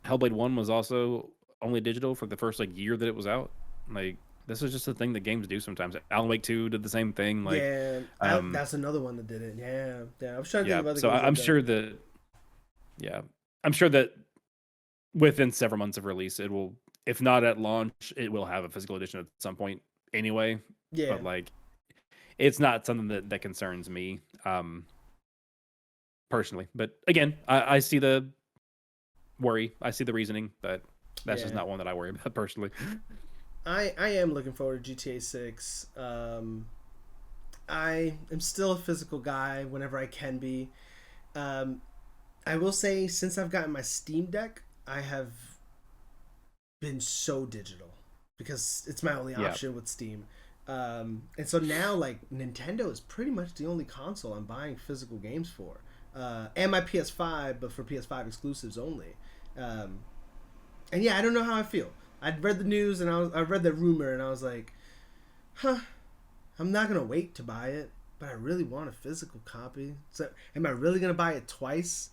Hellblade 1 was also only digital for the first like year that it was out? Like, this is just a thing that games do sometimes. Alan Wake 2 did the same thing. Like, yeah, that's another one that did it. Yeah. I was trying to think of other so games I'm sure that, I'm sure that within several months of release, it will, if not at launch, it will have a physical edition at some point anyway. Yeah. But like, it's not something that concerns me personally. But again, I see the worry, I see the reasoning, but that's just not one that I worry about personally. I am looking forward to GTA 6. I am still a physical guy whenever I can be. I will say, since I've gotten my Steam Deck, I have been so digital because it's my only option with Steam. And so now, like, Nintendo is pretty much the only console I'm buying physical games for. And my PS5, but for PS5 exclusives only. And yeah, I don't know how I feel. I'd read the news and I read the rumor and I was like, I'm not gonna wait to buy it, but I really want a physical copy. So am I really gonna buy it twice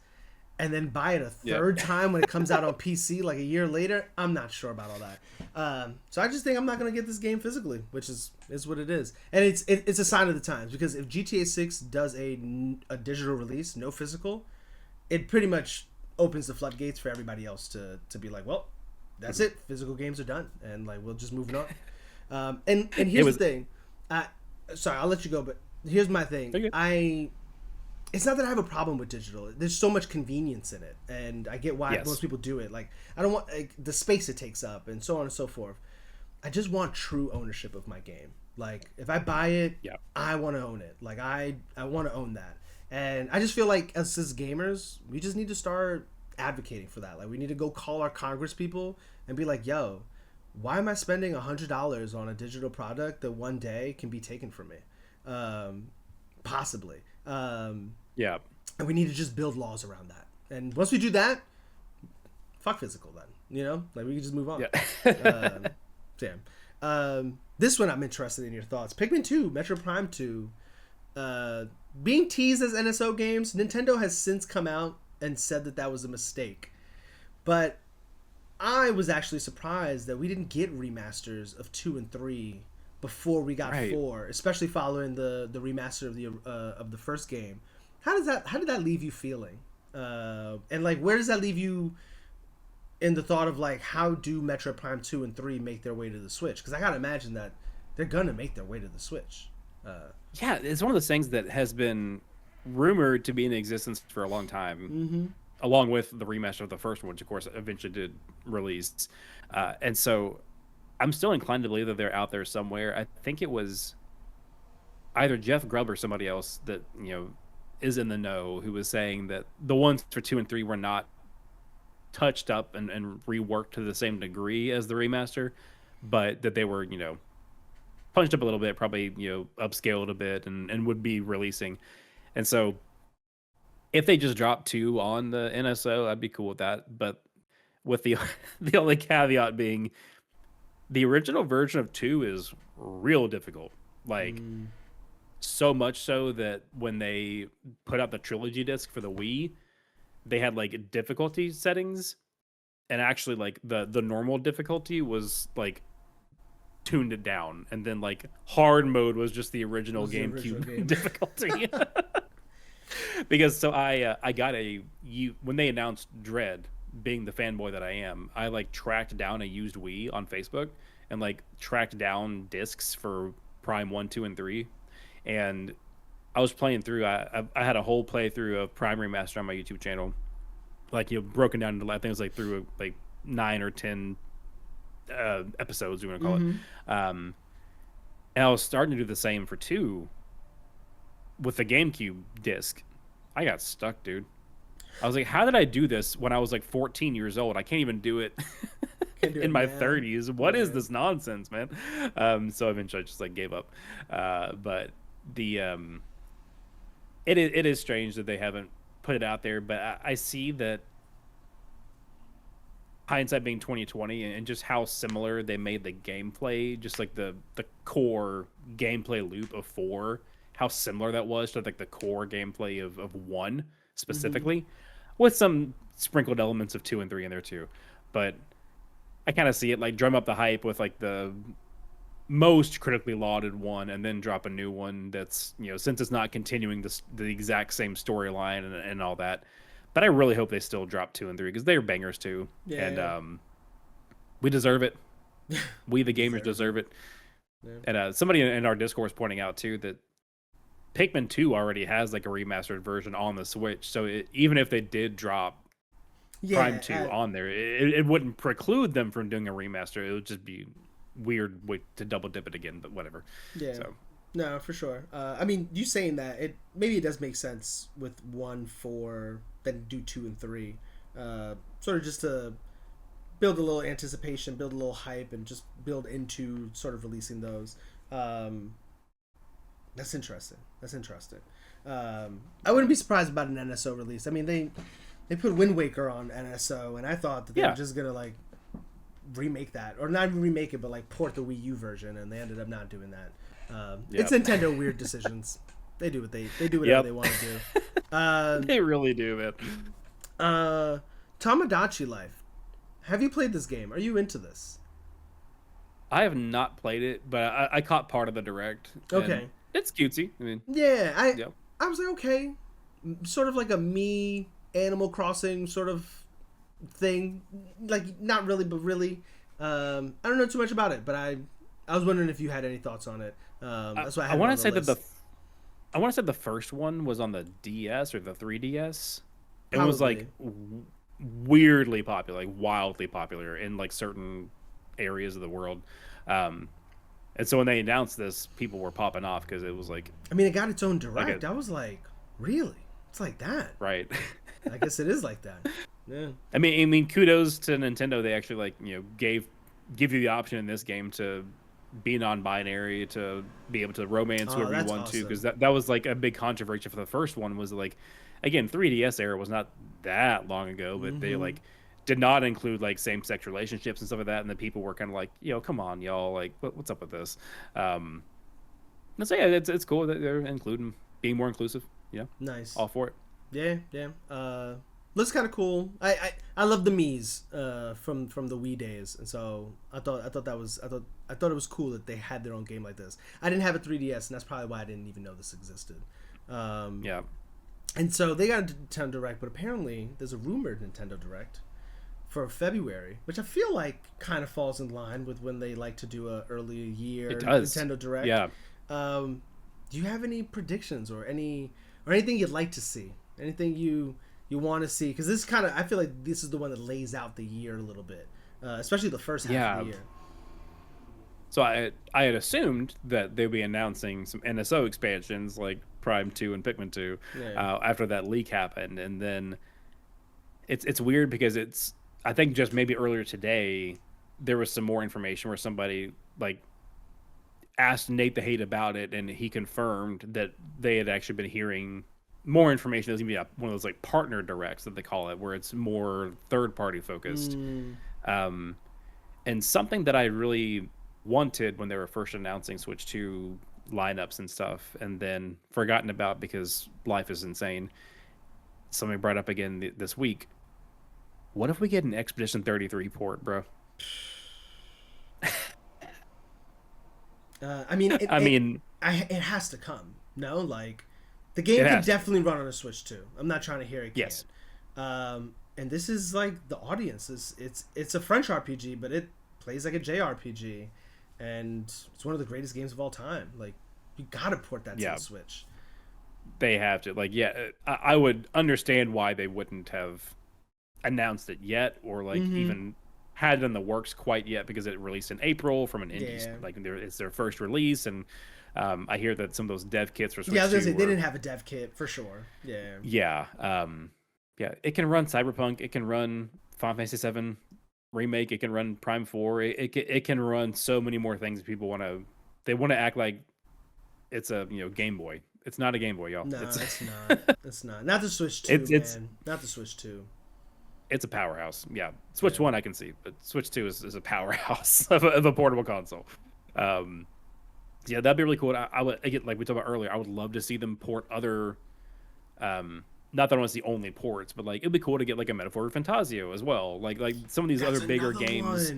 and then buy it a third time when it comes out on PC like a year later? I'm not sure about all that. So I just think I'm not gonna get this game physically, which is what it is. And it's a sign of the times, because if GTA 6 does a digital release, no physical, it pretty much opens the floodgates for everybody else to be like, well, that's it. Physical games are done, and like we'll just move it on. And here's the thing. Sorry, I'll let you go, but here's my thing. Okay. It's not that I have a problem with digital. There's so much convenience in it, and I get why most people do it. Like, I don't want the space it takes up, and so on and so forth. I just want true ownership of my game. Like, if I buy it, I want to own it. Like, I want to own that, and I just feel like us as gamers, we just need to start advocating for that. Like, we need to go call our Congress people and be like, yo, why am I spending $100 on a digital product that one day can be taken from me? Possibly. And we need to just build laws around that. And once we do that, fuck physical then. You know? Like, we can just move on. This one I'm interested in your thoughts. Pikmin 2, Metroid Prime 2. Being teased as NSO games, Nintendo has since come out and said that was a mistake. But I was actually surprised that we didn't get remasters of 2 and 3 before we got Right. 4, especially following the remaster of the first game. How did that leave you feeling? And like, where does that leave you in the thought of like, how do Metroid Prime 2 and 3 make their way to the Switch? Because I gotta imagine that they're gonna make their way to the Switch. Yeah, it's one of those things that has been rumored to be in existence for a long time, Mm-hmm. along with the remaster of the first one, which of course eventually did release. And so I'm still inclined to believe that they're out there somewhere. I think it was either Jeff Grubb or somebody else that, is in the know, who was saying that the ones for 2 and 3 were not touched up and reworked to the same degree as the remaster, but that they were, punched up a little bit, probably, upscaled a bit and would be releasing. And so if they just drop 2 on the NSO, I'd be cool with that. But with the the only caveat being the original version of 2 is real difficult. Like, Mm. so much so that when they put out the trilogy disc for the Wii, they had like difficulty settings, and actually like the normal difficulty was like tuned it down, and then like hard mode was just the original Was the original GameCube game. difficulty. Because so I got when they announced Dread, being the fanboy that I am, I like tracked down a used Wii on Facebook and like tracked down discs for Prime 1, 2, and 3, and I was playing through. I had a whole playthrough of Prime Remaster on my YouTube channel, like, broken down into, I think it was like through like 9 or 10 episodes, you want to call Mm-hmm. it. And I was starting to do the same for 2 with the GameCube disc. I got stuck, dude. I was like, how did I do this when I was like 14 years old? I can't even do it Can't do in it my now. 30s. What is Yeah. this nonsense, man? So eventually I just like gave up. But the it is strange that they haven't put it out there, but I see that hindsight being 2020, and just how similar they made the gameplay, just like the core gameplay loop of 4, how similar that was to like the core gameplay of 1 Mm-hmm. specifically, with some sprinkled elements of 2 and 3 in there too. But I kind of see it like drum up the hype with like the most critically lauded one, and then drop a new one that's, since it's not continuing the exact same storyline and all that. But I really hope they still drop 2 and 3, because they're bangers too. And Yeah. we deserve it. We the gamers Deserve it. deserve it. Yeah. And somebody in our Discord is pointing out too that Pikmin 2 already has like a remastered version on the Switch. So even if they did drop Prime Yeah. 2 on there, it wouldn't preclude them from doing a remaster. It would just be weird way to double dip it again, but whatever. Yeah. So No, for sure. I mean, you saying that, it does make sense with 1, 4, then do 2 and 3, sort of just to build a little anticipation, build a little hype, and just build into sort of releasing those. Um, that's interesting. That's interesting. I wouldn't be surprised about an NSO release. I mean, they put Wind Waker on NSO, and I thought that they were yeah, just gonna like remake that, or not even remake it, but like port the Wii U version, and they ended up not doing that. It's yep. Nintendo weird decisions. They do whatever Yep. they want to do. Uh, They really do, man. Tamagotchi Life. Have you played this game? Are you into this? I have not played it, but I caught part of the direct. And Okay. it's cutesy. I mean, Yeah, yeah. I was like, okay, sort of like a me Animal Crossing sort of thing. Like, not really, but really. I don't know too much about it, but I was wondering if you had any thoughts on it. That's why I I had it want on to the say that list. I want to say the first one was on the DS or the 3DS. It was like Probably. weirdly popular, like wildly popular in like certain areas of the world. Um, and so when they announced this, people were popping off because it was I mean, it got its own like a direct. I was like, really? It's like that? right. I guess it is like that. Yeah. I mean, kudos to Nintendo. They actually like give you the option in this game to be non-binary, to be able to romance Oh, whoever you that's want to, because awesome. that was like a big controversy for the first one. Was like, again, 3DS era was not that long ago, but they Mm-hmm. like did not include like same-sex relationships and stuff like that, and the people were kind of like, come on, y'all, like what's up with this? And so yeah, it's cool that they're including being more inclusive. Nice. All for it. Yeah, yeah. looks kind of cool. I love the Mii's from the Wii days, and so I thought it was cool that they had their own game like this. I didn't have a 3DS, and that's probably why I didn't even know this existed. Yeah. And so they got a Nintendo Direct, but apparently there's a rumored Nintendo Direct for February, which I feel like kind of falls in line with when they like to do a early year Nintendo Direct. Yeah. Do you have any predictions or anything you'd like to see? Anything you want to see? Because this kind of, I feel like this is the one that lays out the year a little bit, especially the first half of the year. So I had assumed that they'd be announcing some NSO expansions like Prime 2 and Pikmin 2 after that leak happened, and then it's weird because I think just maybe earlier today there was some more information where somebody like asked Nate the Hate about it, and he confirmed that they had actually been hearing more information. There's gonna be one of those like partner directs that they call it, where it's more third party focused. And something that I really wanted when they were first announcing Switch 2 lineups and stuff, and then forgotten about because life is insane. Somebody brought up again this week. What if we get an Expedition 33 port, bro? I mean, it has to come. No, like the game can definitely run on a Switch 2. I'm not trying to hear it. Yes. And this is like the audience it's a French RPG, but it plays like a JRPG, and it's one of the greatest games of all time. Like, you gotta port that to the Switch. They have to. Like, I would understand why they wouldn't have announced it yet, or like even had it in the works quite yet, because it released in April from an indie. Like, it's their first release, and I hear that some of those dev kits for Switch 2 I was gonna say they didn't have a dev kit for sure. Yeah. It can run Cyberpunk. It can run Final Fantasy VII Remake. It can run Prime 4. It can run so many more things. People want to act like it's a Game Boy. It's not a Game Boy, y'all. No, it's not. It's not. Not the Switch 2, man. Not the Switch 2. It's a powerhouse. Yeah, Switch 1 I can see, but Switch 2 is a powerhouse of a portable console. That'd be really cool. I would, again, like we talked about earlier, I would love to see them port other. Not that I want to see only ports, but like it'd be cool to get like a Metroid Fantasio as well. Like some of these other bigger games.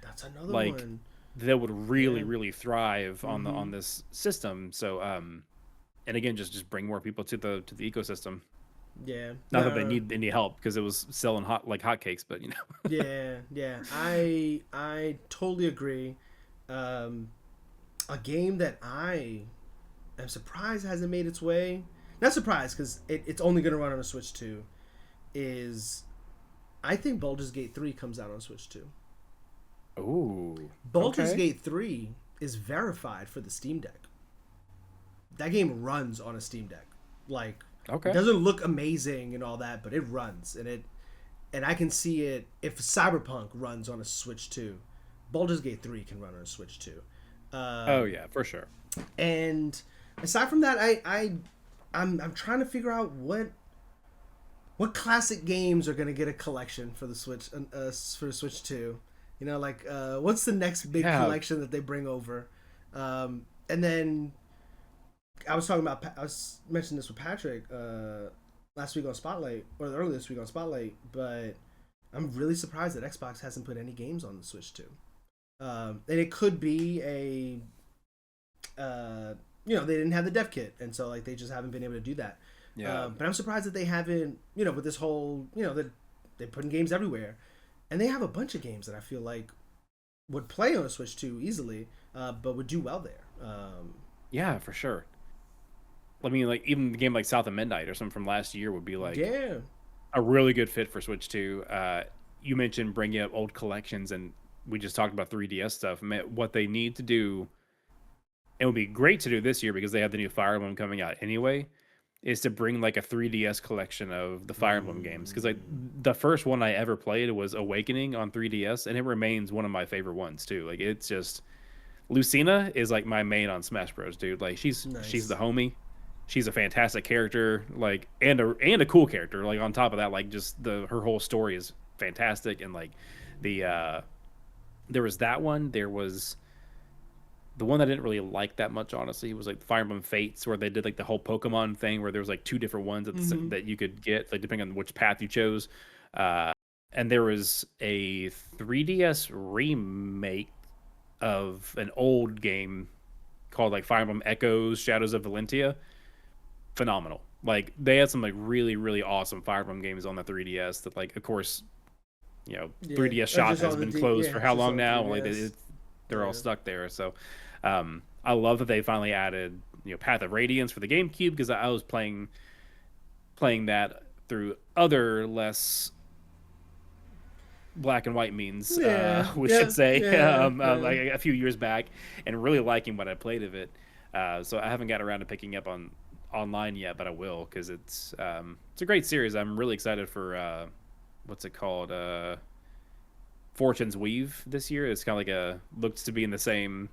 That's another one. That would really thrive on this system. So and again, just bring more people to the ecosystem. Yeah. Not that they need any help, because it was selling hotcakes, but Yeah. I totally agree. A game that I am surprised hasn't made its way. Not surprised, because it's only going to run on a Switch 2. Is I think Baldur's Gate 3 comes out on Switch 2. Ooh. Baldur's Gate 3 is verified for the Steam Deck. That game runs on a Steam Deck. Like, it doesn't look amazing and all that, but it runs, and I can see it. If Cyberpunk runs on a Switch 2, Baldur's Gate 3 can run on a Switch 2. For sure. And aside from that, I'm trying to figure out what classic games are gonna get a collection for the Switch for Switch 2. What's the next big collection that they bring over? And then I was mentioning this with Patrick last week on Spotlight, or earlier this week on Spotlight, but I'm really surprised that Xbox hasn't put any games on the Switch 2. And it could be they didn't have the dev kit, and so like they just haven't been able to do that. But I'm surprised that they haven't, with this whole, that they're putting games everywhere, and they have a bunch of games that I feel like would play on a Switch 2 easily, but would do well there. For sure. I mean, like even the game like South of Midnight or something from last year would be like a really good fit for Switch 2. You mentioned bringing up old collections, and we just talked about 3DS stuff. What they need to do, it would be great to do this year because they have the new Fire Emblem coming out anyway, is to bring like a 3DS collection of the Fire Emblem games. Because like the first one I ever played was Awakening on 3DS, and it remains one of my favorite ones too. Like, it's just, Lucina is like my main on Smash Bros, dude. Like she's the homie. She's a fantastic character, like, and a cool character. Like, on top of that, like, just her whole story is fantastic. And like there was that one. There was The one that I didn't really like that much, honestly, was like Fire Emblem Fates, where they did like the whole Pokemon thing, where there was like two different ones Hmm. that you could get, like depending on which path you chose. Uh, and there was a 3DS remake of an old game called like Fire Emblem Echoes: Shadows of Valentia. Phenomenal. Like they had some like really really awesome Fire Emblem games on the 3DS that like of course 3DS Or shop just has on the been D. closed Yeah, for it's how just long on now? Like 3DS. they're all Yeah. stuck there. So I love that they finally added Path of Radiance for the GameCube because I was playing that through other less black and white means, Yeah. we should Yeah. say, Yeah. Yeah. like a few years back, and really liking what I played of it. So I haven't got around to picking up on online yet, but I will because it's a great series. I'm really excited for what's it called, Fortune's Weave this year. It's kind of like a looks to be in the same.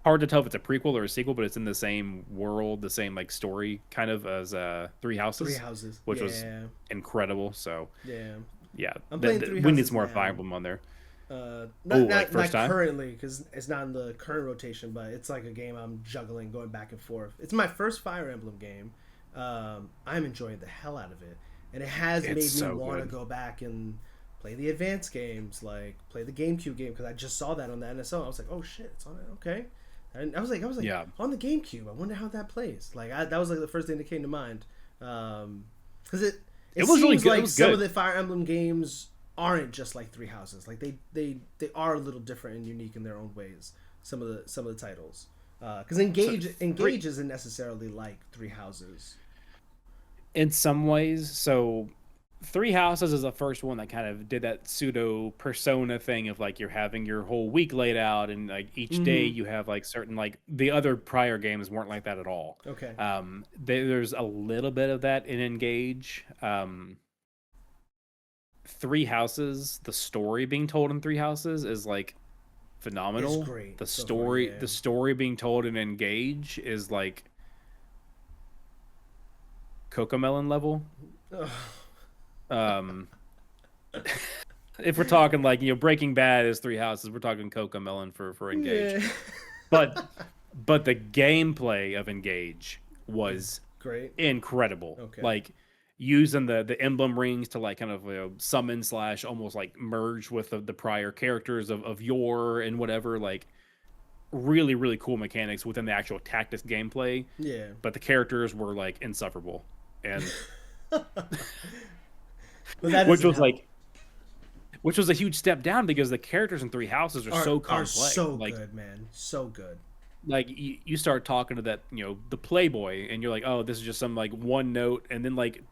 Hard to tell if it's a prequel or a sequel, but it's in the same world, the same like story kind of as Three Three Houses, Houses. which was Yeah. incredible. So Yeah. yeah, I'm playing Three we need Houses some more Fire now. Emblem on there. Oh, Not like first not time. currently because it's not in the current rotation, but it's like a game I'm juggling, going back and forth. It's my first Fire Emblem game. I'm enjoying the hell out of it, and it has It's made me so want to good. go back and play the advanced games, like play the GameCube game because I just saw that on the NSO. I was like, oh shit, it's on it. Okay, and I was like Yeah, on the GameCube. I wonder how that plays. Like that was like the first thing that came to mind, because it it was really seems good. It like was some of good. the Fire Emblem games aren't just like Three Houses. Like they are a little different and unique in their own ways. Some of the titles, because So three Engage isn't necessarily like Three Houses. in some ways. So Three Houses is the first one that kind of did that pseudo persona thing of like you're having your whole week laid out, and like each day Mm-hmm. you have like certain like the other prior games weren't like that at all. Okay. There's a little bit of that in Engage. Three Houses, the story being told in Three Houses is like It's phenomenal. great The so far. story, Yeah. the story being told in Engage is like Cocomelon level. Ugh. Um, if we're talking like Breaking Bad is Three Houses, we're talking Cocomelon for Engage. Yeah. But the gameplay of Engage Is was great. incredible. Okay. Like using the emblem rings to like kind of summon slash almost like merge with the prior characters of yore and whatever. Like really really cool mechanics within the actual tactics gameplay, Yeah. but the characters were like insufferable, and But that which doesn't was help. like which was a huge step down because the characters in Three Houses are so Are complex. so good, man. So good. Like you start talking to that the Playboy, and you're like, oh, this is just some like one note, and then like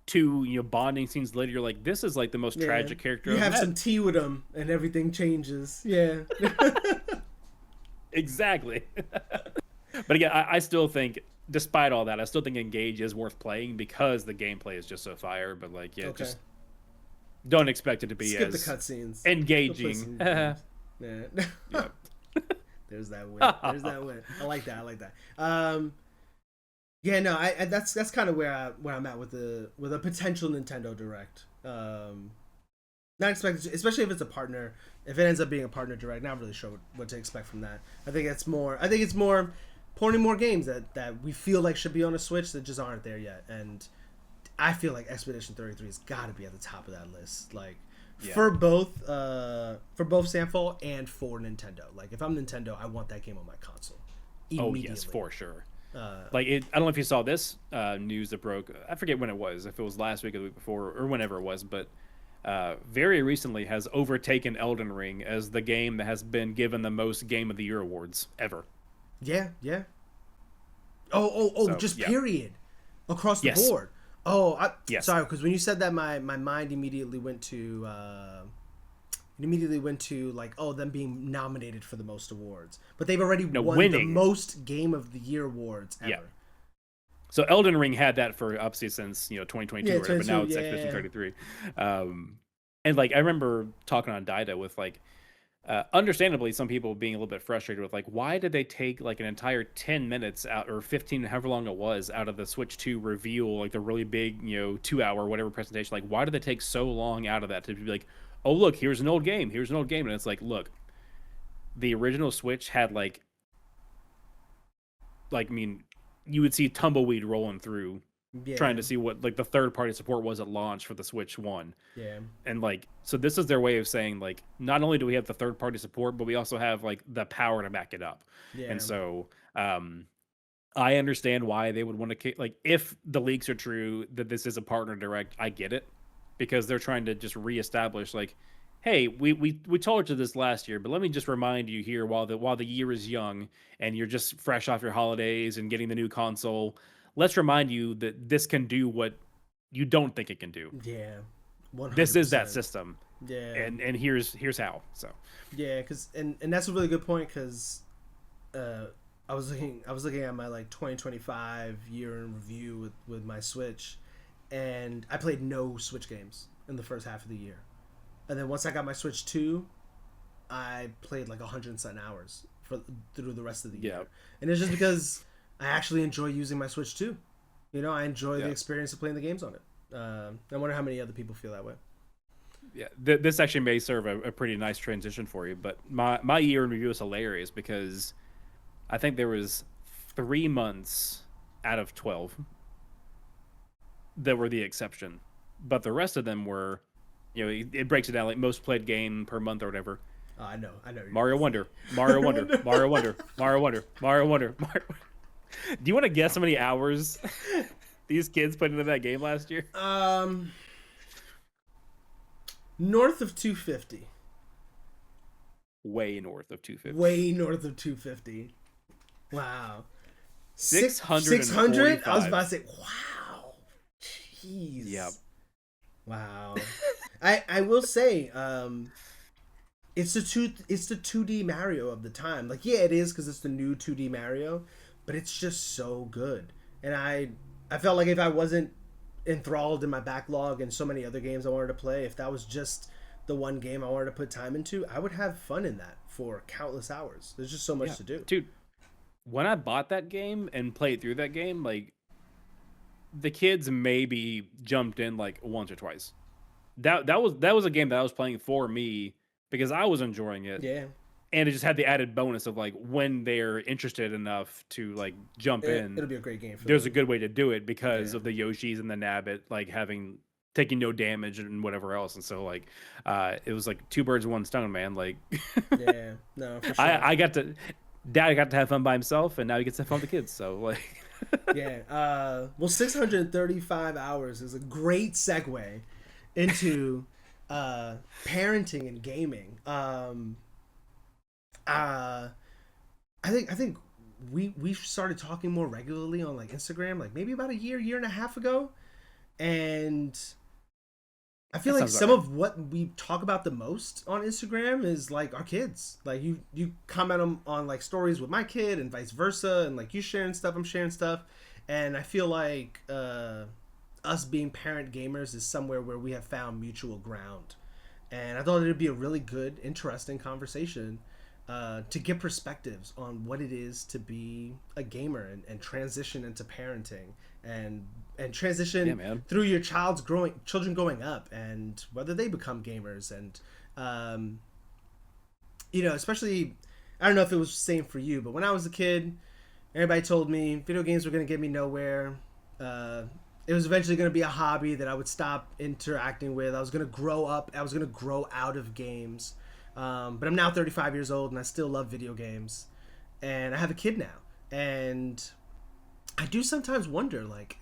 two bonding scenes later, you're like, this is like the most Yeah. tragic character You I've have met. some tea with them, and everything changes. Yeah. Exactly. But again, I still think, despite all that, I still think Engage is worth playing because the gameplay is just so fire. But like, yeah, Okay. just don't expect it to be Skip the as cutscenes. Go play engaging. some Yeah. games. Yeah. There's that win. There's that win. I like that. I like that. Yeah, no, I that's kind of where I'm at with a potential Nintendo Direct. Not expected, especially if it's a partner. If it ends up being a partner direct, not really sure what to expect from that. I think it's more porting more games that we feel like should be on a Switch that just aren't there yet. And I feel like Expedition 33 has got to be at the top of that list. Like Yeah. for both Samfall and for Nintendo. Like if I'm Nintendo, I want that game on my console Oh immediately. yes, for sure. Uh, Like I don't know if you saw this news that broke. I forget when it was. If it was last week or the week before or whenever it was, but very recently has overtaken Elden Ring as the game that has been given the most Game of the Year awards ever. yeah, yeah. Oh, So just yeah, period across the yes, board. yes. Sorry, because when you said that, my mind immediately went to like, oh, them being nominated for the most awards, but they've already No, won the winning. most Game of the Year awards ever. Yeah. So Elden Ring had that for obviously since 2022 Yeah, or whatever, but now 22. it's Yeah, Expedition yeah, 33. And like I remember talking on DIDO with like understandably some people being a little bit frustrated with like why did they take like an entire 10 minutes out or 15 however long it was out of the Switch 2 reveal, like the really big 2 hour whatever presentation, like why did they take so long out of that to be like, oh look, here's an old game, and it's like, look, the original Switch had like like, I mean, you would see Tumbleweed rolling through, trying Yeah, to see what like the third party support was at launch for the Switch One, yeah, and like, so this is their way of saying like, not only do we have the third party support, but we also have like the power to back it up, and yeah, so I understand why they would want to like, if the leaks are true that this is a partner direct, I get it, because they're trying to just reestablish like, hey, we told you this last year, but let me just remind you here while the year is young and you're just fresh off your holidays and getting the new console, let's remind you that this can do what you don't think it can do. yeah, one This hundred is that percent. system, Yeah, and here's how. So yeah, because and that's a really good point because uh, I was looking at my like 2025 year in review with my Switch, and I played no Switch games in the first half of the year, and then once I got my Switch 2, I played like 100 and something hours for through the rest of the yeah, year, and it's just because I actually enjoy using my Switch 2. You know, I enjoy the yeah. experience of playing the games on it. I wonder how many other people feel that way. Yeah, this actually may serve a pretty nice transition for you. But my year in review is hilarious because I think there was 3 months out of 12 that were the exception, but the rest of them were, it breaks it down like most played game per month or whatever. Oh, I know. Mario Wonder, Mario Mario Wonder, Wonder. Mario Wonder, Mario Wonder, Mario Wonder, Mario. Do you want to guess how many hours these kids put into that game last year? North of 250. Way north of 250. Way north of 250. Wow. 600? I was 645. about to say, wow. Jeez. Yep. Wow. I will say, it's the 2D Mario of the time. Like, yeah, it is because it's the new 2D Mario, but it's just so good. And I felt like if I wasn't enthralled in my backlog and so many other games I wanted to play, if that was just the one game I wanted to put time into, I would have fun in that for countless hours. There's just so Yeah, much to do. dude. When I bought that game and played through that game, like, the kids maybe jumped in like once or twice. That was a game that I was playing for me because I was enjoying it, Yeah, and it just had the added bonus of like, when they're interested enough to like jump in, it'll be a great game for there's a them. good way to do it because Yeah, of the Yoshis and the Nabbit like having taking no damage and whatever else, and so like, it was like two birds with one stone, man. Like, yeah, no, for sure. I got to, Dad got to have fun by himself, and now he gets to have fun with the kids. So like, Yeah. Well, 635 hours is a great segue into parenting and gaming. Uh, I think we started talking more regularly on like Instagram, like maybe about a year and a half ago, and I feel that like sounds some about right. of what we talk about the most on Instagram is like our kids. Like you comment on like stories with my kid and vice versa, and like you sharing stuff, I'm sharing stuff, and I feel like us being parent gamers is somewhere where we have found mutual ground, and I thought it'd be a really good, interesting conversation to get perspectives on what it is to be a gamer and transition into parenting and Yeah, transition man. through your children growing up and whether they become gamers and um, especially I don't know if it was the same for you, but when I was a kid, everybody told me video games were going to get me nowhere. Uh, it was eventually going to be a hobby that I would stop interacting with. I was going to grow up. I was going to grow out of games. But I'm now 35 years old and I still love video games. And I have a kid now. And I do sometimes wonder, like,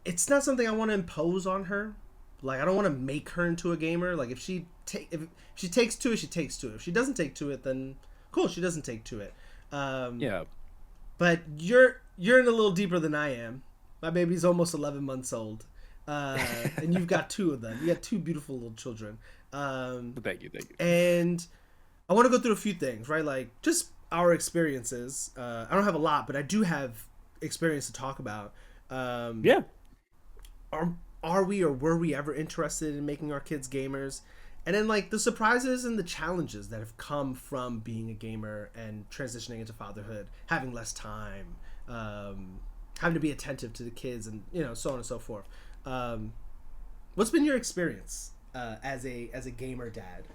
it's not something I want to impose on her. Like, I don't want to make her into a gamer. Like, if she takes to it, she takes to it. If she doesn't take to it, then cool, she doesn't take to it. Um, Yeah. but you're in a little deeper than I am. My baby's almost 11 months old, and you've got two of them. You got two beautiful little children. Thank you, thank you. And I want to go through a few things, right? Like just our experiences. I don't have a lot, but I do have experience to talk about. Yeah. Are are we or were we ever interested in making our kids gamers? And then like the surprises and the challenges that have come from being a gamer and transitioning into fatherhood, having less time, having to be attentive to the kids, and so on and so forth. Um, what's been your experience as a gamer dad?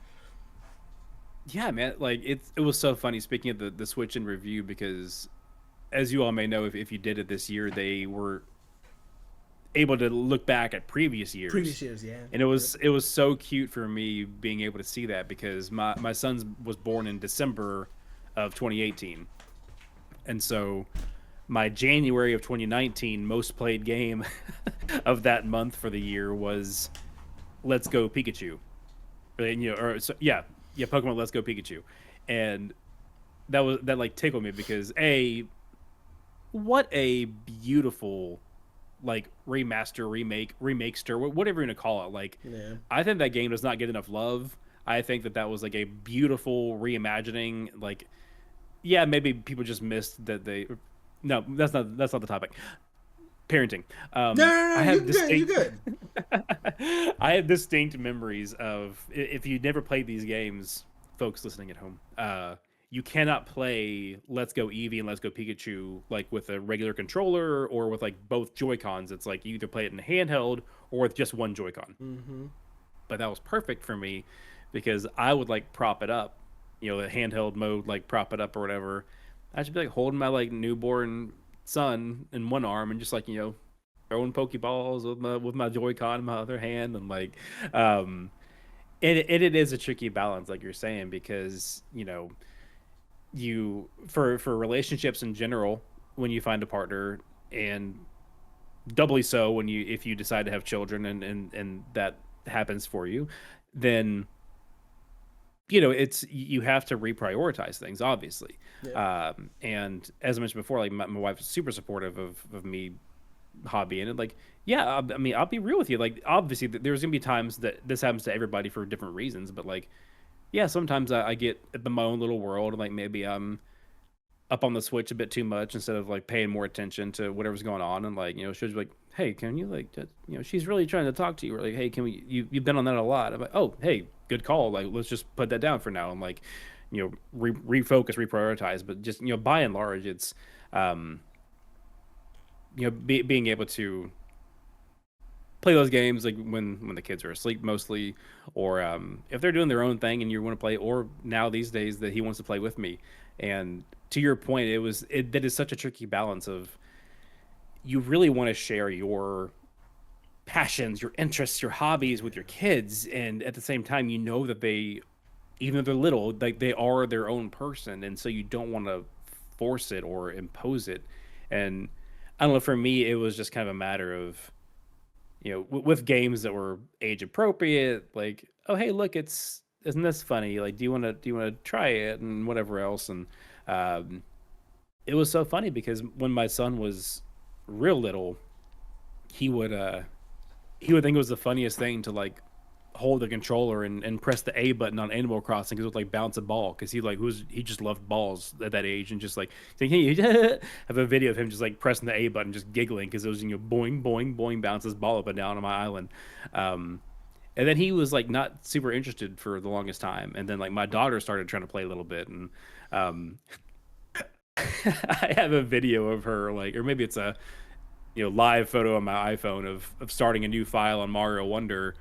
Yeah, man. Like, it was so funny speaking of the Switch in review because as you all may know, if you did it this year, they were able to look back at previous Previous years, years, yeah. and it Yep. was it was so cute for me being able to see that because my son was born in December of 2018, and so my January of 2019 most played game of that month for the year was Let's Go Pikachu. And, or so, yeah, Pokemon Let's Go Pikachu, and that like tickled me because what a beautiful like remaster, remakester, whatever you're gonna call it. Like, Yeah. I think that game does not get enough love. I think that was like a beautiful reimagining. Like, yeah, maybe people just missed that they. No, that's not the topic. Parenting. No, no, no, I you have good. You distinct. good. I have distinct memories of if you never played these games, folks listening at home. You cannot play Let's Go Eevee and Let's Go Pikachu like with a regular controller or with like both Joy Cons. It's like you either play it in handheld or with just one Joy Con. Mm-hmm. But that was perfect for me because I would like prop it up, the handheld mode, like prop it up or whatever. I should be like holding my like newborn son in one arm and just like throwing Pokeballs with my Joy-Con in my other hand and like um it is a tricky balance like you're saying because you for relationships in general when you find a partner and doubly so when you if you decide to have children and that happens for you, then it's you have to reprioritize things obviously. Yeah. And as I mentioned before, like my wife is super supportive of me hobby and like yeah, I mean I'll be real with you, like obviously there's gonna be times that this happens to everybody for different reasons, but like yeah, sometimes I get in my own little world and like maybe I'm up on the switch a bit too much instead of like paying more attention to whatever's going on and like she's like hey can you like just, she's really trying to talk to you or like hey can we you've been on that a lot. I'm like oh hey good call, like let's just put that down for now and like refocus reprioritize, but just by and large it's um being able to play those games like when the kids are asleep mostly or if they're doing their own thing and you want to play, or now these days that he wants to play with me. And to your point, that is such a tricky balance of you really want to share your passions, your interests, your hobbies with your kids, and at the same time that they, even though they're little, like they are their own person, and so you don't want to force it or impose it. And I don't know, for me it was just kind of a matter of with games that were age appropriate, like, oh hey, look, isn't this funny? Like, do you want to try it and whatever else? And um, it was so funny because when my son was real little, he would he would think it was the funniest thing to like hold the controller and press the A button on Animal Crossing because it would like bounce a ball because he just loved balls at that age and just like think hey have a video of him just like pressing the A button just giggling because it was boing boing boing bounces ball up and down on my island. And then he was like not super interested for the longest time, and then like my daughter started trying to play a little bit and um I have a video of her like, or maybe it's a live photo on my iPhone of starting a new file on Mario Wonder.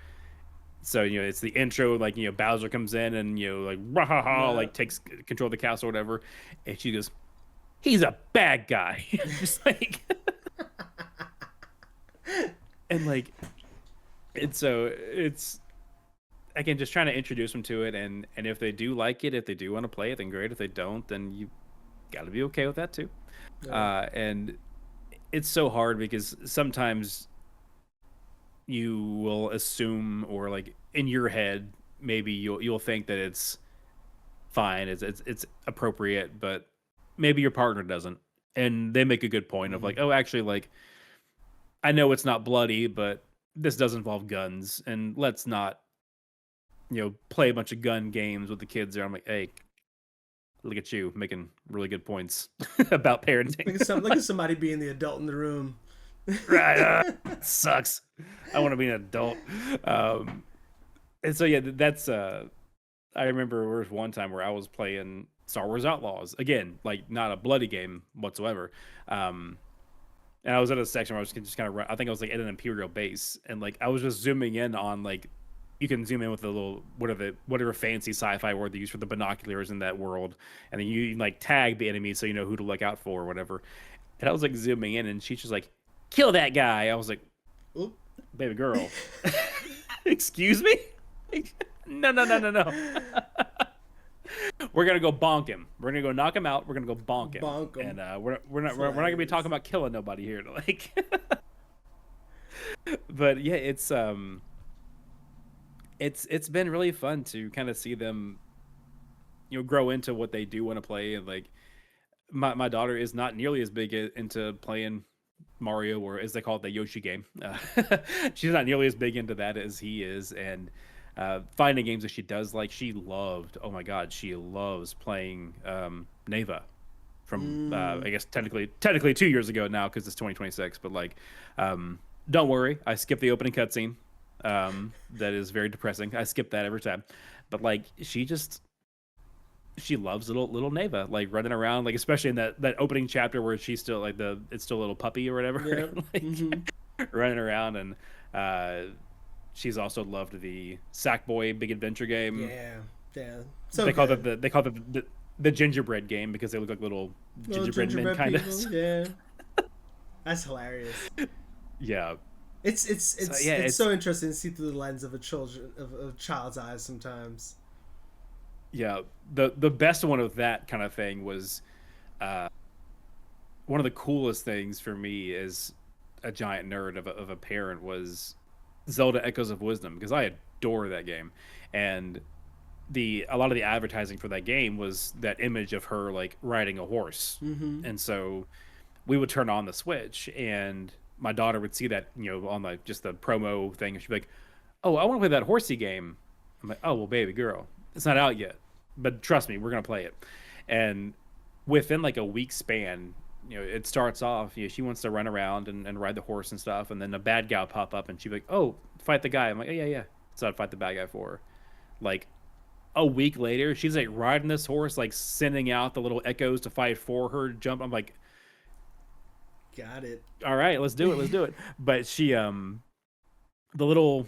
So it's the intro, like Bowser comes in and like rah, Yeah. like takes control of the castle or whatever, and she goes, "He's a bad guy," just like, and like, and so it's again just trying to introduce them to it, and if they do like it, if they do want to play it, then great. If they don't, then you got to be okay with that too. Yeah. And it's so hard because sometimes you will assume or like in your head maybe you'll think that it's fine, it's appropriate, but maybe your partner doesn't, and they make a good point of Mm-hmm. like oh actually like I know it's not bloody but this does involve guns and let's not play a bunch of gun games with the kids there. I'm like hey look at you making really good points about parenting. Look at somebody being the adult in the room. Right. Sucks. I want to be an adult. Um, and so yeah, that's I remember there was one time where I was playing Star Wars Outlaws again, like not a bloody game whatsoever. Um, and I was at a section where I was just kind of run. I think I was like at an Imperial base, and like I was just zooming in on like you can zoom in with the little whatever fancy sci-fi word they use for the binoculars in that world, and then you like tag the enemy so you know who to look out for or whatever. And I was like zooming in, and she's just like, "Kill that guy." I was like, Oop. "Baby girl, excuse me." No, no, no, no, no. We're gonna go bonk him. We're gonna go knock him out. We're gonna go bonk him. Bonk him. And we're not gonna be talking about killing nobody here. Like, but yeah, it's been really fun to kind of see them, grow into what they do want to play. And like, my daughter is not nearly as big into playing Mario, or as they call it, the Yoshi game. She's not nearly as big into that as he is, and finding games that she does like. She loved, oh my god, she loves playing Neva from I guess technically 2 years ago now, because it's 2026. But like, don't worry, I skipped the opening cutscene. That is very depressing. I skip that every time. But like, she loves little Neva, like running around, like especially in that opening chapter where she's still like it's still a little puppy or whatever, Yeah. like running around. And she's also loved the Sackboy Big Adventure game. Yeah. So they call it the gingerbread game because they look like little gingerbread men kind of. Yeah. That's hilarious. Yeah. It's so interesting to see through the lens of a child's eyes sometimes. Yeah, the best one of that kind of thing was one of the coolest things for me as a giant nerd of a parent was Zelda Echoes of Wisdom, because I adore that game. And a lot of the advertising for that game was that image of her like riding a horse. Mm-hmm. And so we would turn on the Switch, and my daughter would see that, on like just the promo thing, and she'd be like, "Oh, I want to play that horsey game." I'm like, "Oh, well, baby girl, it's not out yet, but trust me, we're gonna play it." And within like a week span, it starts off, she wants to run around and ride the horse and stuff, and then a bad guy will pop up, and she'd be like, "Oh, fight the guy." I'm like, "Oh, yeah. So I'd fight the bad guy for her." Like a week later, she's like riding this horse, like sending out the little echoes to fight for her, jump. I'm like, got it. All right, let's do it. But she the little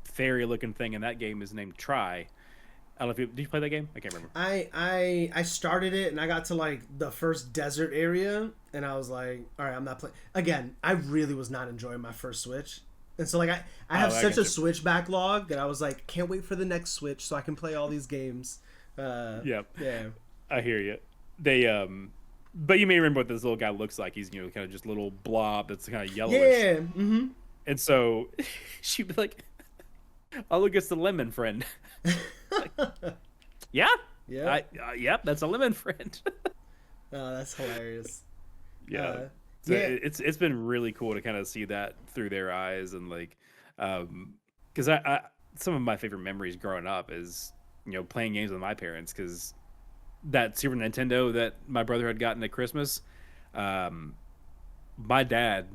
fairy looking thing in that game is named Try. I don't know if did you play that game? I can't remember. I started it, and I got to like the first desert area, and I was like, all right, I'm not playing again. I really was not enjoying my first Switch, and so like I have such a Switch backlog that I was like, can't wait for the next Switch so I can play all these games. Yep. Yeah. I hear you. They but you may remember what this little guy looks like. He's kind of just a little blob that's kind of yellowish. Yeah. Mm-hmm. And so she'd be like, "Oh, look, it's the lemon friend." Like, yeah. Yep, that's a lemon friend. Oh, that's hilarious. Yeah. So it's been really cool to kind of see that through their eyes, and like, because I some of my favorite memories growing up is playing games with my parents, because that Super Nintendo that my brother had gotten at Christmas, my dad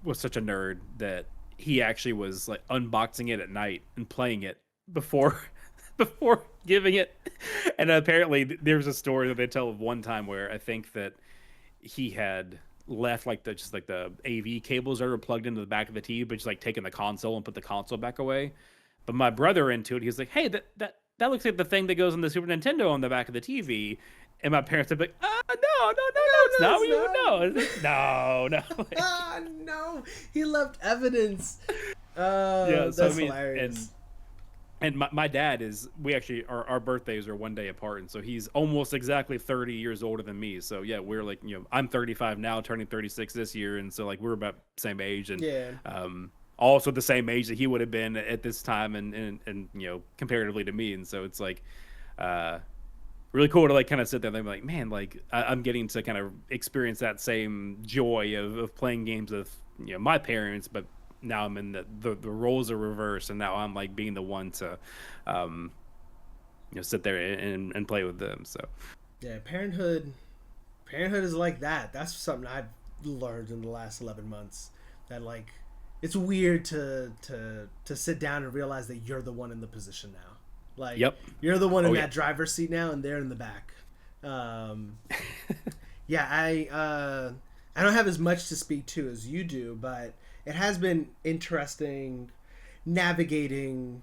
was such a nerd that he actually was like unboxing it at night and playing it before giving it. And apparently there's a story that they tell of one time where I think that he had left like the AV cables that were plugged into the back of the TV, but just like taking the console and put the console back away. But my brother into it, he was like, "Hey, that looks like the thing that goes on the Super Nintendo on the back of the TV." And my parents would be like, no, it's not what you would know. No. No, he left evidence. Yeah, so that's hilarious. And my dad is, we actually, our birthdays are one day apart, and so he's almost exactly 30 years older than me. So yeah, we're like, I'm 35 now, turning 36 this year, and so like we're about the same age, and also the same age that he would have been at this time, and comparatively to me. And so it's like really cool to like kind of sit there and be like, man, like I'm getting to kind of experience that same joy of playing games with my parents, but now I'm in the roles are reversed, and now I'm like being the one to sit there and play with them. So yeah, Parenthood is like that. That's something I've learned in the last 11 months, that like it's weird to sit down and realize that you're the one in the position now. Like, you're the one in that driver's seat now, and they're in the back. Yeah, I don't have as much to speak to as you do, but it has been interesting. navigating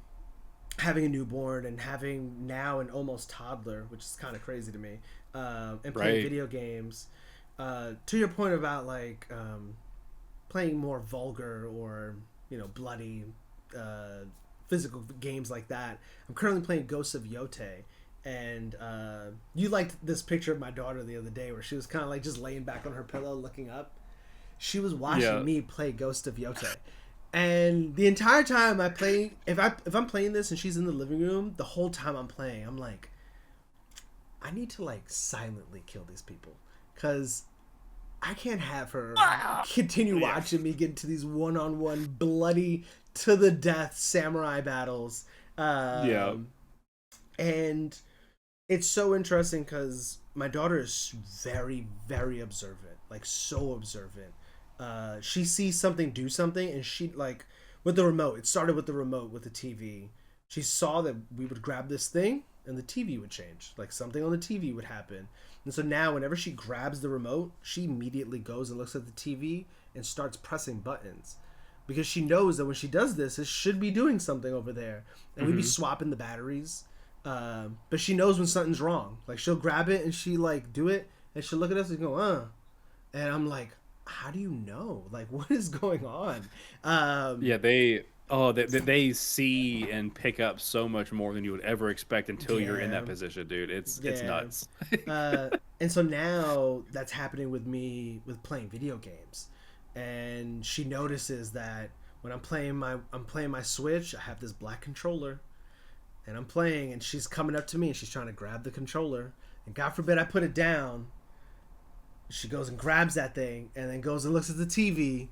having a newborn and having now an almost toddler, which is kind of crazy to me, and playing video games. To your point about like playing more vulgar or bloody physical games like that, I'm currently playing Ghosts of Yote. And you liked this picture of my daughter the other day where she was kind of like just laying back on her pillow looking up. She was watching me play Ghost of Yote. And the entire time I play, if I'm playing this and she's in the living room, the whole time I'm playing, I'm like, I need to like silently kill these people, because I can't have her continue watching me get into these one-on-one bloody to the death samurai battles. And it's so interesting because my daughter is very, very observant, like so observant. She sees something do something, and she like with the remote. It started with the remote with the TV. She saw that we would grab this thing and the TV would change. Like something on the TV would happen. And so now whenever she grabs the remote, she immediately goes and looks at the TV and starts pressing buttons. Because she knows that when she does this, it should be doing something over there. And we'd be swapping the batteries. But she knows when something's wrong. Like she'll grab it and she like do it and she'll look at us and go, And I'm like, how do you know? Like, what is going on? They see and pick up so much more than you would ever expect until you're in that position, dude. It's nuts. And so now that's happening with me with playing video games, and she notices that when I'm playing my Switch, I have this black controller, and I'm playing, and she's coming up to me and she's trying to grab the controller, and God forbid I put it down. She goes and grabs that thing and then goes and looks at the TV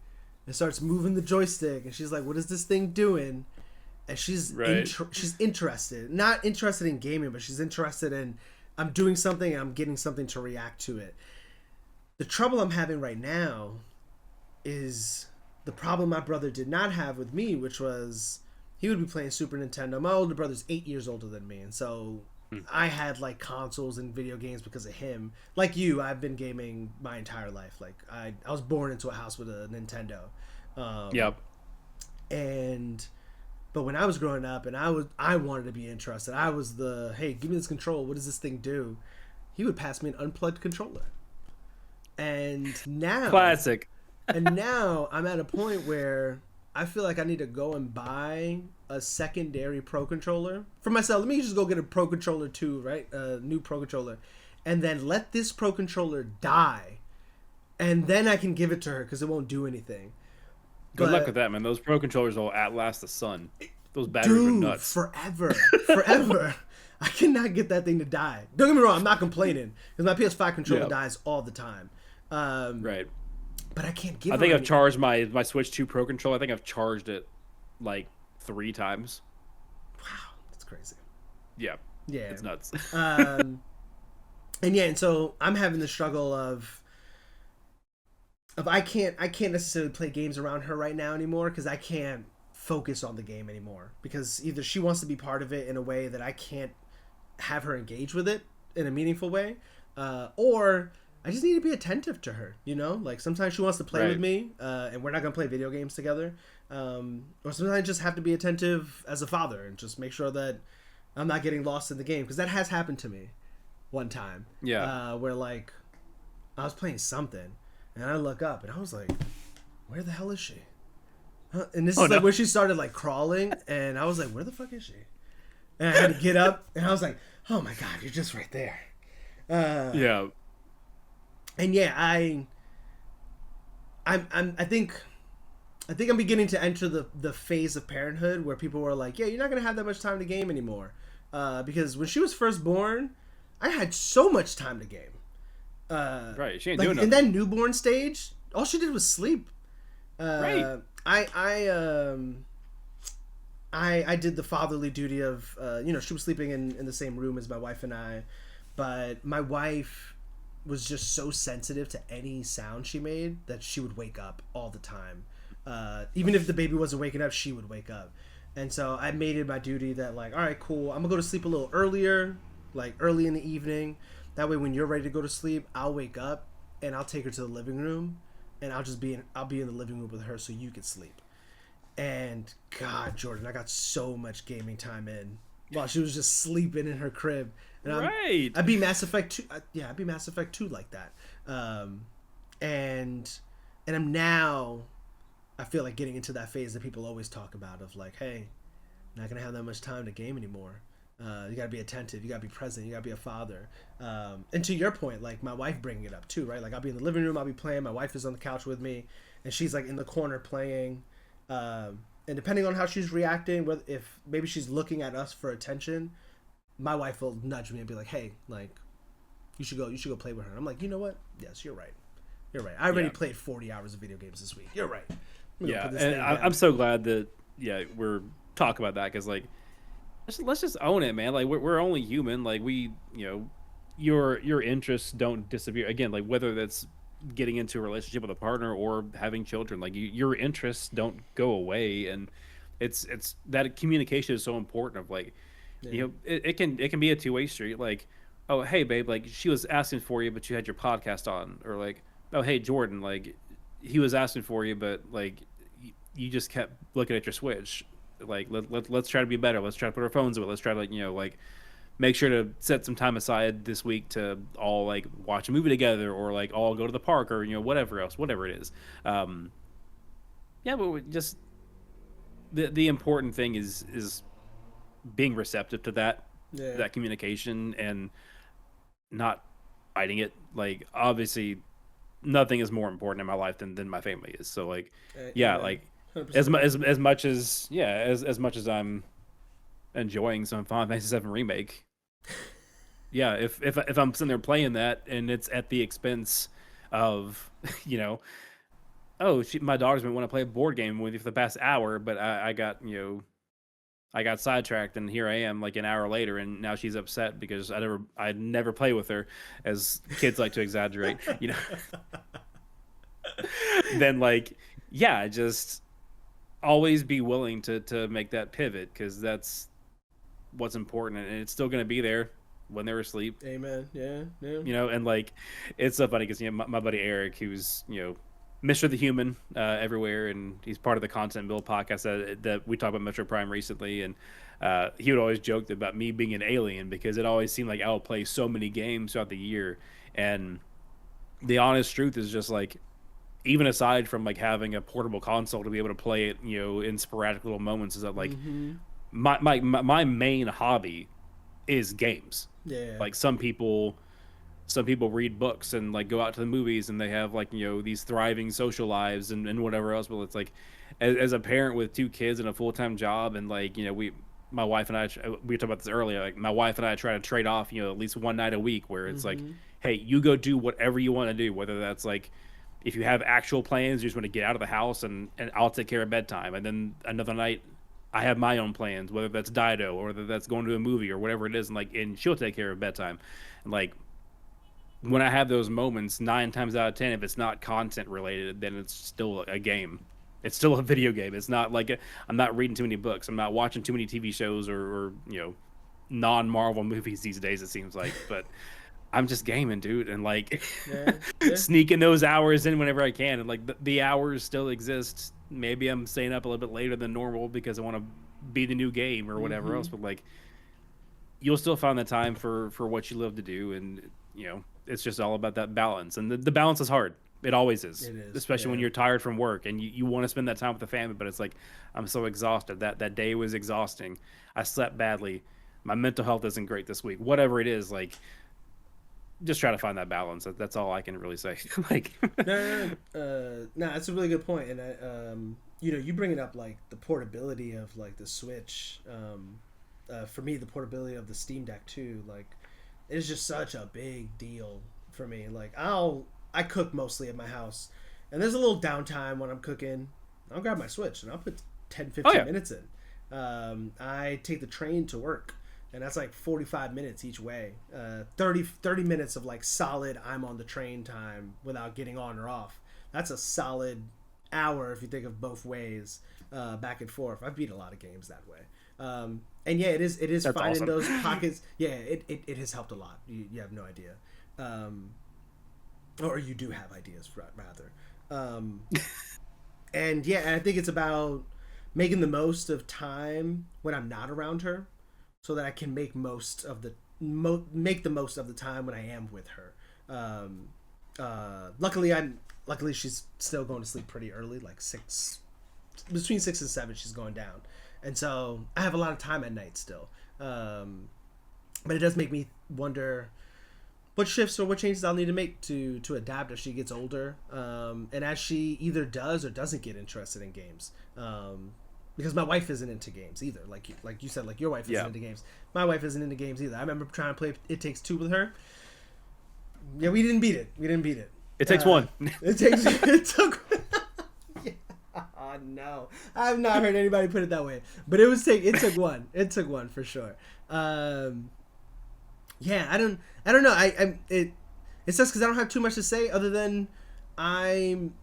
and starts moving the joystick, and she's like, what is this thing doing? And she's she's interested, not interested in gaming, but she's interested in I'm doing something and I'm getting something to react to it. The trouble I'm having right now is the problem my brother did not have with me, which was he would be playing Super Nintendo. My older brother's 8 years older than me, and so I had like consoles and video games because of him. Like you, I've been gaming my entire life. Like I was born into a house with a Nintendo. But when I was growing up and I wanted to be interested, I was the, hey, give me this control. What does this thing do? He would pass me an unplugged controller. And now classic. And now I'm at a point where I feel like I need to go and buy a secondary Pro Controller for myself. Let me just go get a Pro Controller 2, right? A new Pro Controller. And then let this Pro Controller die. And then I can give it to her because it won't do anything. Good luck with that, man. Those Pro Controllers will outlast the sun. Those batteries are nuts. Forever. I cannot get that thing to die. Don't get me wrong, I'm not complaining. Because my PS5 controller dies all the time. Right. But I can't give I think I've charged my Switch 2 Pro Controller. I think I've charged it like 3 times. Wow, that's crazy. Yeah, it's nuts. And so I'm having the struggle of I can't necessarily play games around her right now anymore because I can't focus on the game anymore, because either she wants to be part of it in a way that I can't have her engage with it in a meaningful way, or I just need to be attentive to her, like sometimes she wants to play with me, and we're not going to play video games together. Or sometimes I just have to be attentive as a father and just make sure that I'm not getting lost in the game. Because that has happened to me one time. Where like I was playing something and I look up and I was like, where the hell is she? And this is like when she started like crawling, and I was like, where the fuck is she? And I had to get up and I was like, oh my God, you're just right there. And I think I'm beginning to enter the phase of parenthood where people were like, yeah, you're not going to have that much time to game anymore. Because when she was first born, I had so much time to game. Right, she ain't like, doing nothing. In that newborn stage, all she did was sleep. Right. I did the fatherly duty of, she was sleeping in the same room as my wife and I, but my wife was just so sensitive to any sound she made that she would wake up all the time. Even if the baby wasn't waking up, she would wake up. And so I made it my duty that like, all right, cool, I'm gonna go to sleep a little earlier, like early in the evening. That way when you're ready to go to sleep, I'll wake up and I'll take her to the living room and I'll be in the living room with her so you can sleep. And God, Jordan, I got so much gaming time in while she was just sleeping in her crib. And Right. I'd be Mass Effect 2. Yeah, I'd be Mass Effect 2 like that. And I'm now, I feel like getting into that phase that people always talk about of like, hey, I'm not going to have that much time to game anymore. You got to be attentive. You got to be present. You got to be a father. And to your point, like my wife bringing it up too, right? Like I'll be in the living room, I'll be playing. My wife is on the couch with me, and she's like in the corner playing. And depending on how she's reacting, whether if maybe she's looking at us for attention, my wife will nudge me and be like, "Hey, like, you should go play with her." And I'm like, you know what? Yes, you're right. You're right. I already played 40 hours of video games this week. You're right. Yeah, and I'm so glad that we're talking about that, because like let's just own it, man. Like we're only human. Like we, your interests don't disappear. Again, like whether that's getting into a relationship with a partner or having children, like your interests don't go away, and it's that communication is so important. Of like, it can be a two-way street. Like, oh hey babe, like she was asking for you, but you had your podcast on, or like, oh hey Jordan, like he was asking for you, but like you just kept looking at your Switch. Like let's try to be better. Let's try to put our phones away. Let's try to like make sure to set some time aside this week to all like watch a movie together, or like all go to the park, or whatever it is. But just the important thing is being receptive to that communication and not fighting it. Like obviously nothing is more important in my life than my family is. So like like 100%. as much as I'm enjoying some Final Fantasy VII remake, if I'm sitting there playing that and it's at the expense of my daughter's been wanting to play a board game with you for the past hour, but I got sidetracked, and here I am like an hour later, and now she's upset because I never play with her, as kids like to exaggerate, then like just always be willing to make that pivot, because that's what's important, and it's still going to be there when they're asleep. Amen. Yeah. And like it's so funny because my buddy Eric, who's Mr. the Human everywhere, and he's part of the Content Build podcast that we talked about Metroid Prime recently, and he would always joke about me being an alien, because it always seemed like I would play so many games throughout the year, and the honest truth is just like, even aside from like having a portable console to be able to play it in sporadic little moments, is that like my main hobby is games. Like some people read books and like go out to the movies, and they have like these thriving social lives and whatever else. But it's like, as a parent with 2 kids and a full-time job, and like my wife and I, we talked about this earlier, like my wife and I try to trade off at least one night a week where it's like, hey, you go do whatever you want to do, whether that's like, if you have actual plans, you just want to get out of the house, and I'll take care of bedtime. And then another night I have my own plans, whether that's DIDO or whether that's going to a movie or whatever it is, and she'll take care of bedtime. And like, when I have those moments, 9 times out of 10, if it's not content related, then it's still a game. It's still a video game. It's not like I'm not reading too many books. I'm not watching too many TV shows or non-Marvel movies these days, it seems like. But I'm just gaming, dude, and like sneaking those hours in whenever I can, and like the hours still exist. Maybe I'm staying up a little bit later than normal because I want to beat the new game or whatever else, but like, you'll still find the time for what you love to do, and it's just all about that balance, and the balance is hard. It always is. It is, especially when you're tired from work and you want to spend that time with the family, but it's like, I'm so exhausted. That day was exhausting. I slept badly. My mental health isn't great this week. Whatever it is, like, just try to find that balance. That's all I can really say. Like, no, that's a really good point. And I, you bring it up, like the portability of like the Switch. For me, the portability of the Steam Deck too. Like, it's just such a big deal for me. Like, I cook mostly at my house, and there's a little downtime when I'm cooking. I'll grab my Switch and I'll put 10-15 minutes in. I take the train to work, and that's like 45 minutes each way. 30 minutes of like solid I'm on the train time without getting on or off. That's a solid hour if you think of both ways, back and forth. I've beat a lot of games that way. And yeah, it is that's finding awesome. Those pockets. Yeah, it has helped a lot. You have no idea. Or you do have ideas, rather. And yeah, I think it's about making the most of time when I'm not around her, so that I can make the most of the time when I am with her. Luckily she's still going to sleep pretty early, like between 6 and 7 she's going down, and so I have a lot of time at night still. But it does make me wonder what shifts or what changes I'll need to make to adapt as she gets older, and as she either does or doesn't get interested in games. Because my wife isn't into games either. Like you said, like your wife isn't into games. My wife isn't into games either. I remember trying to play It Takes Two with her. Yeah, we didn't beat it. It takes one. It took. Yeah. Oh no, I've not heard anybody put it that way. But it took one. It took one for sure. Yeah, I don't know. It sucks because I don't have too much to say other than I'm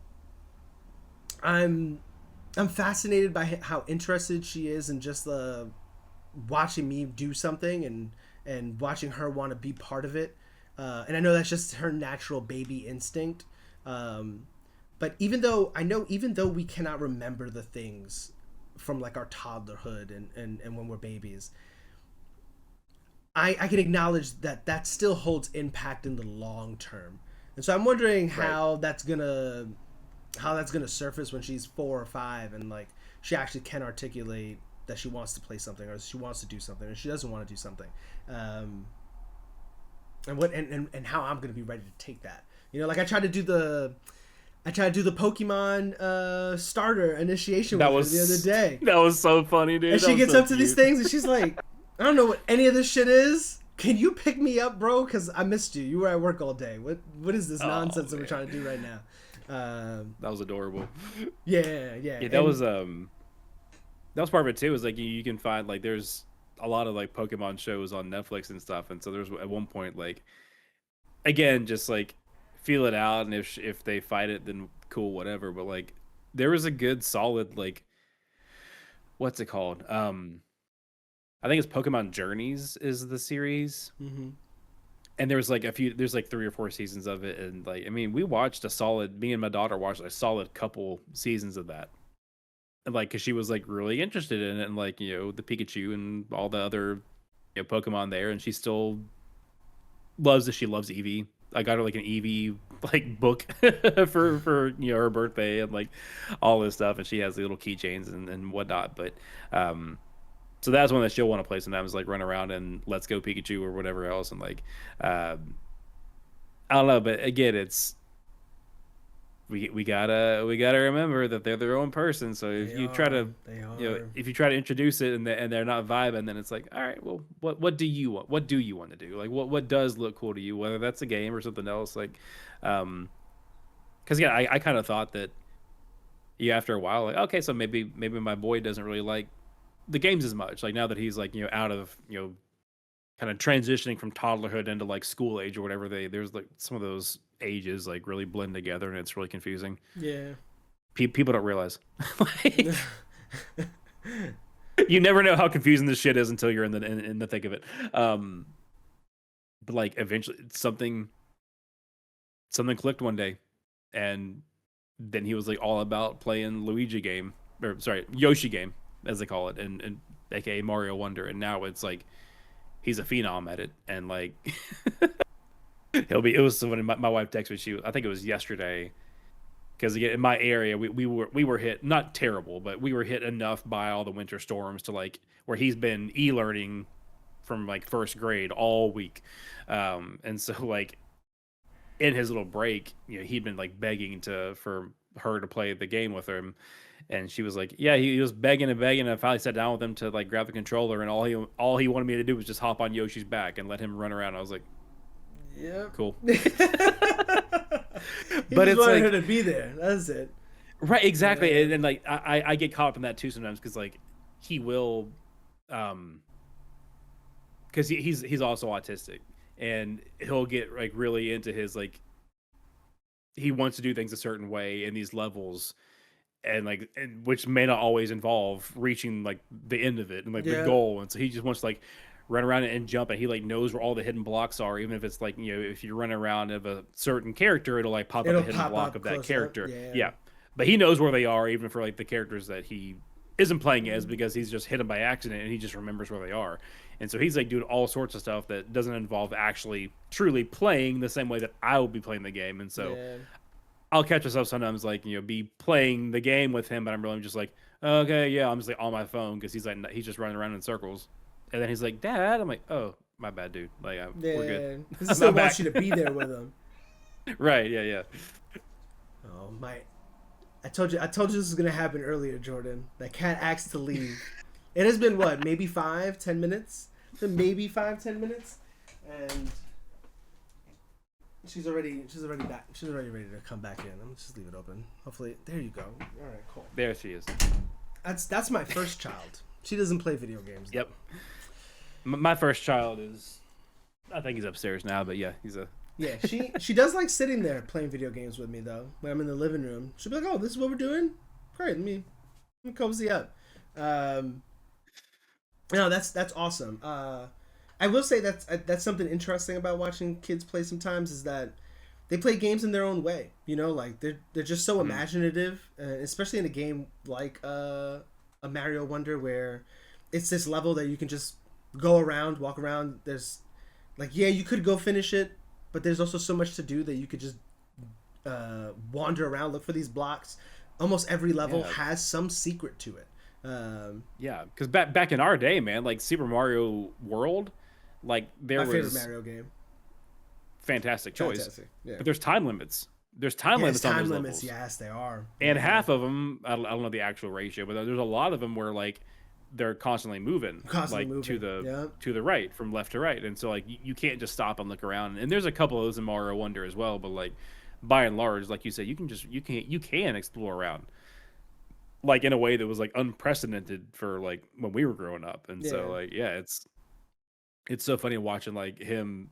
fascinated by how interested she is in just watching me do something and watching her want to be part of it. And I know that's just her natural baby instinct. But even though we cannot remember the things from like our toddlerhood and when we're babies, I can acknowledge that still holds impact in the long term. And so I'm wondering how that's gonna surface when she's 4 or 5 and like she actually can articulate that she wants to play something or she wants to do something or she doesn't want to do something. And how I'm gonna be ready to take that. You know, like I tried to do the Pokemon starter initiation with her the other day. That was so funny, dude. And she gets up to these things and she's like, I don't know what any of this shit is. Can you pick me up, bro? Because I missed you. You were at work all day. What is this nonsense that we're trying to do right now? That was adorable. Yeah. That was part of it too. Is like you can find like there's a lot of like Pokemon shows on Netflix and stuff, and so there's at one point like again just like feel it out, and if they fight it then cool, whatever. But like there was a good solid like what's it called? I think it's Pokemon Journeys is the series. Mm-hmm. And there's like 3 or 4 seasons of it, and like I mean me and my daughter watched a solid couple seasons of that, and like because she was like really interested in it, and like the Pikachu and all the other Pokemon there, and she still loves Eevee. I got her like an Eevee like book for her birthday and like all this stuff, and she has the little keychains and whatnot, but so that's one that she'll want to play sometimes, like run around and Let's Go Pikachu or whatever else. And like, I don't know, but again, it's we gotta remember that they're their own person. So if you try to introduce it and they're not vibing, then it's like, all right, well, what do you want? What do you want to do? Like, what does look cool to you? Whether that's a game or something else, like, because yeah, I kind of thought that after a while, like, okay, so maybe my boy doesn't really like the games as much, like now that he's like out of kind of transitioning from toddlerhood into like school age or whatever, there's like some of those ages like really blend together and it's really confusing. People don't realize like, you never know how confusing this shit is until you're in the thick of it. But like eventually something clicked one day, and then he was like all about playing Yoshi game, as they call it, and aka Mario Wonder, and now it's like he's a phenom at it, and like it was so funny. My wife texted me, I think it was yesterday, because again in my area we were hit, not terrible, but we were hit enough by all the winter storms to like where he's been e-learning from like first grade all week, and so like in his little break, he'd been like begging for her to play the game with him. And she was like, yeah, he was begging and begging. And I finally sat down with him to like grab the controller, and all he wanted me to do was just hop on Yoshi's back and let him run around. I was like, yeah, cool. But it's wanted her to be there. That's it. Right, exactly. Yeah. And like I get caught up in that too sometimes, because like he will, because he's also autistic, and he'll get like really into his like he wants to do things a certain way in these levels. And like, which may not always involve reaching like the end of it and like the goal, and so he just wants to like run around and jump, and he like knows where all the hidden blocks are, even if it's like if you run around of a certain character, it'll like pop up the hidden block of that character. Yeah, but he knows where they are, even for like the characters that he isn't playing as because he's just hit them by accident and he just remembers where they are. And so he's like doing all sorts of stuff that doesn't involve actually truly playing the same way that I will be playing the game. And so Yeah. I'll catch myself sometimes like, be playing the game with him, but I'm really just like, okay, yeah, I'm just like on my phone because he's just running around in circles. And then he's like, Dad, I'm like, oh, my bad, dude. Like, we're good. Because he still wants you to be there with him. Right, yeah. Oh my! I told you this was gonna happen earlier, Jordan. That cat asked to leave. It has been what, maybe 5-10 minutes? Maybe 5-10 minutes, and she's already back. She's already ready to come back in. I'm gonna just leave it open. Hopefully, there you go. All right, cool. There she is. That's my first child. She doesn't play video games. Yep. My first child is, I think he's upstairs now, but yeah, Yeah, she does like sitting there playing video games with me though. When I'm in the living room, she'll be like, "Oh, this is what we're doing. Great, let me cozy up." No, that's awesome. I will say that's something interesting about watching kids play. Sometimes is that they play games in their own way. Like they're just so imaginative, especially in a game like a Mario Wonder where it's this level that you can just go around, walk around. There's like, yeah, you could go finish it, but there's also so much to do that you could just wander around, look for these blocks. Almost every level has some secret to it. Yeah, because back in our day, man, like Super Mario World, like my favorite Mario game. Fantastic choice. Fantastic. Yeah. But there's time limits. There's time limits on those levels. Yes, they are. And half of them, I don't know the actual ratio, but there's a lot of them where like they're constantly moving, to the right, from left to right, and so like you can't just stop and look around. And there's a couple of those in Mario Wonder as well, but like by and large, like you said, you can explore around like in a way that was like unprecedented for like when we were growing up. And so like it's so funny watching like him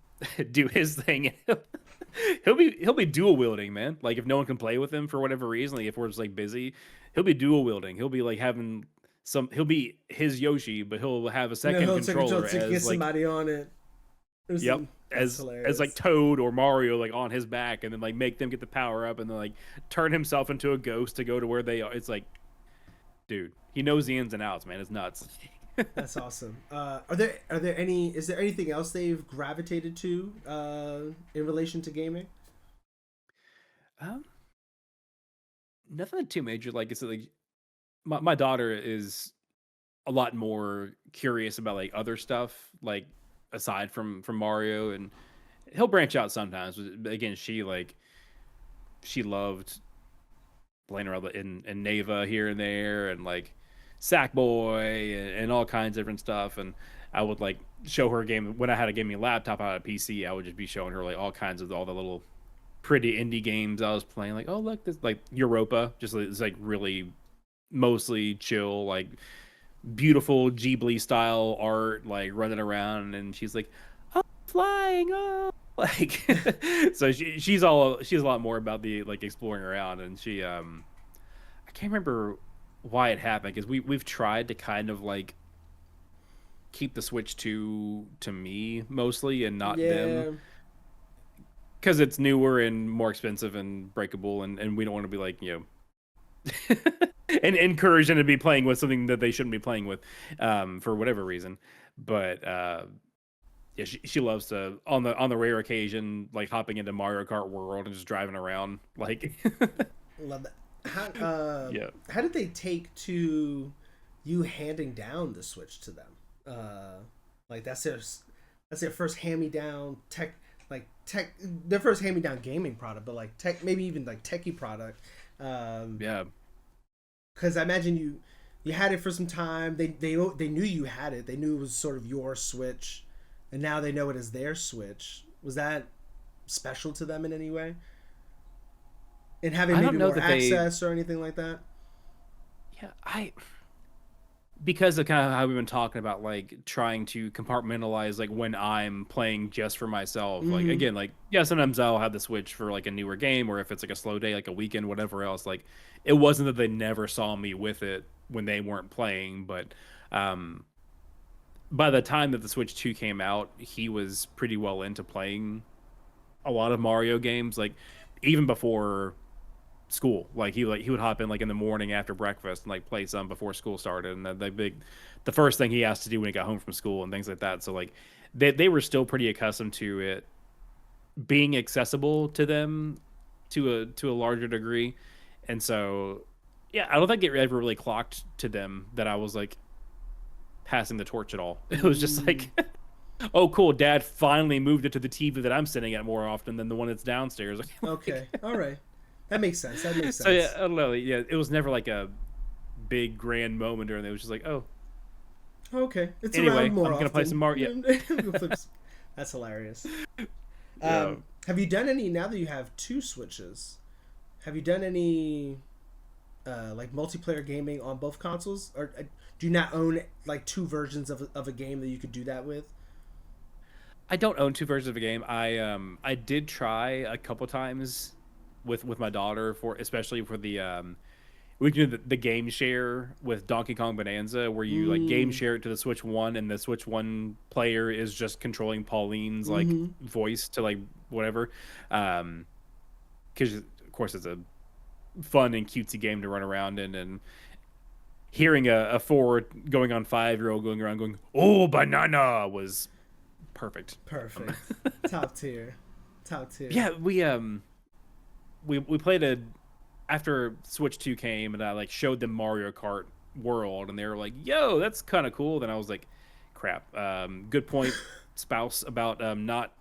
do his thing. he'll be dual wielding, man. Like if no one can play with him for whatever reason, like if we're just like busy, he'll be dual wielding. He'll be like having he'll be his Yoshi, but he'll have a second controller to get somebody on it. Yep, as like Toad or Mario, like on his back, and then like make them get the power up, and then like turn himself into a ghost to go to where they are. It's like, dude, he knows the ins and outs, man. It's nuts. That's awesome. Is there anything else they've gravitated to in relation to gaming? Nothing too major. Like it's like my daughter is a lot more curious about like other stuff, like aside from Mario, and he'll branch out sometimes. But again, she loved playing around in Neva here and there, and like Sackboy and all kinds of different stuff. And I would like show her a game when I had a gaming laptop, I had a PC. I would just be showing her like all kinds of all the little pretty indie games I was playing. Like, oh look, this like Europa, just it's like really mostly chill, like beautiful Ghibli style art, like running around. And she's like, oh, flying, oh, like so she's a lot more about the like exploring around. And she I can't remember why it happened, because we've tried to kind of like keep the Switch to me mostly and not them, because it's newer and more expensive and breakable, and we don't want to be like and encourage them to be playing with something that they shouldn't be playing with for whatever reason. But yeah, she loves to on the rare occasion like hopping into Mario Kart World and just driving around like love that. How did they take to you handing down the Switch to them? Like that's their first hand-me-down their first hand-me-down gaming product, but like tech, maybe even like techie product. Because I imagine you had it for some time. They knew you had it. They knew it was sort of your Switch, and now they know it as their Switch. Was that special to them in any way? And having maybe more access or anything like that? Yeah, because of kind of how we've been talking about, like trying to compartmentalize, like when I'm playing just for myself. Like again, like sometimes I'll have the Switch for like a newer game, or if it's like a slow day, like a weekend, whatever else. Like it wasn't that they never saw me with it when they weren't playing, but by the time that the Switch 2 came out, he was pretty well into playing a lot of Mario games, like even before school. Like he would hop in like in the morning after breakfast and like play some before school started, and the first thing he asked to do when he got home from school and things like that. So like they were still pretty accustomed to it being accessible to them to a larger degree, and so yeah, I don't think it ever really clocked to them that I was like passing the torch at all. It was just like, oh, cool, Dad finally moved it to the TV that I'm sitting at more often than the one that's downstairs. Okay, all right, that makes sense. That makes sense. So yeah, I don't know. Yeah, it was never like a big grand moment or anything. It was just like, oh, okay, it's anyway, around more I'm often. gonna play some Mario. That's hilarious. Yeah. Have you done any, now that you have two Switches, have you done any like multiplayer gaming on both consoles, or do you not own like two versions of a game that you could do that with? I don't own two versions of a game. I did try a couple times with my daughter for especially for the we can do the game share with Donkey Kong Bonanza, where you like game share it to the Switch One, and the Switch One player is just controlling Pauline's like voice to like whatever. Because of course it's a fun and cutesy game to run around in, and hearing a 4 going on 5-year-old going around going, "Oh, banana," was perfect. Perfect. Top tier. Top tier. Yeah, we played after Switch 2 came, and I like showed them Mario Kart World, and they were like, "Yo, that's kind of cool." Then I was like, "Crap." Good point, spouse, about not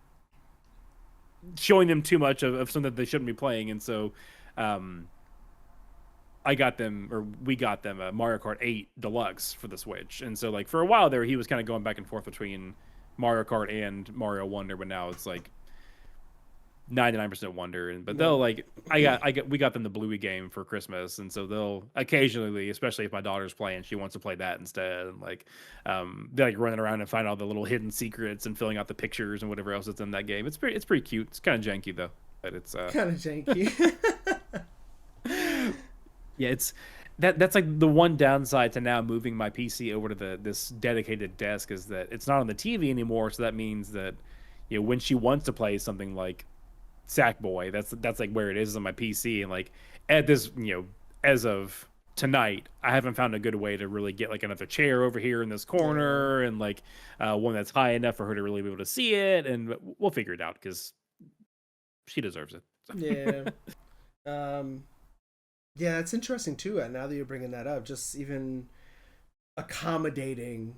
showing them too much of something that they shouldn't be playing, and so we got them Mario Kart 8 Deluxe for the Switch, and so like for a while there, he was kind of going back and forth between Mario Kart and Mario Wonder, but now it's like 99% Wonder. But they'll like we got them the Bluey game for Christmas, and so they'll occasionally, especially if my daughter's playing, she wants to play that instead, and like they're like running around and find all the little hidden secrets and filling out the pictures and whatever else that's in that game. It's pretty cute. It's kind of janky though, but it's kind of janky. Yeah, it's that's like the one downside to now moving my PC over to this dedicated desk, is that it's not on the TV anymore. So that means that, you know, when she wants to play something like Sackboy, that's like where it is on my PC. And like at this, you know, as of tonight, I haven't found a good way to really get like another chair over here in this corner, and like one that's high enough for her to really be able to see it. And we'll figure it out because she deserves it. So. Yeah. Yeah, that's interesting too. Now that you're bringing that up, just even accommodating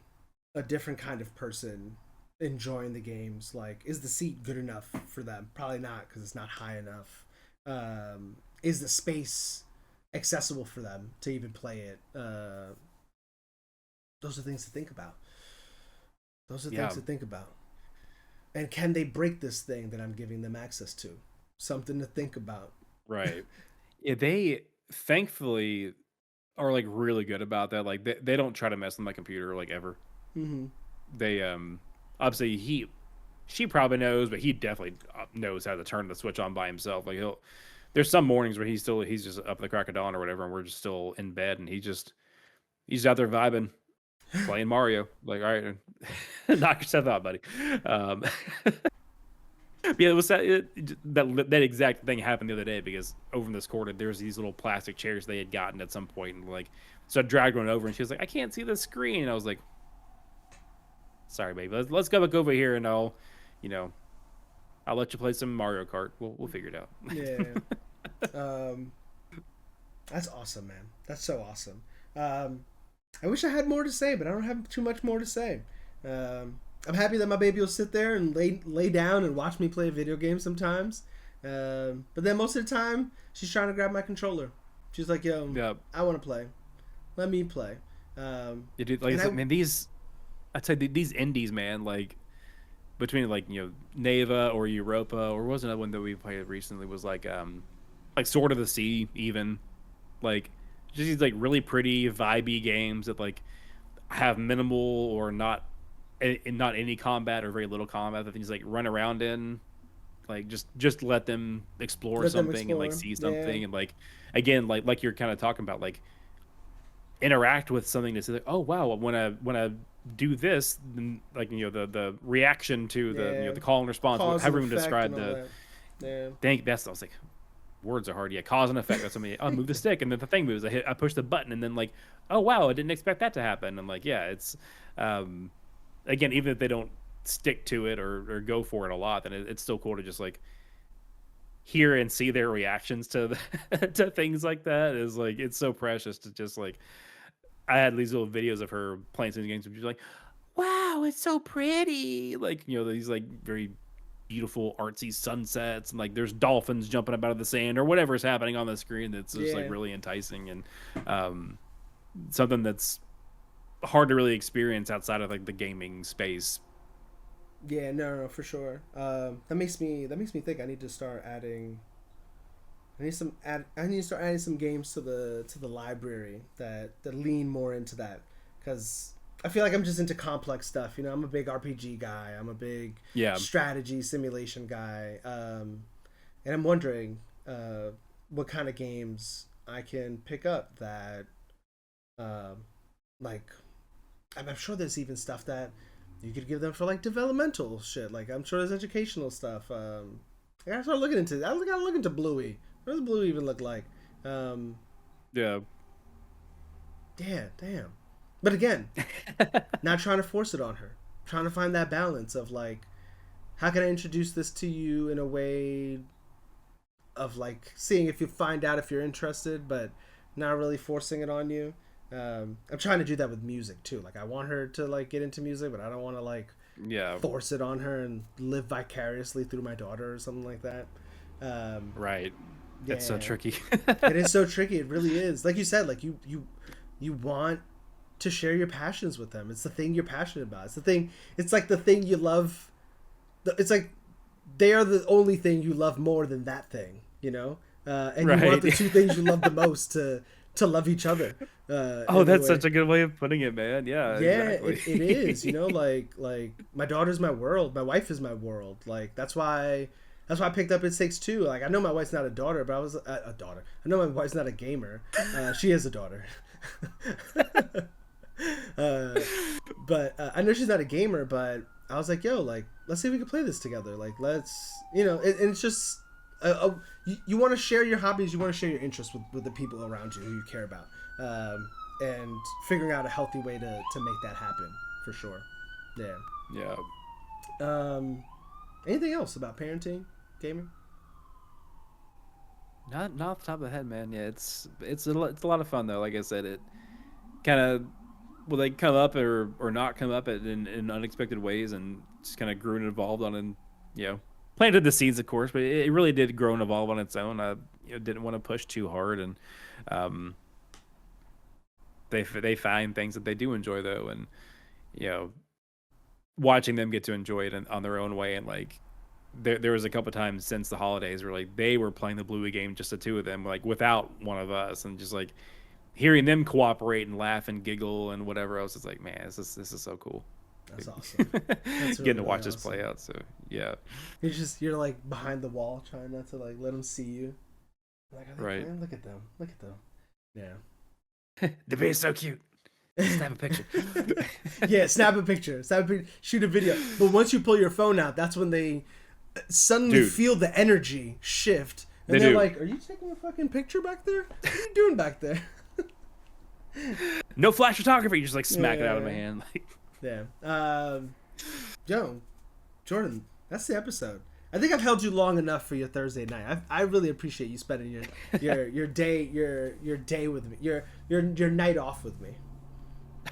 a different kind of person enjoying the games. Like, is the seat good enough for them? Probably not, because it's not high enough. Is the space accessible for them to even play it? Those are things to think about. And can they break this thing that I'm giving them access to? Something to think about. Right. Yeah, they thankfully are like really good about that. Like they don't try to mess with my computer like ever. Mm-hmm. They obviously she probably knows, but he definitely knows how to turn the switch on by himself. Like there's some mornings where he's just up at the crack of dawn or whatever, and we're just still in bed, and he's out there vibing, playing Mario. Like, all right, knock yourself out, buddy. Yeah, it was that exact thing happened the other day, because over in this corner there's these little plastic chairs they had gotten at some point, and like, so I dragged one over, and she was like, "I can't see the screen." And I was like, "Sorry, baby. Let's go back over here, and I'll let you play some Mario Kart. We'll figure it out." Yeah. That's awesome, man. That's so awesome. I wish I had more to say, but I don't have too much more to say. I'm happy that my baby will sit there and lay down and watch me play a video game sometimes. But then most of the time, she's trying to grab my controller. She's like, "Yo, yep. I want to play. Let me play." Man, I'd say these indies, man, like between like, Neva or Europa, or wasn't that one that we played recently, was like Sword of the Sea, even like just these like really pretty vibey games that like have minimal or not any combat or very little combat, that things like run around in, like just let them explore something and like see something. Yeah. And like, again, like you're kind of talking about, like interact with something to say like, oh wow, when I do this, then, like, the reaction to the the call and response, however everyone described the thing. That's, I was like, words are hard. Yeah, cause and effect. That's something. Oh, move the stick, and then the thing moves. I push the button, and then like, oh wow, I didn't expect that to happen. And like, yeah, it's again, even if they don't stick to it or go for it a lot, then it's still cool to just like hear and see their reactions to to things like that. Is like, it's so precious to just like, I had these little videos of her playing some games, and she's like, wow, it's so pretty. Like, these like very beautiful artsy sunsets, and like there's dolphins jumping up out of the sand or whatever's happening on the screen that's just like really enticing, and something that's hard to really experience outside of like the gaming space. Yeah, no, for sure. That makes me think I need to start adding. I need to start adding some games to the library that lean more into that, because I feel like I'm just into complex stuff. I'm a big RPG guy. I'm a big strategy simulation guy. And I'm wondering what kind of games I can pick up that, like, I'm sure there's even stuff that you could give them for like developmental shit. Like, I'm sure there's educational stuff. I gotta start looking into. I gotta look into Bluey. What does Bluey even look like? Yeah. Yeah, damn. But again, not trying to force it on her. Trying to find that balance of like, how can I introduce this to you in a way of like seeing if you find out if you're interested, but not really forcing it on you. I'm trying to do that with music too. Like, I want her to like get into music, but I don't want to like force it on her and live vicariously through my daughter or something like that. Right. Yeah. It's so tricky. It is so tricky. It really is. Like you said, like you want to share your passions with them. It's the thing you're passionate about. It's the thing. It's like the thing you love. It's like they are the only thing you love more than that thing. And you want the two things you love the most to love each other. That's such a good way of putting it, man. Yeah, exactly. it is. Like my daughter's my world. My wife is my world. Like, that's why I picked up It Takes Two. Like, I know my wife's not a daughter, but I was a daughter. I know my wife's not a gamer. She is a daughter. But I know she's not a gamer. But I was like, yo, like, let's see if we can play this together. Like, let's, and it's just. You want to share your hobbies, you want to share your interests with the people around you who you care about, and figuring out a healthy way to make that happen, for sure. Anything else about parenting, gaming? Not off the top of the head, man. Yeah, it's a lot of fun though. Like I said, it kind of will they come up or not come up in unexpected ways, and just kind of grew and evolved on, and planted the seeds, of course, but it really did grow and evolve on its own. I didn't want to push too hard, and they find things that they do enjoy though, and watching them get to enjoy it on their own way. And like there was a couple times since the holidays where like they were playing the Bluey game, just the two of them, like without one of us, and just like hearing them cooperate and laugh and giggle and whatever else. It's like, man, this is so cool. That's awesome. That's really, getting to watch this play out. So yeah, you're like behind the wall trying not to like let them see you. Like, right? Man, look at them. Yeah. The baby's so cute. Snap a picture. Yeah, snap a picture. Shoot a video. But once you pull your phone out, that's when they suddenly feel the energy shift, and they're like, "Are you taking a fucking picture back there? What are you doing back there?" No flash photography. You just like smack it out of my hand. Like. Yeah. Yo, Jordan, that's the episode. I think I've held you long enough for your Thursday night. I really appreciate you spending your day with me, your night off with me.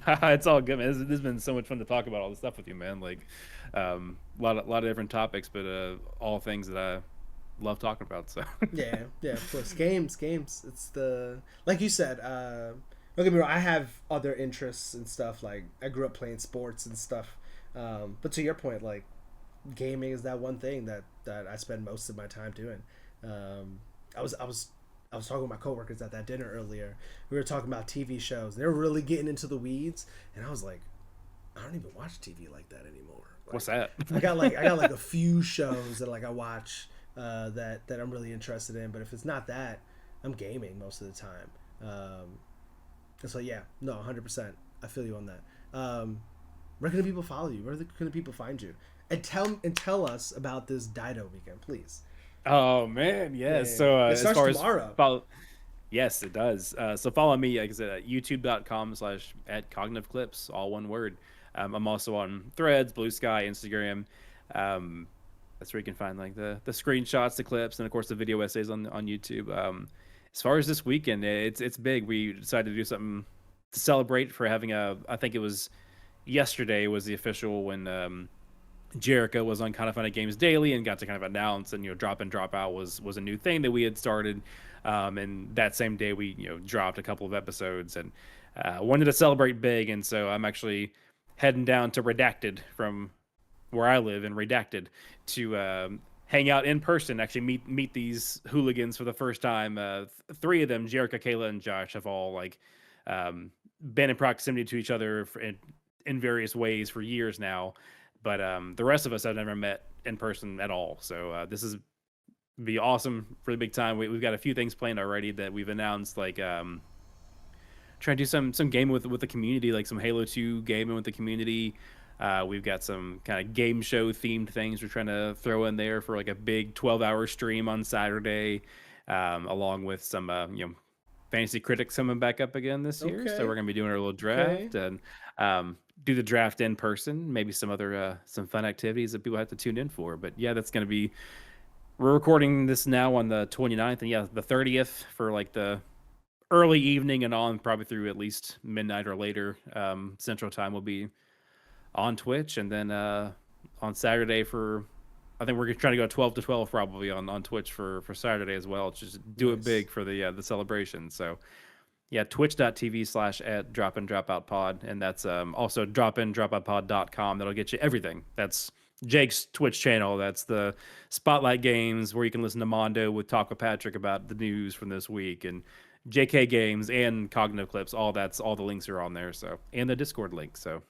It's all good, man. This has been so much fun to talk about all this stuff with you, man. Like, a lot of different topics, but all things that I love talking about. So yeah, of course. Games. It's like you said. Don't get me wrong, I have other interests and stuff. Like, I grew up playing sports and stuff. But to your point, like, gaming is that one thing that I spend most of my time doing. I was talking with my coworkers at that dinner earlier. We were talking about TV shows. They were really getting into the weeds, and I was like, I don't even watch TV like that anymore. Like, what's that? I got like a few shows that like I watch that I'm really interested in. But if it's not that, I'm gaming most of the time. And so yeah, no, 100%. I feel you on that. Where can people follow you? Where can people find you? And tell us about this DIDO weekend, please. Oh man, yeah. Yeah, So it as starts far as tomorrow. follow, yes, it does. So follow me, like I said, at youtube.com/ at CognitiveClips, all one word. I'm also on Threads, Blue Sky, Instagram. Um, that's where you can find like the screenshots, the clips, and of course the video essays on YouTube. As far as this weekend, it's big. We decided to do something to celebrate for having a. I think it was yesterday was the official when Jericho was on Kind of Funny Games Daily and got to kind of announce, and drop in drop out was a new thing that we had started. And that same day we dropped a couple of episodes and wanted to celebrate big, and so I'm actually heading down to Redacted from where I live in Redacted to hang out in person. Actually meet these hooligans for the first time. Three of them, Jericho, Kayla, and Josh, have all like been in proximity to each other in various ways for years now. But the rest of us I've never met in person at all. So this is be awesome, really big time. We've got a few things planned already that we've announced, like trying to do some gaming with the community, like some Halo 2 gaming with the community. We've got some kind of game show themed things we're trying to throw in there for like a big 12-hour stream on Saturday, along with some fantasy critics coming back up again this year. So Okay. we're gonna be doing our little draft and do the draft in person, maybe some other some fun activities that people have to tune in for. But yeah, that's gonna be. We're recording this now on the 29th, and yeah, the 30th for like the early evening and on, probably through at least midnight or later Central Time, will be on Twitch, and then on Saturday for, I think we're trying to go 12 to 12 probably on Twitch for Saturday as well. Just do it big for the celebration. So yeah, twitch.tv/ at drop in dropout pod, and that's also dropindropoutpod.com. That'll get you everything. That's Jake's Twitch channel. That's the Spotlight Games, where you can listen to Mondo with Talk with Patrick about the news from this week, and JK Games and Cognitive Clips. All the links are on there. So, and the Discord link. So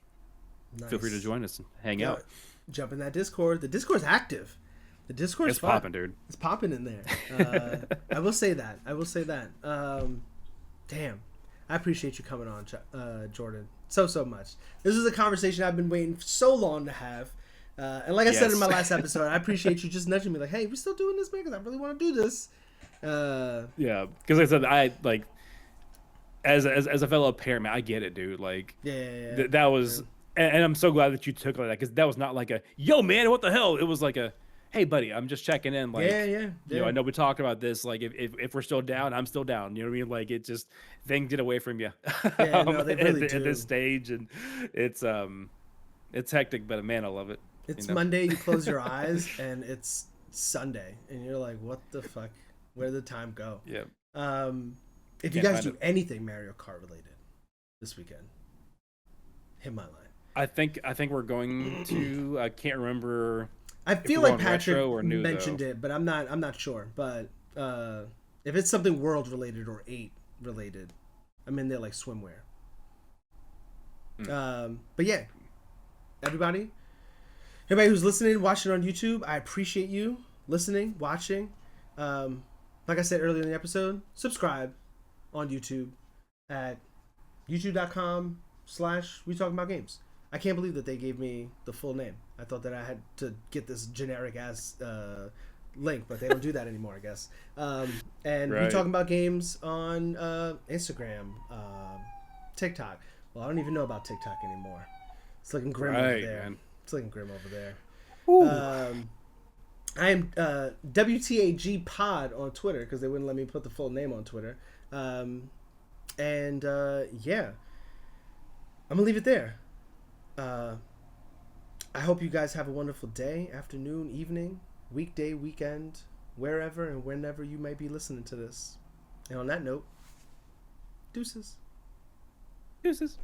Nice. feel free to join us and hang out. Jump in that Discord. The Discord's active. The Discord's fun. Popping, dude. It's popping in there. I will say that. Damn. I appreciate you coming on, Jordan, so much. This is a conversation I've been waiting so long to have. And like I said in my last episode, I appreciate you just nudging me like, hey, we still doing this, man? Because I really want to do this. Yeah, because like I said, I like as a fellow parent, man, I get it, dude. Like, that was, and I'm so glad that you took like that, because that was not like a yo, man, what the hell? It was like a, hey, buddy, I'm just checking in. Like, you know, I know we talked about this. Like, if we're still down, I'm still down. You know what I mean? Like, it just, things get away from you Yeah, no, they really do. at this stage, and it's hectic, but man, I love it. It's Monday, you close your eyes, and it's Sunday, and you're like, what the fuck? Where did the time go? Yeah. If you guys do anything Mario Kart related this weekend, hit my line. I think we're going to. I can't remember. I feel like Patrick mentioned it, but I'm not sure. But if it's something world related or 8 related, I'm in there like swimwear. But yeah, everybody who's listening, watching on YouTube, I appreciate you listening, watching. Like I said earlier in the episode, subscribe on YouTube at youtube.com/we talking about games. I can't believe that they gave me the full name. I thought that I had to get this generic ass link, but they don't do that anymore, I guess. And we talking about games on Instagram, TikTok. Well, I don't even know about TikTok anymore. It's looking grim over there. Man. It's looking grim over there. I am WTAG Pod on Twitter, because they wouldn't let me put the full name on Twitter. Yeah, I'm gonna leave it there. I hope you guys have a wonderful day, afternoon, evening, weekday, weekend, wherever and whenever you may be listening to this. And on that note, deuces. Deuces.